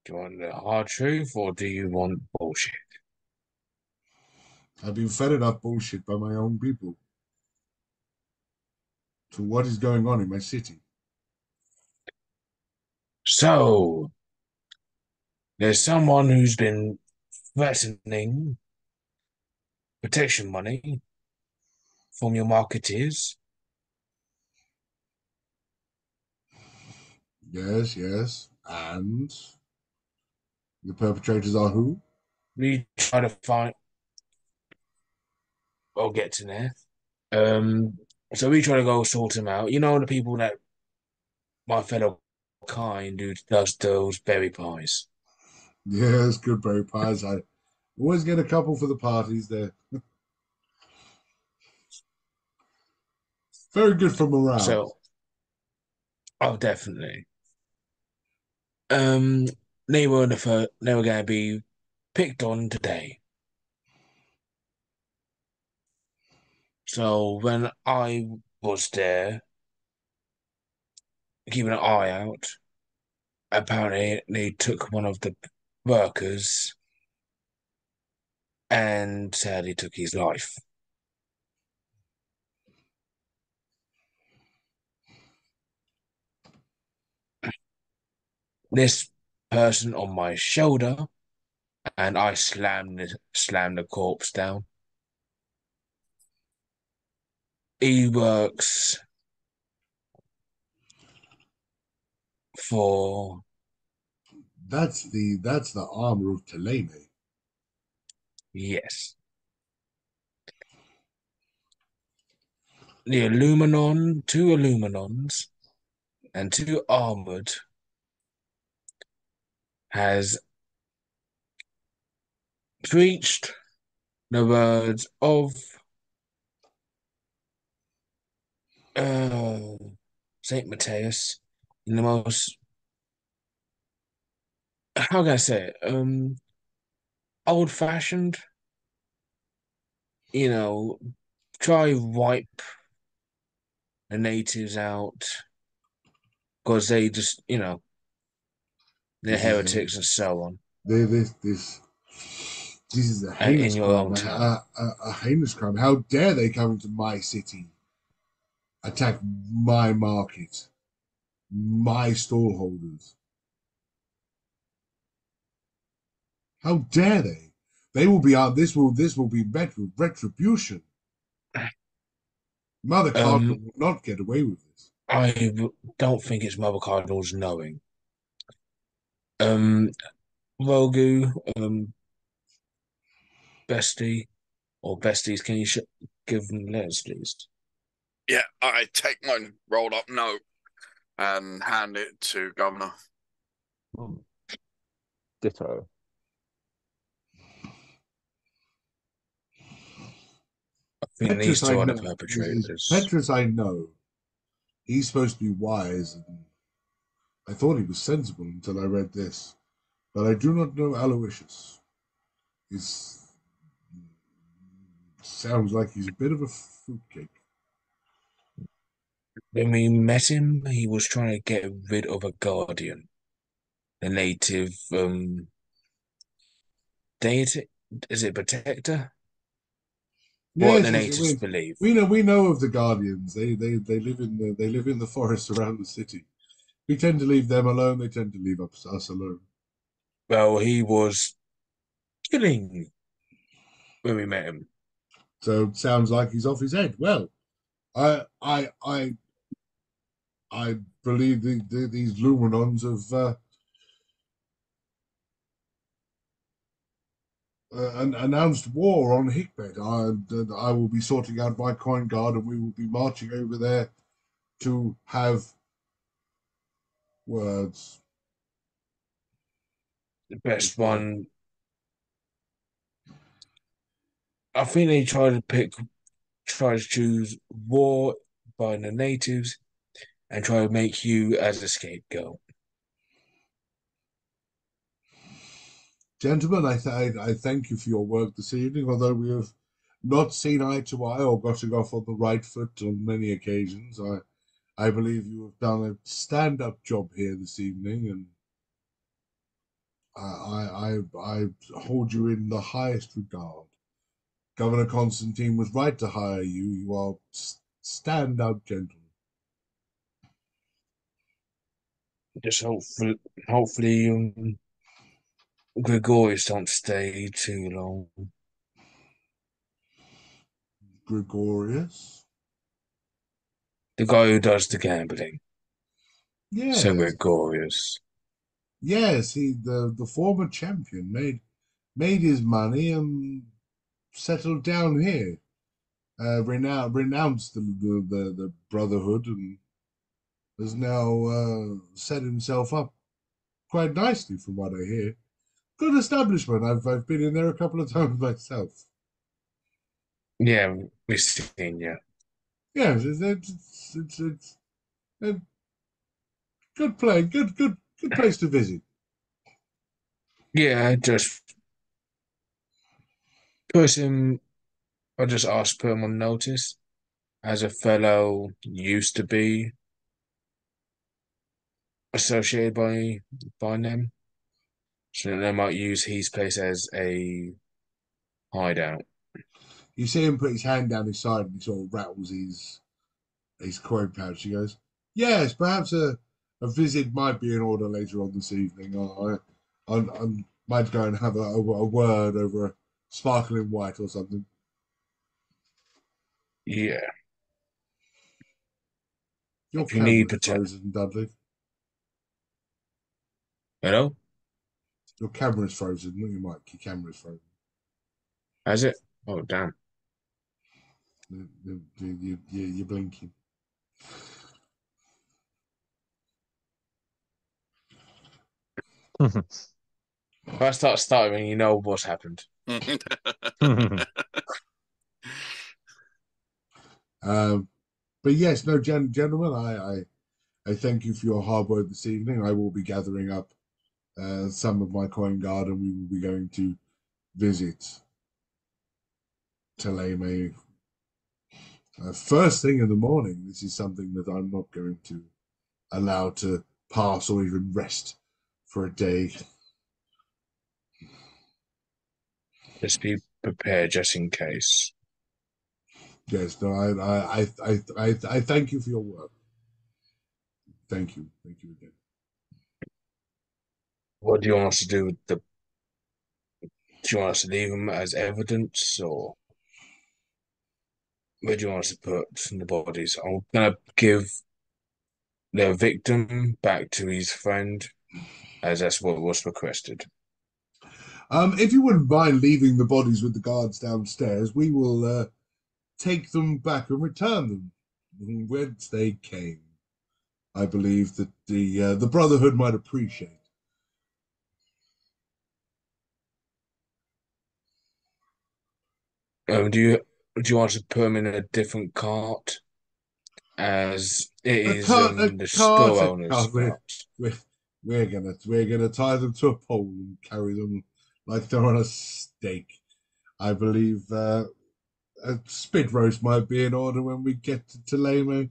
Speaker 2: Do you want the hard truth or do you want bullshit?
Speaker 1: I've been fed enough bullshit by my own people. To what is going on in my city?
Speaker 2: So, there's someone who's been threatening protection money from your marketeers.
Speaker 1: Yes, yes. And the perpetrators are who?
Speaker 2: We try to find, I'll get to there. So we try to go sort them out. You know, the people that my fellow kind who does those berry pies.
Speaker 1: Yes, good berry pies. I always get a couple for the parties there. Very good for morale.
Speaker 2: So, oh, definitely. Um, they were going to be picked on today. So when I was there, keeping an eye out, apparently they took one of the workers and sadly took his life. This person on my shoulder, and I slammed the corpse down. He works for,
Speaker 1: That's the armor of Teleme.
Speaker 2: yes, the Illuminon, two Illuminons, and two armored has preached the words of uh, Saint Matthias in the most, how can I say it? Old fashioned, you know, try wipe the natives out because they just, they're
Speaker 1: This is
Speaker 2: heretics and so on,
Speaker 1: this is a
Speaker 2: in
Speaker 1: heinous
Speaker 2: your
Speaker 1: crime.
Speaker 2: own town.
Speaker 1: A heinous crime. How dare they come into my city, attack my market, my stallholders? How dare they? They will be out. This will be met with retribution. Mother Cardinal
Speaker 2: Um,
Speaker 1: will not get away with this.
Speaker 2: don't think it's Mother Cardinal's knowing. Um, Rogu, Bestie, or Besties, can you give them letters, please?
Speaker 3: Yeah, I take my rolled up note and hand it to Governor.
Speaker 4: Hmm. Ditto.
Speaker 2: I think these
Speaker 1: Petrus, I
Speaker 2: two are the
Speaker 1: know. Is
Speaker 2: perpetrators.
Speaker 1: Petrus, I know. He's supposed to be wise, and I thought he was sensible until I read this. But I do not know Aloysius. He sounds like he's a bit of a fruitcake.
Speaker 2: When we met him, he was trying to get rid of a guardian, the native deity. Is it protector? what
Speaker 1: Yes,
Speaker 2: the
Speaker 1: yes.
Speaker 2: natives believe.
Speaker 1: We know of the guardians. They live in the forests around the city. We tend to leave them alone. They tend to leave us alone.
Speaker 2: Well, he was killing when we met him.
Speaker 1: So it sounds like he's off his head. Well, I I I I believe these Luminons have announced war on Hickbed. I will be sorting out my coin guard, and we will be marching over there to have words.
Speaker 2: The best one. I think they try to choose war by the natives and try to make you as a scapegoat.
Speaker 1: Gentlemen, I thank you for your work this evening, although we have not seen eye to eye or gotten off on the right foot on many occasions. I believe you have done a stand-up job here this evening, and I hold you in the highest regard. Governor Constantine was right to hire you. You are stand-up gentlemen.
Speaker 2: Just hopefully, Gregorius don't stay too long.
Speaker 1: Gregorius?
Speaker 2: The guy who does the gambling. So
Speaker 1: Yes,
Speaker 2: Gregorius.
Speaker 1: yes. The former champion made his money and settled down here. Renounced the Brotherhood and has now set himself up quite nicely, from what I hear. Good establishment. I've been in there a couple of times myself.
Speaker 2: Yeah, we've seen you.
Speaker 1: Yes, it's a good play, good place to visit.
Speaker 2: Yeah, just put him. I just asked, put him on notice as a fellow used to be associated by them, so that they might use his place as a hideout.
Speaker 1: You see him put his hand down his side and he sort of rattles his coin pouch. He goes, "Yes, perhaps a visit might be in order later on this evening. I might go and have a word over a sparkling white or something."
Speaker 2: Yeah,
Speaker 1: Your
Speaker 2: if you need
Speaker 1: camera's
Speaker 2: protect,
Speaker 1: frozen, Dudley.
Speaker 2: hello,
Speaker 1: Your camera's frozen, not your mic. Your camera's frozen.
Speaker 2: has it? Oh damn!
Speaker 1: You're blinking.
Speaker 2: If I start stuttering, you know what's happened.
Speaker 1: Um, but yes, no, gentlemen, I thank you for your hard work this evening. I will be gathering up some of my coin guard, and we will be going to visit Taleme first thing in the morning. This is something that I'm not going to allow to pass or even rest for a day.
Speaker 2: Just be prepared, just in case.
Speaker 1: Yes, no, I thank you for your work. Thank you again.
Speaker 2: What do you want us to do with the? Do you want us to leave them as evidence, or where do you want us to put the bodies? I'm gonna give the victim back to his friend, as that's what was requested.
Speaker 1: If you wouldn't mind leaving the bodies with the guards downstairs, we will take them back and return them whence they came. I believe that the Brotherhood might appreciate.
Speaker 2: Do you want to put them in a different cart, as it is
Speaker 1: A
Speaker 2: the
Speaker 1: cart,
Speaker 2: store
Speaker 1: a
Speaker 2: owner's
Speaker 1: cart.
Speaker 2: cart?
Speaker 1: We're, we're gonna tie them to a pole and carry them like they're on a stake. I believe a spit roast might be in order when we get to Tulame.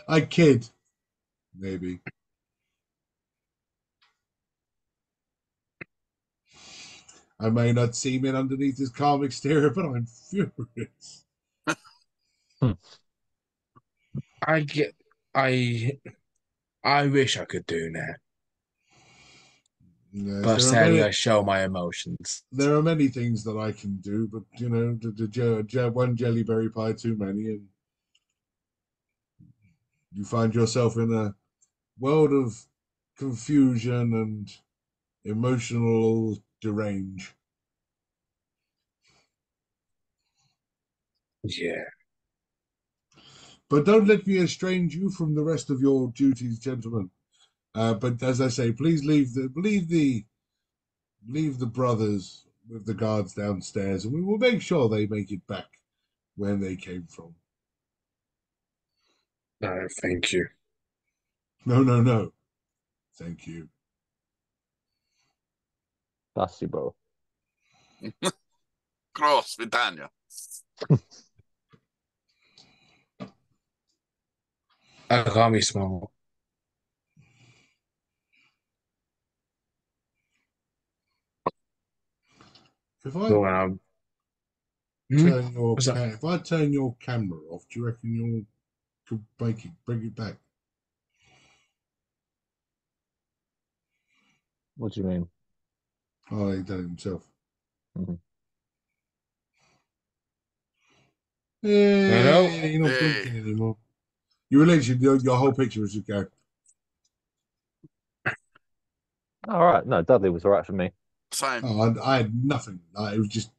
Speaker 1: I kid, maybe. I may not seem in underneath his calm exterior, but I'm furious.
Speaker 4: Hmm.
Speaker 2: I get. I. I wish I could do that,
Speaker 1: Yes,
Speaker 2: but sadly, I show my emotions.
Speaker 1: there are many things that I can do, but one jellyberry pie too many, and you find yourself in a world of confusion and emotional derange.
Speaker 2: Yeah.
Speaker 1: But don't let me estrange you from the rest of your duties, gentlemen. But as I say, please leave the brothers with the guards downstairs, and we will make sure they make it back where they came from.
Speaker 2: No, thank you.
Speaker 1: No, no, no. Thank you.
Speaker 4: Spasibo.
Speaker 3: Cross Vidania.
Speaker 2: I can't be small.
Speaker 1: If I
Speaker 2: So when I'm.
Speaker 1: turn your
Speaker 2: What's up?
Speaker 1: if I turn your camera off, do you reckon you'll could bring it back?
Speaker 4: What do you mean?
Speaker 1: Oh, he done it himself.
Speaker 4: Mhm.
Speaker 2: Hello?
Speaker 1: Hey, you're not
Speaker 3: Hey,
Speaker 1: blinking anymore. You literally your whole picture was just go.
Speaker 4: All right. No, Dudley was all right for me.
Speaker 3: same.
Speaker 1: Oh, I had nothing. It was just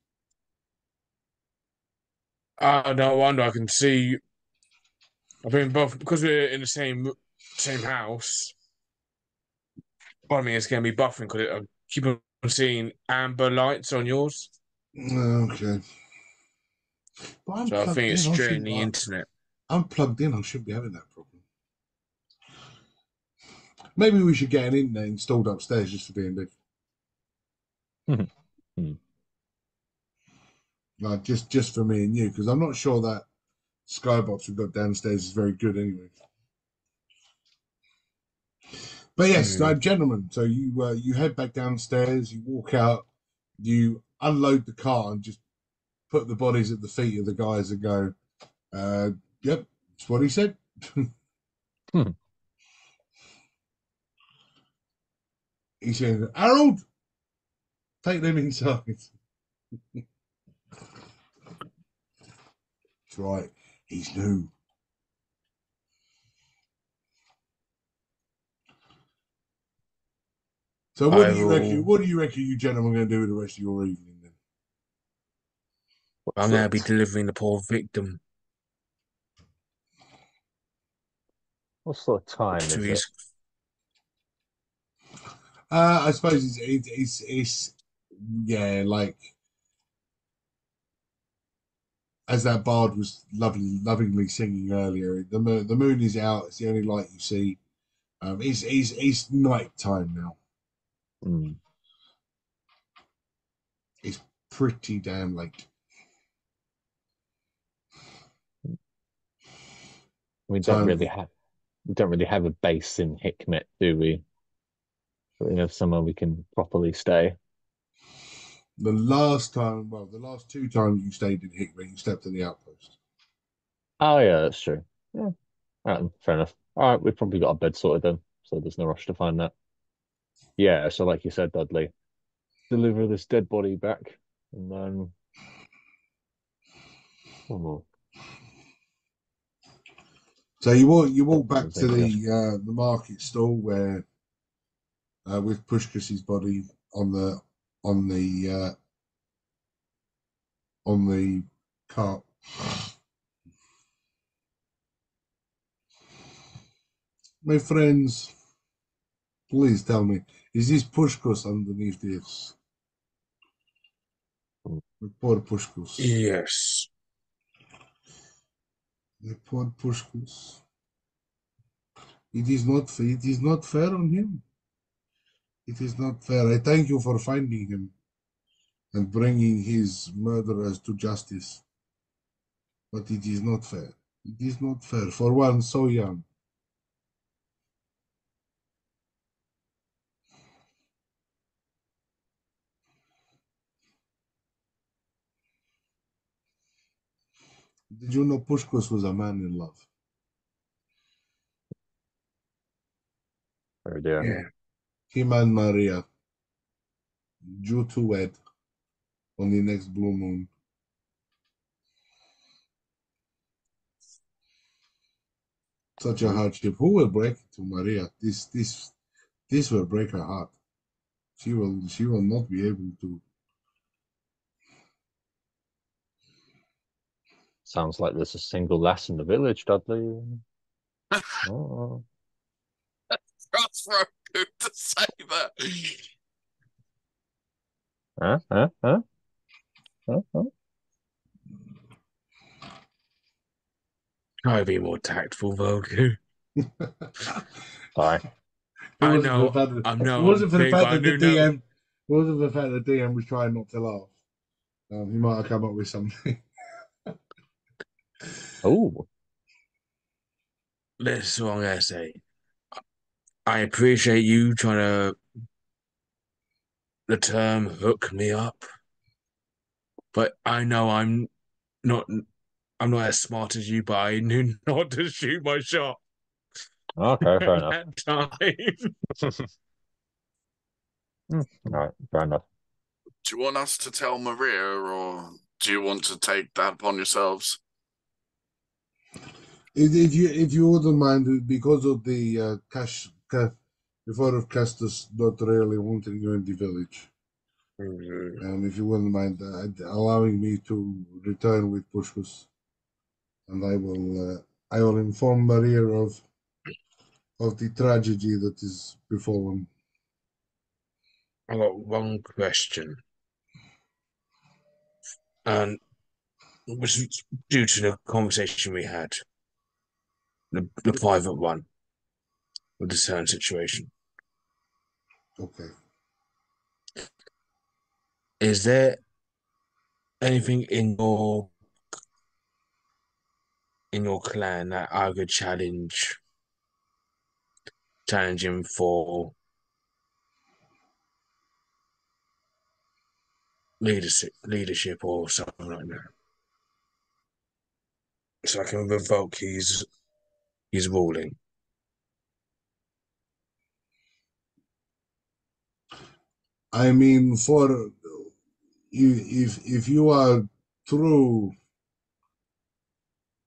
Speaker 2: Oh, no wonder I can see. I've been both because we're in the same house. Part of me is going to be buffering because I keep on seeing amber lights on yours.
Speaker 1: okay. But I'm
Speaker 2: So I
Speaker 1: plugged
Speaker 2: think it's
Speaker 1: in. I
Speaker 2: straightening
Speaker 1: shouldn't.
Speaker 2: the internet.
Speaker 1: I'm plugged in. I shouldn't be having that problem. Maybe we should get an internet installed upstairs just for D&D.
Speaker 4: Hmm.
Speaker 1: Like just for me and you, because I'm not sure that skybox we've got downstairs is very good anyway. But yes,
Speaker 2: Hmm.
Speaker 1: gentlemen. So you head back downstairs. You walk out. You unload the car and just put the bodies at the feet of the guys and go. Yep, that's what he said.
Speaker 4: Hmm.
Speaker 1: He said, Harold, take them inside. That's right. He's new. So what do
Speaker 2: I
Speaker 1: you reckon?
Speaker 2: will.
Speaker 1: What do you reckon you gentlemen are going to do with the rest of your evening then?
Speaker 2: I'm going to be delivering the poor victim
Speaker 4: What sort of time
Speaker 2: to
Speaker 4: is it?
Speaker 2: his.
Speaker 1: I suppose it's yeah, like as that bard was lovingly singing earlier. The moon is out. It's the only light you see. It's night time now.
Speaker 4: Hmm.
Speaker 1: It's pretty damn late.
Speaker 4: We don't
Speaker 1: Time
Speaker 4: really
Speaker 1: for
Speaker 4: have we don't really have a base in Hikmet, do we? We have somewhere we can properly stay.
Speaker 1: the last time. Well, the last two times you stayed in Hickman, you slept in the outpost.
Speaker 4: Oh yeah, that's true. Yeah. All right, fair enough. All right, we've probably got our bed sorted then, so there's no rush to find that. Yeah, so like you said, Dudley, deliver this dead body back, and then oh,
Speaker 1: So you walk back to
Speaker 4: anything else.
Speaker 1: the market stall where with Pushkas's body on the on the uh, on the cart. My friends, please tell me, is this Pushkus underneath this? My poor Pushkus.
Speaker 2: Yes.
Speaker 1: My poor Pushkus. It is not fair on him. It is not fair. I thank you for finding him and bringing his murderers to justice. But it is not fair. It is not fair for one so young. Did you know Pushkus was a man in love?
Speaker 4: Oh dear.
Speaker 2: Yeah.
Speaker 1: Him and Maria due to wed on the next blue moon. Such a hardship. Who will break it to Maria? This will break her heart. She will not be able to.
Speaker 4: Sounds like there's a single lass in the village, Dudley. Oh.
Speaker 3: Crossroad to say that.
Speaker 4: Huh? Huh? Huh? Huh? Huh?
Speaker 2: Try to be more tactful, Volku.
Speaker 4: Sorry.
Speaker 1: It
Speaker 2: I
Speaker 1: wasn't for the
Speaker 2: know,
Speaker 1: fact
Speaker 2: I
Speaker 1: that it
Speaker 2: know, I'm
Speaker 1: wasn't for the
Speaker 2: big,
Speaker 1: fact
Speaker 2: but I
Speaker 1: that the
Speaker 2: do know.
Speaker 1: DM. It wasn't for the fact that the DM was trying not to laugh. He might have come up with something.
Speaker 4: Oh,
Speaker 2: This is what I'm gonna say. I appreciate you trying to the term hook me up, but I know not I'm not as smart as you, but I knew not to shoot my shot
Speaker 4: okay, fair
Speaker 2: at
Speaker 4: enough.
Speaker 2: that time.
Speaker 4: All right, fair enough.
Speaker 3: Do you want us to tell Maria, or do you want to take that upon yourselves?
Speaker 1: If you wouldn't mind, because of the the thought of Castus not really wanting you in the village, and if you wouldn't mind allowing me to return with Pushkus, and I will inform Maria of the tragedy that is befallen.
Speaker 2: I got one question, and it was due to the conversation we had, the private one with the certain situation.
Speaker 1: Okay.
Speaker 2: Is there anything in your clan that I could challenge him for leadership or something like that, so I can revoke his ruling?
Speaker 1: I mean, for if you are true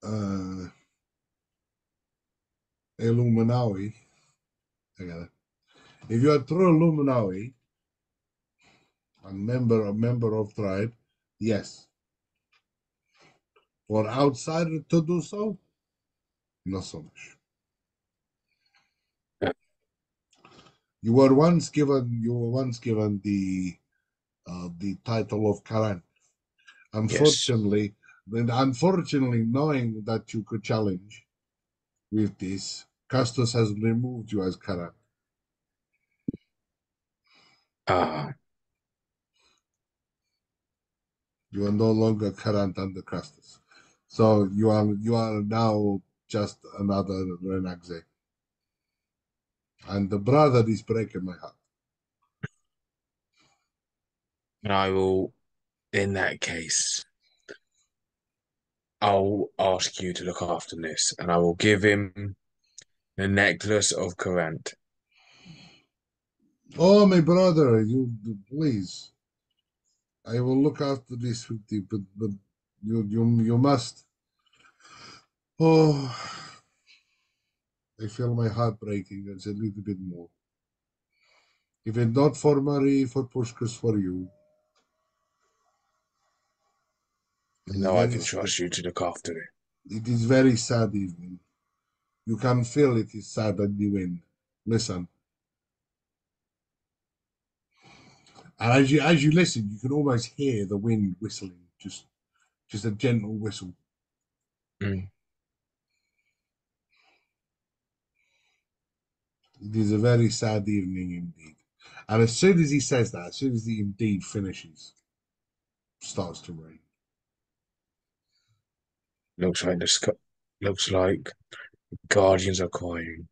Speaker 1: uh, Illuminati, I got it. If you are true Illuminati, a member of tribe, yes. For outsider to do so, not so much.
Speaker 2: Yeah.
Speaker 1: You were once given the title of Karan.
Speaker 2: Yes.
Speaker 1: Unfortunately, knowing that you could challenge with this, Castus has removed you as Karan.
Speaker 2: Ah,
Speaker 1: You are no longer Karan under Castus. So you are now just another Renagze. And the brother is breaking my heart.
Speaker 2: and I will, in that case, I'll ask you to look after this, and I will give him the necklace of Courant.
Speaker 1: Oh, my brother, you please. I will look after this with you, but you must. Oh, I feel my heart breaking. It's a little bit more. If it's not for Marie, for Pushkas, for you. It
Speaker 2: You
Speaker 1: is
Speaker 2: know I
Speaker 1: very,
Speaker 2: can trust you to look after it.
Speaker 1: it is very sad evening. You can feel it is sad in the wind. Listen, and as you listen, you can almost hear the wind whistling, just a gentle whistle.
Speaker 2: Mm.
Speaker 1: It is a very sad evening indeed. And as soon as he says that, as soon as the indeed finishes, starts to rain.
Speaker 2: Looks like the sky, looks like guardians are crying.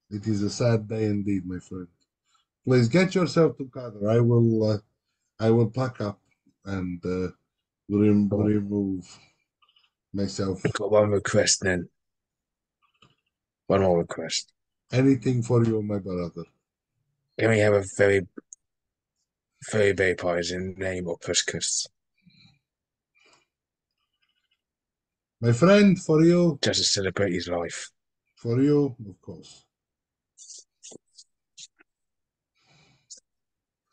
Speaker 1: It is a sad day indeed, my friend. Please get yourself together. I will pack up and remove myself.
Speaker 2: I've got one request then. One more request.
Speaker 1: Anything for you, my brother.
Speaker 2: Can we have a very, very bay pies in the name of Puskus?
Speaker 1: My friend, for you.
Speaker 2: Just to celebrate his life.
Speaker 1: For you, of course.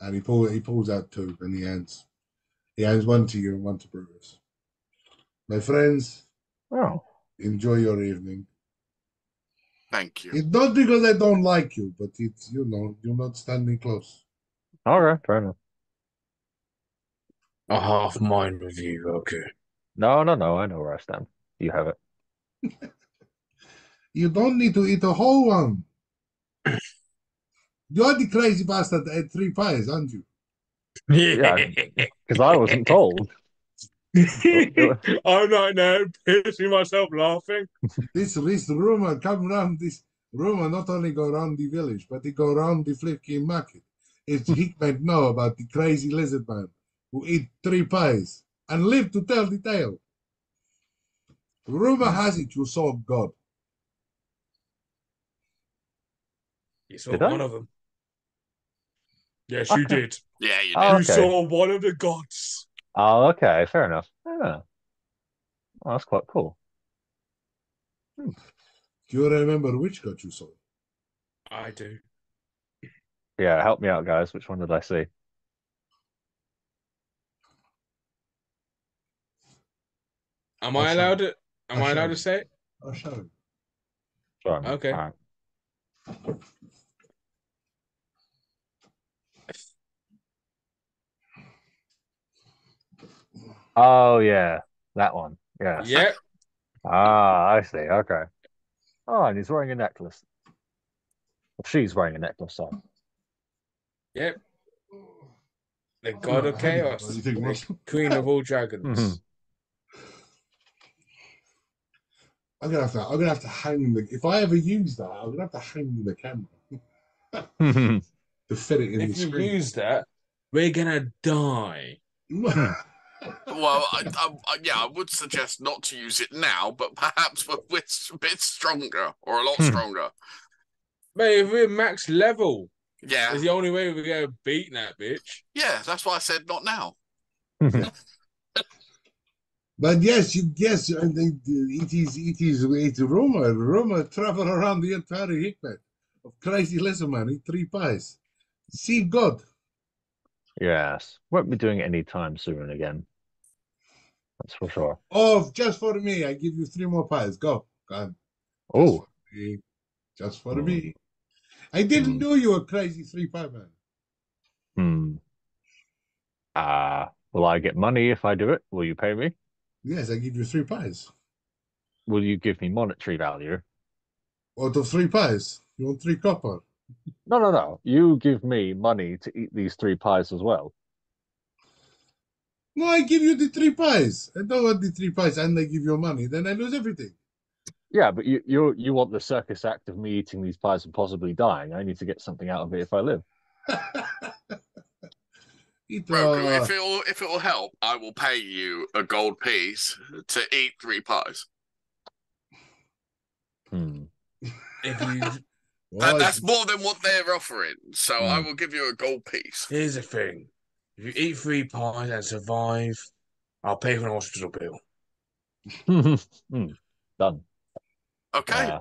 Speaker 1: And he pulls out two and he hands one to you and one to Brutus. My friends, enjoy your evening.
Speaker 3: Thank you.
Speaker 1: It's not because I don't like you, but it's you're not standing close.
Speaker 4: All right, fair enough.
Speaker 2: A half mind with you, okay.
Speaker 4: No, I know where I stand. You have it.
Speaker 1: You don't need to eat a whole one. You're the crazy bastard that ate 3 pies, aren't you?
Speaker 4: Yeah, because I wasn't told.
Speaker 2: I'm not now pissing myself laughing.
Speaker 1: This rumor come around. This rumor not only go around the village, but it go around the flipping market. It's he might know about the crazy lizard man who eat 3 pies and live to tell the tale. Rumor has it you saw God.
Speaker 2: You saw
Speaker 4: Did I?
Speaker 2: one of them. Yes, you did.
Speaker 3: Yeah, you
Speaker 4: Oh,
Speaker 3: did.
Speaker 2: You
Speaker 4: okay.
Speaker 2: saw one of the gods.
Speaker 4: Oh, okay, fair enough. Yeah. Oh, that's quite cool.
Speaker 1: Do you remember which God you saw?
Speaker 2: I do.
Speaker 4: Yeah, help me out, guys. Which one did I see?
Speaker 2: Am I allowed to? Am
Speaker 1: I'll
Speaker 2: I
Speaker 1: show
Speaker 2: allowed
Speaker 1: you.
Speaker 2: to say it?
Speaker 1: I'll show you.
Speaker 4: Sorry, man.
Speaker 2: Okay.
Speaker 4: All right. Oh, yeah, that one. Yes.
Speaker 2: Yep.
Speaker 4: Ah, I see. Okay. Oh, and he's wearing a necklace. Well, she's wearing a necklace, so.
Speaker 2: Yep. The god of
Speaker 1: Heavy.
Speaker 2: chaos.
Speaker 1: What do you think, Ross?
Speaker 2: The queen of all
Speaker 4: Mhm.
Speaker 2: dragons.
Speaker 1: I'm gonna have to hang the. If I ever use that, I'm gonna have to hang the camera to fit it in the
Speaker 2: If you
Speaker 1: screen.
Speaker 2: use that, we're gonna die.
Speaker 3: Well, I would suggest not to use it now, but perhaps when we're a bit stronger or a lot stronger.
Speaker 2: Mate, if we're max level,
Speaker 3: Yeah,
Speaker 2: it's the only way we're gonna beat that bitch.
Speaker 3: yeah, that's why I said not now.
Speaker 1: But yes, it's rumor. Rumor travel around the entire Hikmet of crazy lizard man eat 3 pies. See God.
Speaker 4: Yes. Won't be doing it anytime soon again. That's for sure.
Speaker 1: Oh, just for me, I give you 3 more pies. Go. God. Just
Speaker 4: Oh.
Speaker 1: for me. Just for
Speaker 4: Hmm.
Speaker 1: me. I didn't know you were crazy 3 pie man.
Speaker 4: Hmm. Will I get money if I do it? Will you pay me?
Speaker 1: Yes, I give you 3 pies.
Speaker 4: Will you give me monetary value?
Speaker 1: Out of 3 pies, you want 3 copper.
Speaker 4: No. You give me money to eat these 3 pies as well.
Speaker 1: No, I give you the 3 pies. I don't want the 3 pies and I give you money. Then I lose everything.
Speaker 4: Yeah, but you want the circus act of me eating these pies and possibly dying. I need to get something out of it if I live.
Speaker 3: Roku, if it'll help, I will pay you a gold piece to eat 3 pies.
Speaker 4: Hmm.
Speaker 2: If you
Speaker 3: That's more than what they're offering, so I will give you a gold piece.
Speaker 2: Here's the thing. If you eat 3 pies and survive, I'll pay for an hospital bill.
Speaker 4: Done.
Speaker 3: Okay.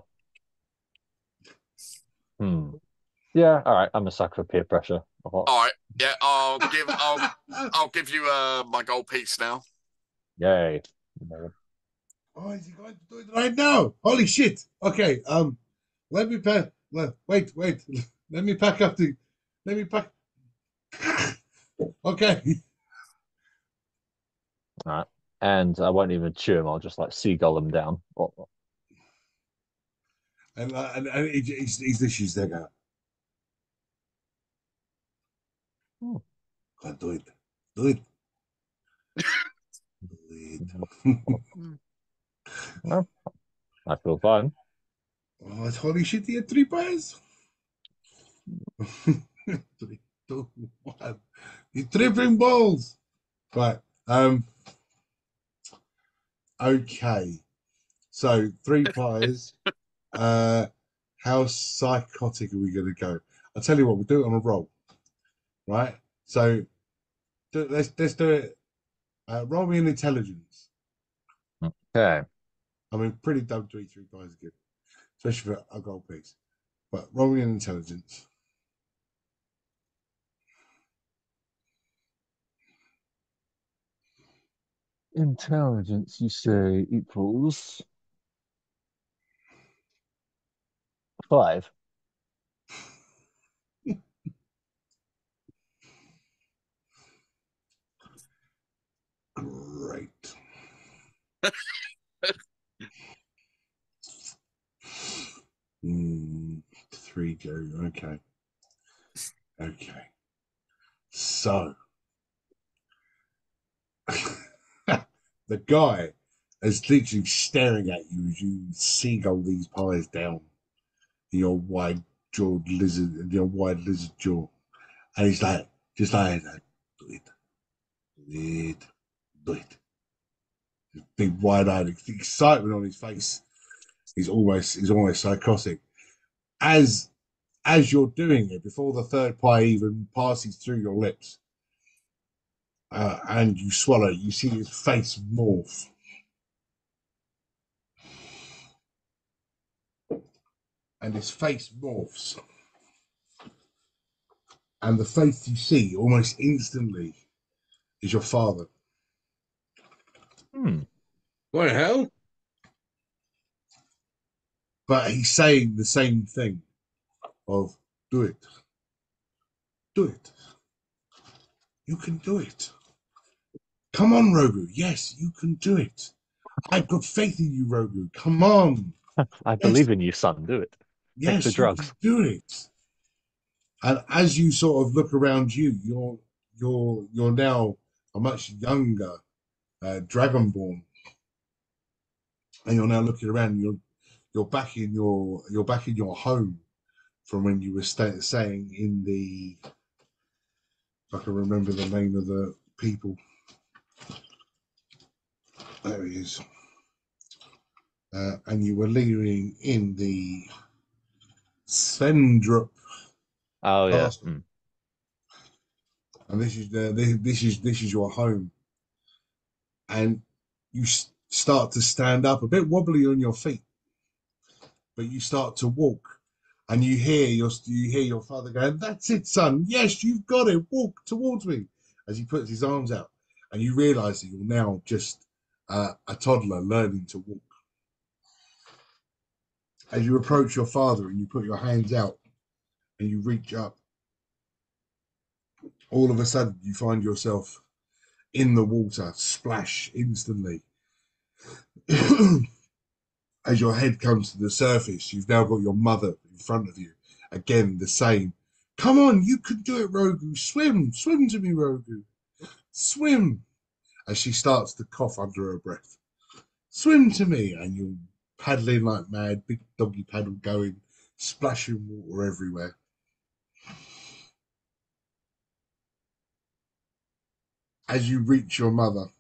Speaker 4: Yeah, all right. I'm a sucker for peer pressure.
Speaker 3: All right. Yeah, I'll give you my gold piece now.
Speaker 4: Yay.
Speaker 1: Oh, is he going to do it right now? Holy shit. Okay, let me pack. Wait. Let me pack up the. Let me pack. Okay.
Speaker 4: All right. And I won't even chew them. I'll just like seagull them down.
Speaker 1: And he's the she's there guy. God, do it. Do it. Do it.
Speaker 4: Well, I feel fine.
Speaker 1: Oh, holy shit, he had 3 pies. 3, 2, 1. He's tripping balls. Right. Okay. So 3 pies. How psychotic are we going to go? I'll tell you what, we'll do it on a roll, right? So let's do it. Roll me an intelligence.
Speaker 4: Okay.
Speaker 1: I mean, pretty dumb to eat 3 pies again, especially for a gold piece. But roll me an intelligence.
Speaker 4: Intelligence, you say, equals 5.
Speaker 1: Great. Mm, 3 go. Okay. Okay. So the guy is literally staring at you as you seagull these pies down your wide-jawed lizard, your wide lizard jaw, and he's like, just like that, do it, do it, do it. Big wide-eyed excitement on his face. He's almost psychotic. As as you're doing it, before the third pie even passes through your lips, and you swallow, you see his face morph. And his face morphs. And the face you see almost instantly is your father.
Speaker 4: Hmm.
Speaker 2: What the hell?
Speaker 1: But he's saying the same thing of do it. Do it. You can do it. Come on, Rogu. Yes, you can do it. I've got faith in you, Rogu. Come on.
Speaker 4: I
Speaker 1: Yes,
Speaker 4: believe in you, son. Do it. Take the
Speaker 1: yes, you can
Speaker 4: drugs.
Speaker 1: do it. And as you sort of look around you, you're now a much younger dragonborn, and you're now looking around. You're back in your home from when you were staying in the. If I can remember the name of the people. There he is. And you were living in the Svendrup
Speaker 4: Oh yeah.
Speaker 1: Castle, and this is your home. And you start to stand up, a bit wobbly on your feet, but you start to walk, and you hear your father going, "That's it, son. Yes, you've got it. Walk towards me," as he puts his arms out, and you realise that you're now just a toddler learning to walk. As you approach your father and you put your hands out and you reach up, all of a sudden you find yourself in the water, splash instantly. As your head comes to the surface, you've now got your mother in front of you. Again, the same. Come on, you can do it, Rogu. Swim, swim to me, Rogu. Swim. As she starts to cough under her breath. Swim to me. And you're paddling like mad, big doggy paddle going, splashing water everywhere. As you reach your mother,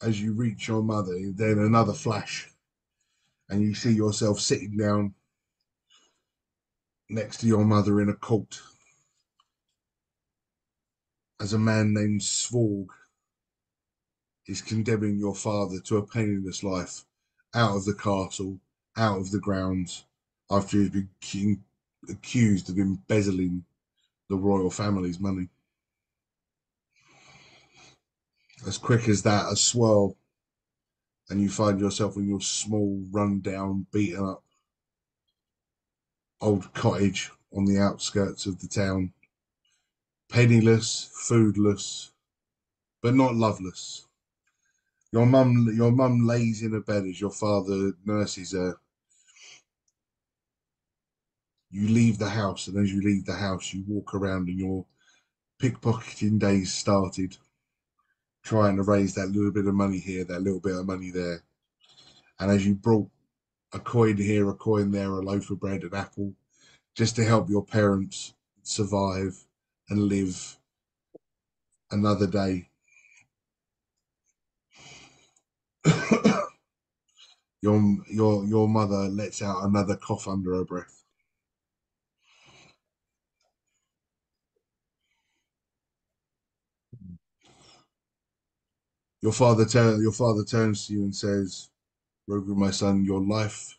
Speaker 1: then another flash, and you see yourself sitting down next to your mother in a court as a man named Svorg is condemning your father to a penniless life out of the castle, out of the grounds, after he's been accused of embezzling the royal family's money. As quick as that, a swirl, and you find yourself in your small, run-down, beaten-up old cottage on the outskirts of the town, penniless, foodless, but not loveless. Your mum lays in a bed as your father nurses her. You leave the house, and as you leave the house, you walk around, and your pickpocketing days started, trying to raise that little bit of money here, that little bit of money there. And as you brought a coin here, a coin there, a loaf of bread, an apple, just to help your parents survive and live another day. Your mother lets out another cough under her breath. Your father turns to you and says, Rogu, my son, your life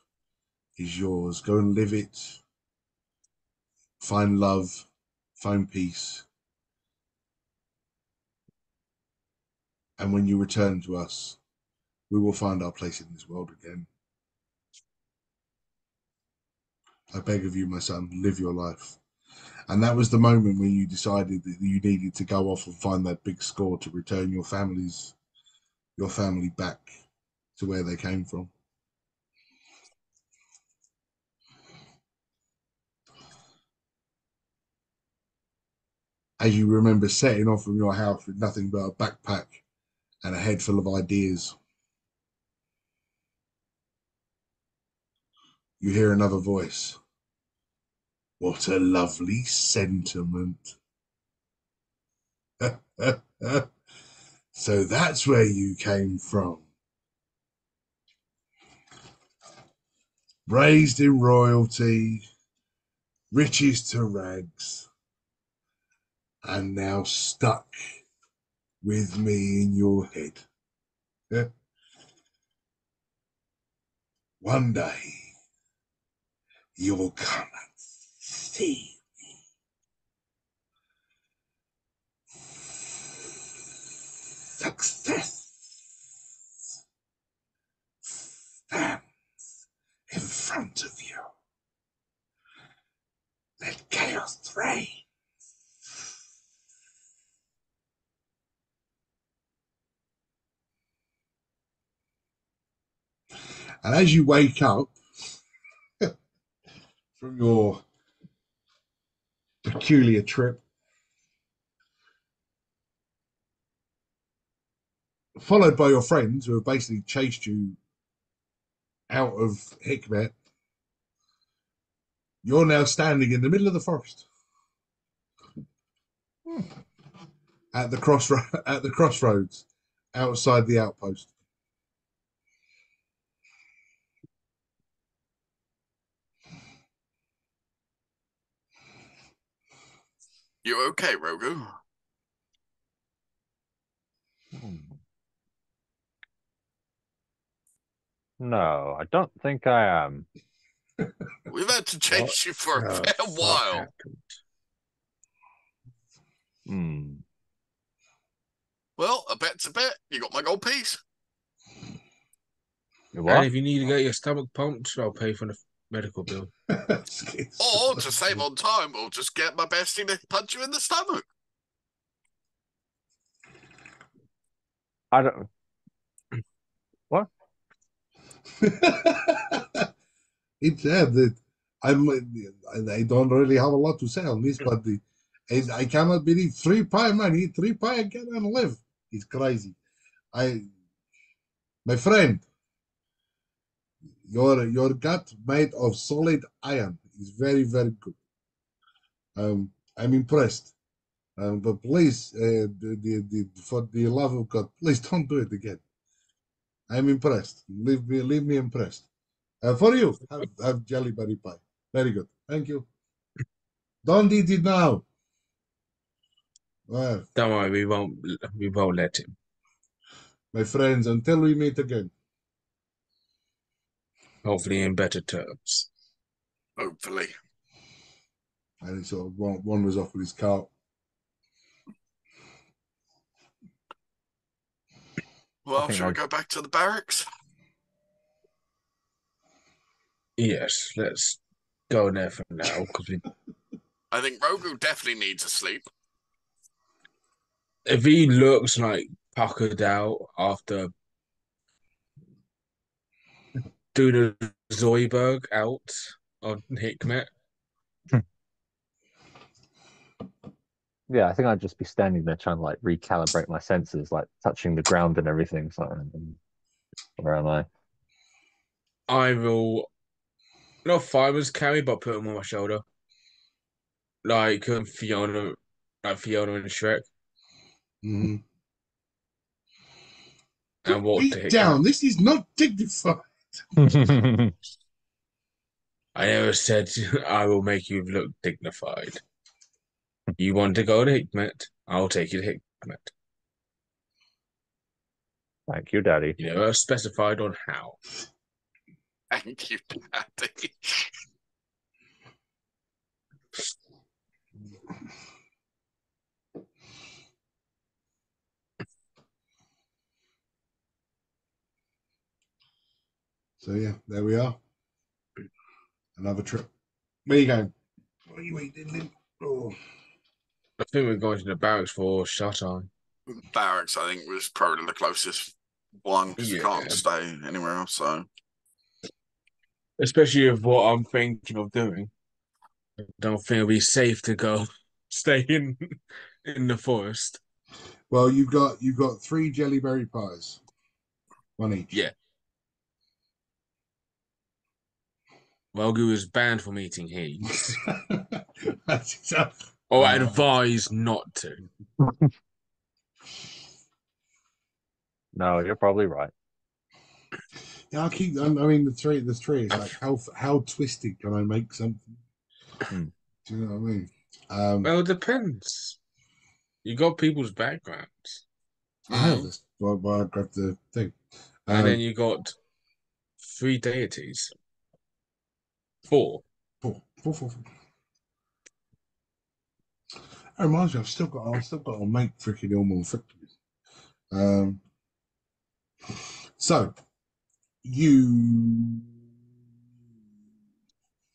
Speaker 1: is yours. Go and live it. Find love, find peace. And when you return to us, we will find our place in this world again. I beg of you, my son, live your life. And that was the moment when you decided that you needed to go off and find that big score to return your family back to where they came from. As you remember setting off from your house with nothing but a backpack and a head full of ideas, you hear another voice. What a lovely sentiment. So that's where you came from. Raised in royalty, riches to rags, and now stuck with me in your head. One day, you'll come and see. Success stands in front of you. Let chaos reign. And as you wake up from your peculiar trip, followed by your friends who have basically chased you out of Hikmet, you're now standing in the middle of the forest at the crossroads outside the outpost.
Speaker 3: You okay, Rogu?
Speaker 4: No, I don't think I am.
Speaker 3: We've had to chase you for a
Speaker 2: the
Speaker 3: fair
Speaker 2: fuck
Speaker 3: while.
Speaker 2: happened?
Speaker 4: Hmm.
Speaker 3: Well, a bet's a bet. You got my gold piece.
Speaker 4: You
Speaker 2: And
Speaker 4: what?
Speaker 2: if you need to get your stomach pumped, I'll pay for the medical bill.
Speaker 3: Or to save on time, we'll just get my bestie to punch you in the stomach.
Speaker 4: I don't. What?
Speaker 1: It's that I don't really have a lot to say on this, but I cannot believe 3 pie money, 3 pie again and live. It's crazy. I, my friend, your gut made of solid iron is very very good. I'm impressed. But please, for the love of God, please don't do it again. I'm impressed. Leave me impressed. For you, have jelly berry pie. Very good. Thank you. Don't eat it now. Well,
Speaker 2: Don't worry, we won't let him.
Speaker 1: my friends, until we meet again.
Speaker 2: Hopefully in better terms.
Speaker 3: Hopefully.
Speaker 1: And he sort of wanders off with his cart.
Speaker 4: I
Speaker 3: Well,
Speaker 4: think
Speaker 3: shall we
Speaker 4: I.
Speaker 3: go back to the barracks?
Speaker 2: Yes, let's go there for now because
Speaker 3: I think Rogu definitely needs a sleep.
Speaker 2: if he looks like puckered out after doing a Zoidberg out on Hikmet,
Speaker 4: Yeah, I think I'd just be standing there trying to like recalibrate my senses, like touching the ground and everything. So, where am I?
Speaker 2: I will not fibers carry, but put them on my shoulder, like Fiona and Shrek,
Speaker 1: Mm-hmm.
Speaker 2: and what
Speaker 1: Beat
Speaker 2: to
Speaker 1: down. This is not dignified.
Speaker 2: I never said I will make you look dignified. You want to go to Hikmet? I'll take you to Hikmet.
Speaker 4: Thank you, Daddy.
Speaker 2: You never specified on how.
Speaker 3: Thank you, Daddy.
Speaker 1: So yeah, there we are. Another trip. Where you going? What are you eating? Oh.
Speaker 2: I think we're going to the barracks for shut time.
Speaker 3: Barracks, I think, was probably the closest one because you
Speaker 2: Yeah.
Speaker 3: can't stay anywhere else. So
Speaker 2: Especially of what I'm thinking of doing. I don't think it'll be safe to go stay in the forest.
Speaker 1: Well, you've got 3 jellyberry pies, 1 each.
Speaker 2: Yeah. Valgu is banned from eating heat. Or advised not to.
Speaker 4: No, you're probably right.
Speaker 1: Yeah, I mean, the three. It's like how twisted can I make something?
Speaker 4: Hmm.
Speaker 1: Do you know what I mean?
Speaker 2: Well, it depends. You got people's backgrounds.
Speaker 1: I have this. Why I grabbed the thing.
Speaker 2: And then you got 3 deities. 4.
Speaker 1: Four. That reminds me, I've still got to make freaking Ilmon Victories. So you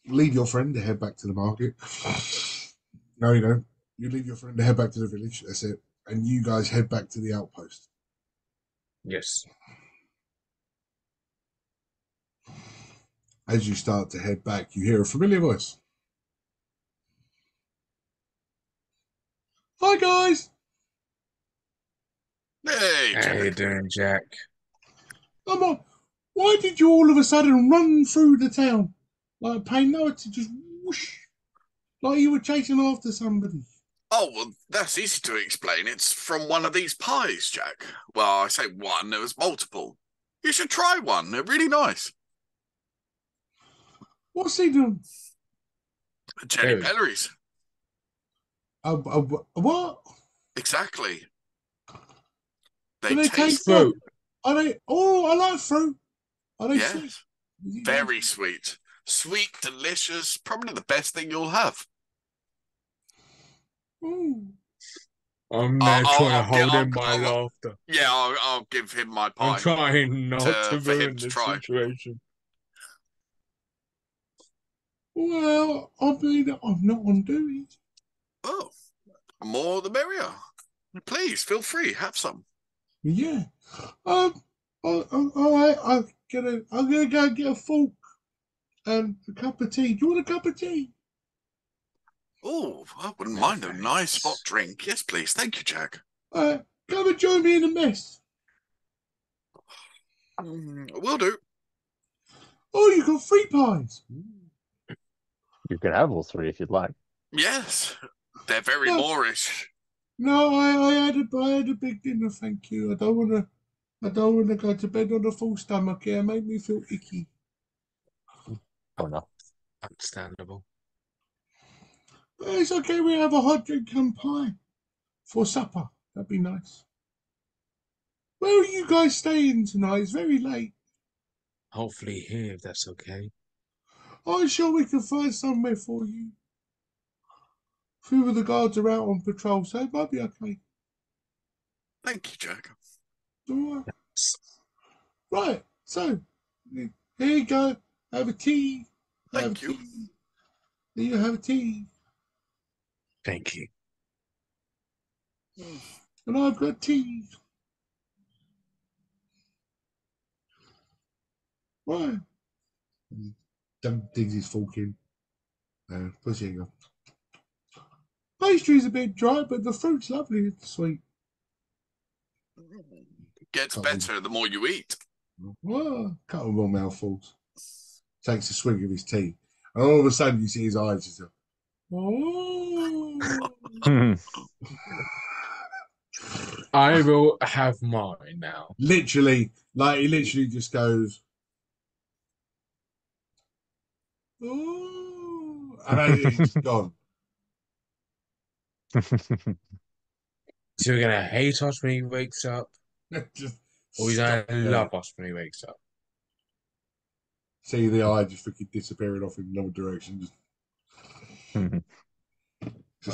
Speaker 1: leave your friend to head back to the market. No, you don't. You leave your friend to head back to the village. That's it. And you guys head back to the outpost.
Speaker 2: Yes.
Speaker 1: As you start to head back, you hear a familiar voice. Hi, guys.
Speaker 3: hey,
Speaker 2: How you
Speaker 3: Jack.
Speaker 2: doing, Jack?
Speaker 1: Come on. Why did you all of a sudden run through the town? Like pay no attention, just whoosh. Like you were chasing after somebody.
Speaker 3: Oh, well, that's easy to explain. It's from one of these pies, Jack. Well, I say one, there was multiple. You should try one. They're really nice.
Speaker 1: What's he doing?
Speaker 3: Jelly
Speaker 2: Berry.
Speaker 3: Pelleries.
Speaker 1: What?
Speaker 3: Exactly.
Speaker 1: Do
Speaker 3: They
Speaker 1: they
Speaker 3: taste
Speaker 1: taste
Speaker 2: Fruit.
Speaker 1: like? Are they? Oh, I like fruit. Are they
Speaker 3: yes,
Speaker 1: sweet?
Speaker 3: very sweet. Sweet, delicious, probably the best thing you'll have.
Speaker 1: Mm.
Speaker 2: I'm there trying to hold in my
Speaker 3: I'll-
Speaker 2: laughter.
Speaker 3: Yeah, I'll give him my
Speaker 2: I'm
Speaker 3: pie
Speaker 2: trying not to
Speaker 3: for him
Speaker 2: ruin
Speaker 3: to
Speaker 2: the
Speaker 3: try.
Speaker 2: situation.
Speaker 1: Well, I mean, I'm not on duty.
Speaker 3: Oh, more the merrier. Please, feel free, have some.
Speaker 1: Yeah. All right. I'm gonna go get a fork and a cup of tea. Do you want a cup of tea?
Speaker 3: Oh, I wouldn't
Speaker 2: No
Speaker 3: mind a nice
Speaker 2: thanks.
Speaker 3: hot drink. Yes, please. Thank you, Jack.
Speaker 1: Come and join me in the mess.
Speaker 3: Will do.
Speaker 1: Oh, you got 3 pies.
Speaker 4: You can have all 3 if you'd like.
Speaker 3: Yes, they're very
Speaker 1: No.
Speaker 3: Moorish.
Speaker 1: No, I had a big dinner, thank you. I don't wanna go to bed on a full stomach. Yeah, it made me feel icky.
Speaker 4: Oh no.
Speaker 2: Understandable.
Speaker 1: But it's okay, we have a hot drink and pie for supper. That'd be nice. Where are you guys staying tonight? It's very late.
Speaker 2: Hopefully here, if that's okay.
Speaker 1: I'm sure we can find somewhere for you. A few of the guards are out on patrol, so it might be okay.
Speaker 3: Thank you, Jack.
Speaker 1: All right. Right, so here you go. Have a tea. Have
Speaker 3: Thank
Speaker 1: a
Speaker 3: you.
Speaker 1: tea. There you have a tea.
Speaker 2: Thank you.
Speaker 1: And I've got tea. Right. Digs his fork in. Pushing her. Pastry's a bit dry, but the fruit's lovely. It's sweet.
Speaker 3: Gets better the more you eat.
Speaker 1: Well, couple more mouthfuls. Takes a swig of his tea. And all of a sudden, you see his eyes just go, oh.
Speaker 2: I will have mine now.
Speaker 1: Literally, like he literally just goes, "Ooh," and it's gone.
Speaker 2: So you're gonna hate us when he wakes up,
Speaker 1: Just
Speaker 2: or he's
Speaker 1: stop
Speaker 2: gonna
Speaker 1: there.
Speaker 2: love us when he wakes up.
Speaker 1: See the eye just freaking disappearing off in another direction, just
Speaker 2: On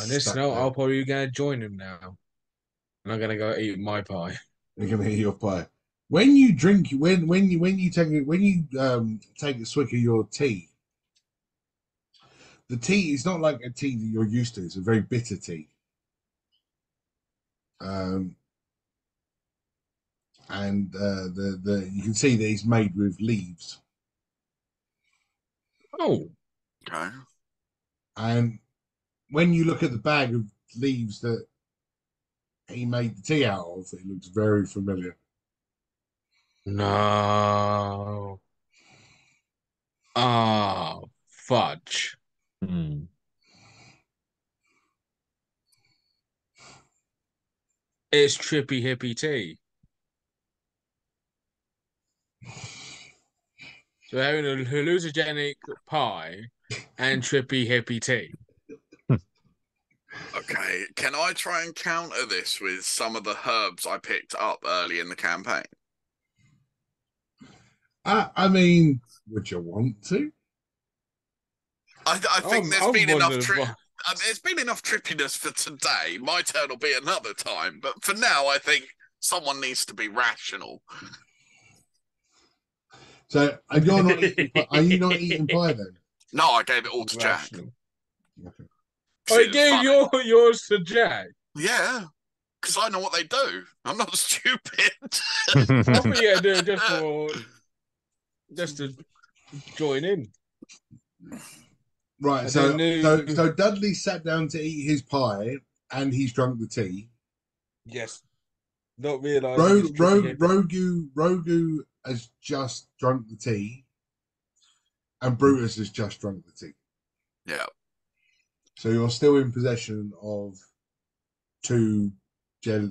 Speaker 2: this
Speaker 1: stuck
Speaker 2: note,
Speaker 1: there.
Speaker 2: I'll probably gonna join him now. And I'm gonna go eat my pie.
Speaker 1: You're gonna eat your pie. When you drink, when you take a swig of your tea, the tea is not like a tea that you're used to. It's a very bitter tea. Um, and the you can see that it's made with leaves.
Speaker 2: Oh,
Speaker 3: Okay.
Speaker 1: And when you look at the bag of leaves that he made the tea out of, it looks very familiar.
Speaker 2: no. Ah, fudge.
Speaker 4: Hmm.
Speaker 2: It's trippy hippie tea. So we're having a hallucinogenic pie and trippy hippie tea.
Speaker 3: Okay. Can I try and counter this with some of the herbs I picked up early in the campaign?
Speaker 1: I mean, would you want to?
Speaker 3: I think
Speaker 2: I'm wondering why.
Speaker 3: there's been enough trippiness for today. My turn will be another time, but for now, I think someone needs to be rational.
Speaker 1: So, and you're not eating. Are you not eating pie then?
Speaker 3: No, I gave it all to Jack.
Speaker 2: Rational.
Speaker 1: Okay.
Speaker 2: I
Speaker 3: It was
Speaker 2: gave
Speaker 3: funny.
Speaker 2: yours to Jack.
Speaker 3: Yeah, because I know what they do. I'm not stupid.
Speaker 2: I thought you had to do it just to join in.
Speaker 1: Right.
Speaker 2: I
Speaker 1: So,
Speaker 2: didn't know.
Speaker 1: so Dudley sat down to eat his pie, and he's drunk the tea.
Speaker 2: Yes, not realizing it's trippy hippie.
Speaker 1: Rogu has just drunk the tea, and Brutus has just drunk the tea.
Speaker 3: Yeah.
Speaker 1: So you're still in possession of two two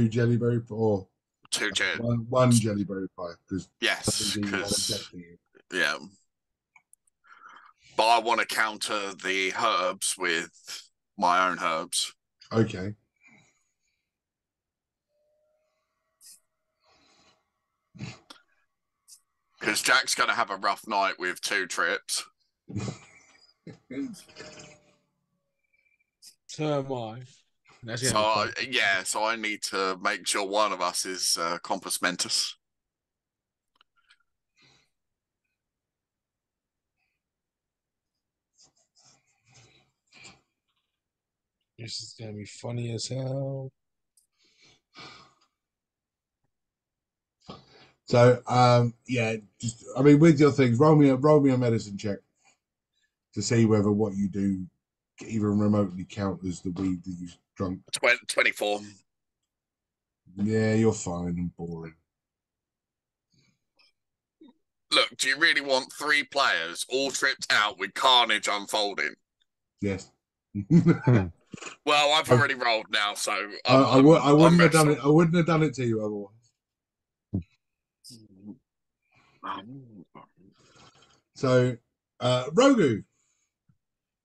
Speaker 1: jellyberry or
Speaker 3: Two jet.
Speaker 1: one jellyberry pie because
Speaker 3: Yes,
Speaker 1: eating one
Speaker 3: because
Speaker 1: exactly.
Speaker 3: yeah. But I want to counter the herbs with my own herbs.
Speaker 1: Okay.
Speaker 3: Because Jack's going to have a rough night with 2 trips.
Speaker 2: So am I. That's
Speaker 3: So,
Speaker 2: gonna be fun.
Speaker 3: so I need to make sure one of us is compos mentis.
Speaker 2: This is gonna be funny as hell.
Speaker 1: So yeah, just I mean with your things, roll me a medicine check to see whether what you do even remotely count as the weed that you drunk.
Speaker 3: 24.
Speaker 1: Yeah, you're fine and boring.
Speaker 3: Look, do you really want 3 players all tripped out with carnage unfolding?
Speaker 1: Yes.
Speaker 3: Well, I've already rolled now, so
Speaker 1: I
Speaker 3: I'm
Speaker 1: wouldn't have done
Speaker 3: resting.
Speaker 1: it. I wouldn't have done it to you otherwise. So, Rogu,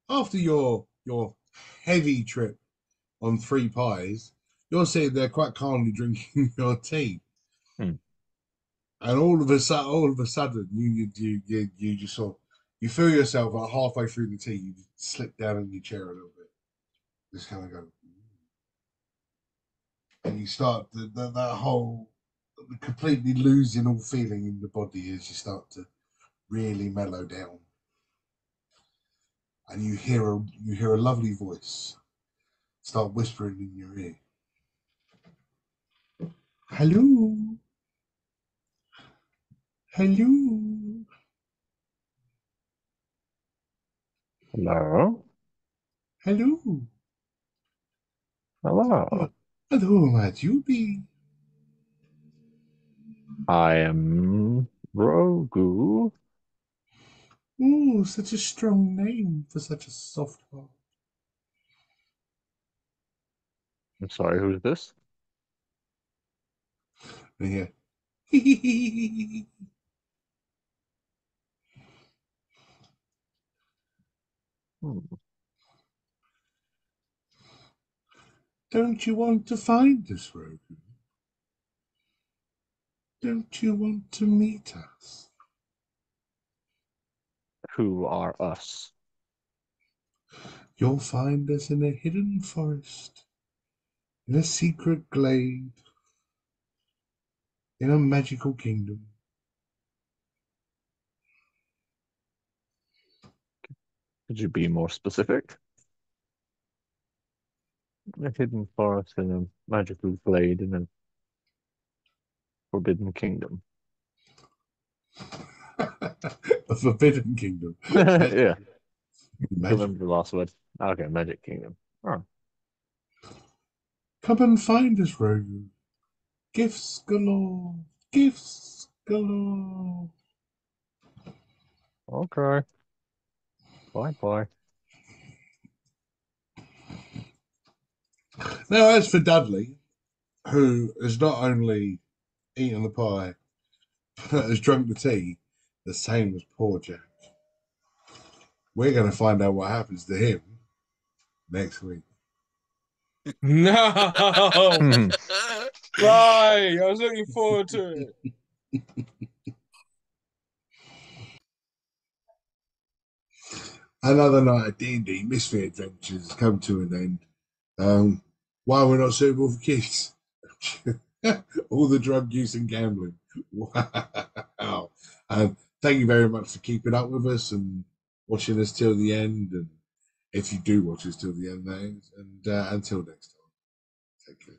Speaker 1: after your heavy trip on 3 pies, you're sitting there quite calmly drinking your tea,
Speaker 4: Hmm.
Speaker 1: and all of a sudden, you just sort you feel yourself like halfway through the tea, you just slip down in your chair a little bit, just kind of go, and you start that whole completely losing all feeling in the body as you start to really mellow down, and you hear a lovely voice start whispering in your ear. Hello, hello,
Speaker 4: Hello.
Speaker 1: hello.
Speaker 4: Hello.
Speaker 1: And who might you be?
Speaker 4: I am Rogu.
Speaker 1: Oh, such a strong name for such a soft heart.
Speaker 4: I'm sorry, who's this?
Speaker 1: Yeah.
Speaker 4: Hmm.
Speaker 1: Don't you want to find us, Rogu? Don't you want to meet us?
Speaker 4: Who are us?
Speaker 1: You'll find us in a hidden forest, in a secret glade, in a magical kingdom.
Speaker 4: Could you be more specific? A hidden forest in a magical glade in a forbidden kingdom.
Speaker 1: A forbidden kingdom.
Speaker 4: Yeah.
Speaker 1: Magic.
Speaker 4: Remember the last word. Okay, Magic Kingdom. Oh,
Speaker 1: Come and find us, Rogu. Gifts galore. Gifts galore.
Speaker 4: okay. Bye bye.
Speaker 1: Now, as for Dudley, who has not only eaten the pie, but has drunk the tea, the same as poor Jack. We're going to find out what happens to him next week.
Speaker 2: No, right. I was looking forward to it.
Speaker 1: Another night of D&D Misfit Adventures has come to an end. Why we're not suitable for kids? All the drug use and gambling. Wow. Thank you very much for keeping up with us and watching us till the end. And if you do watch us till the end, that is. And until next time, take care.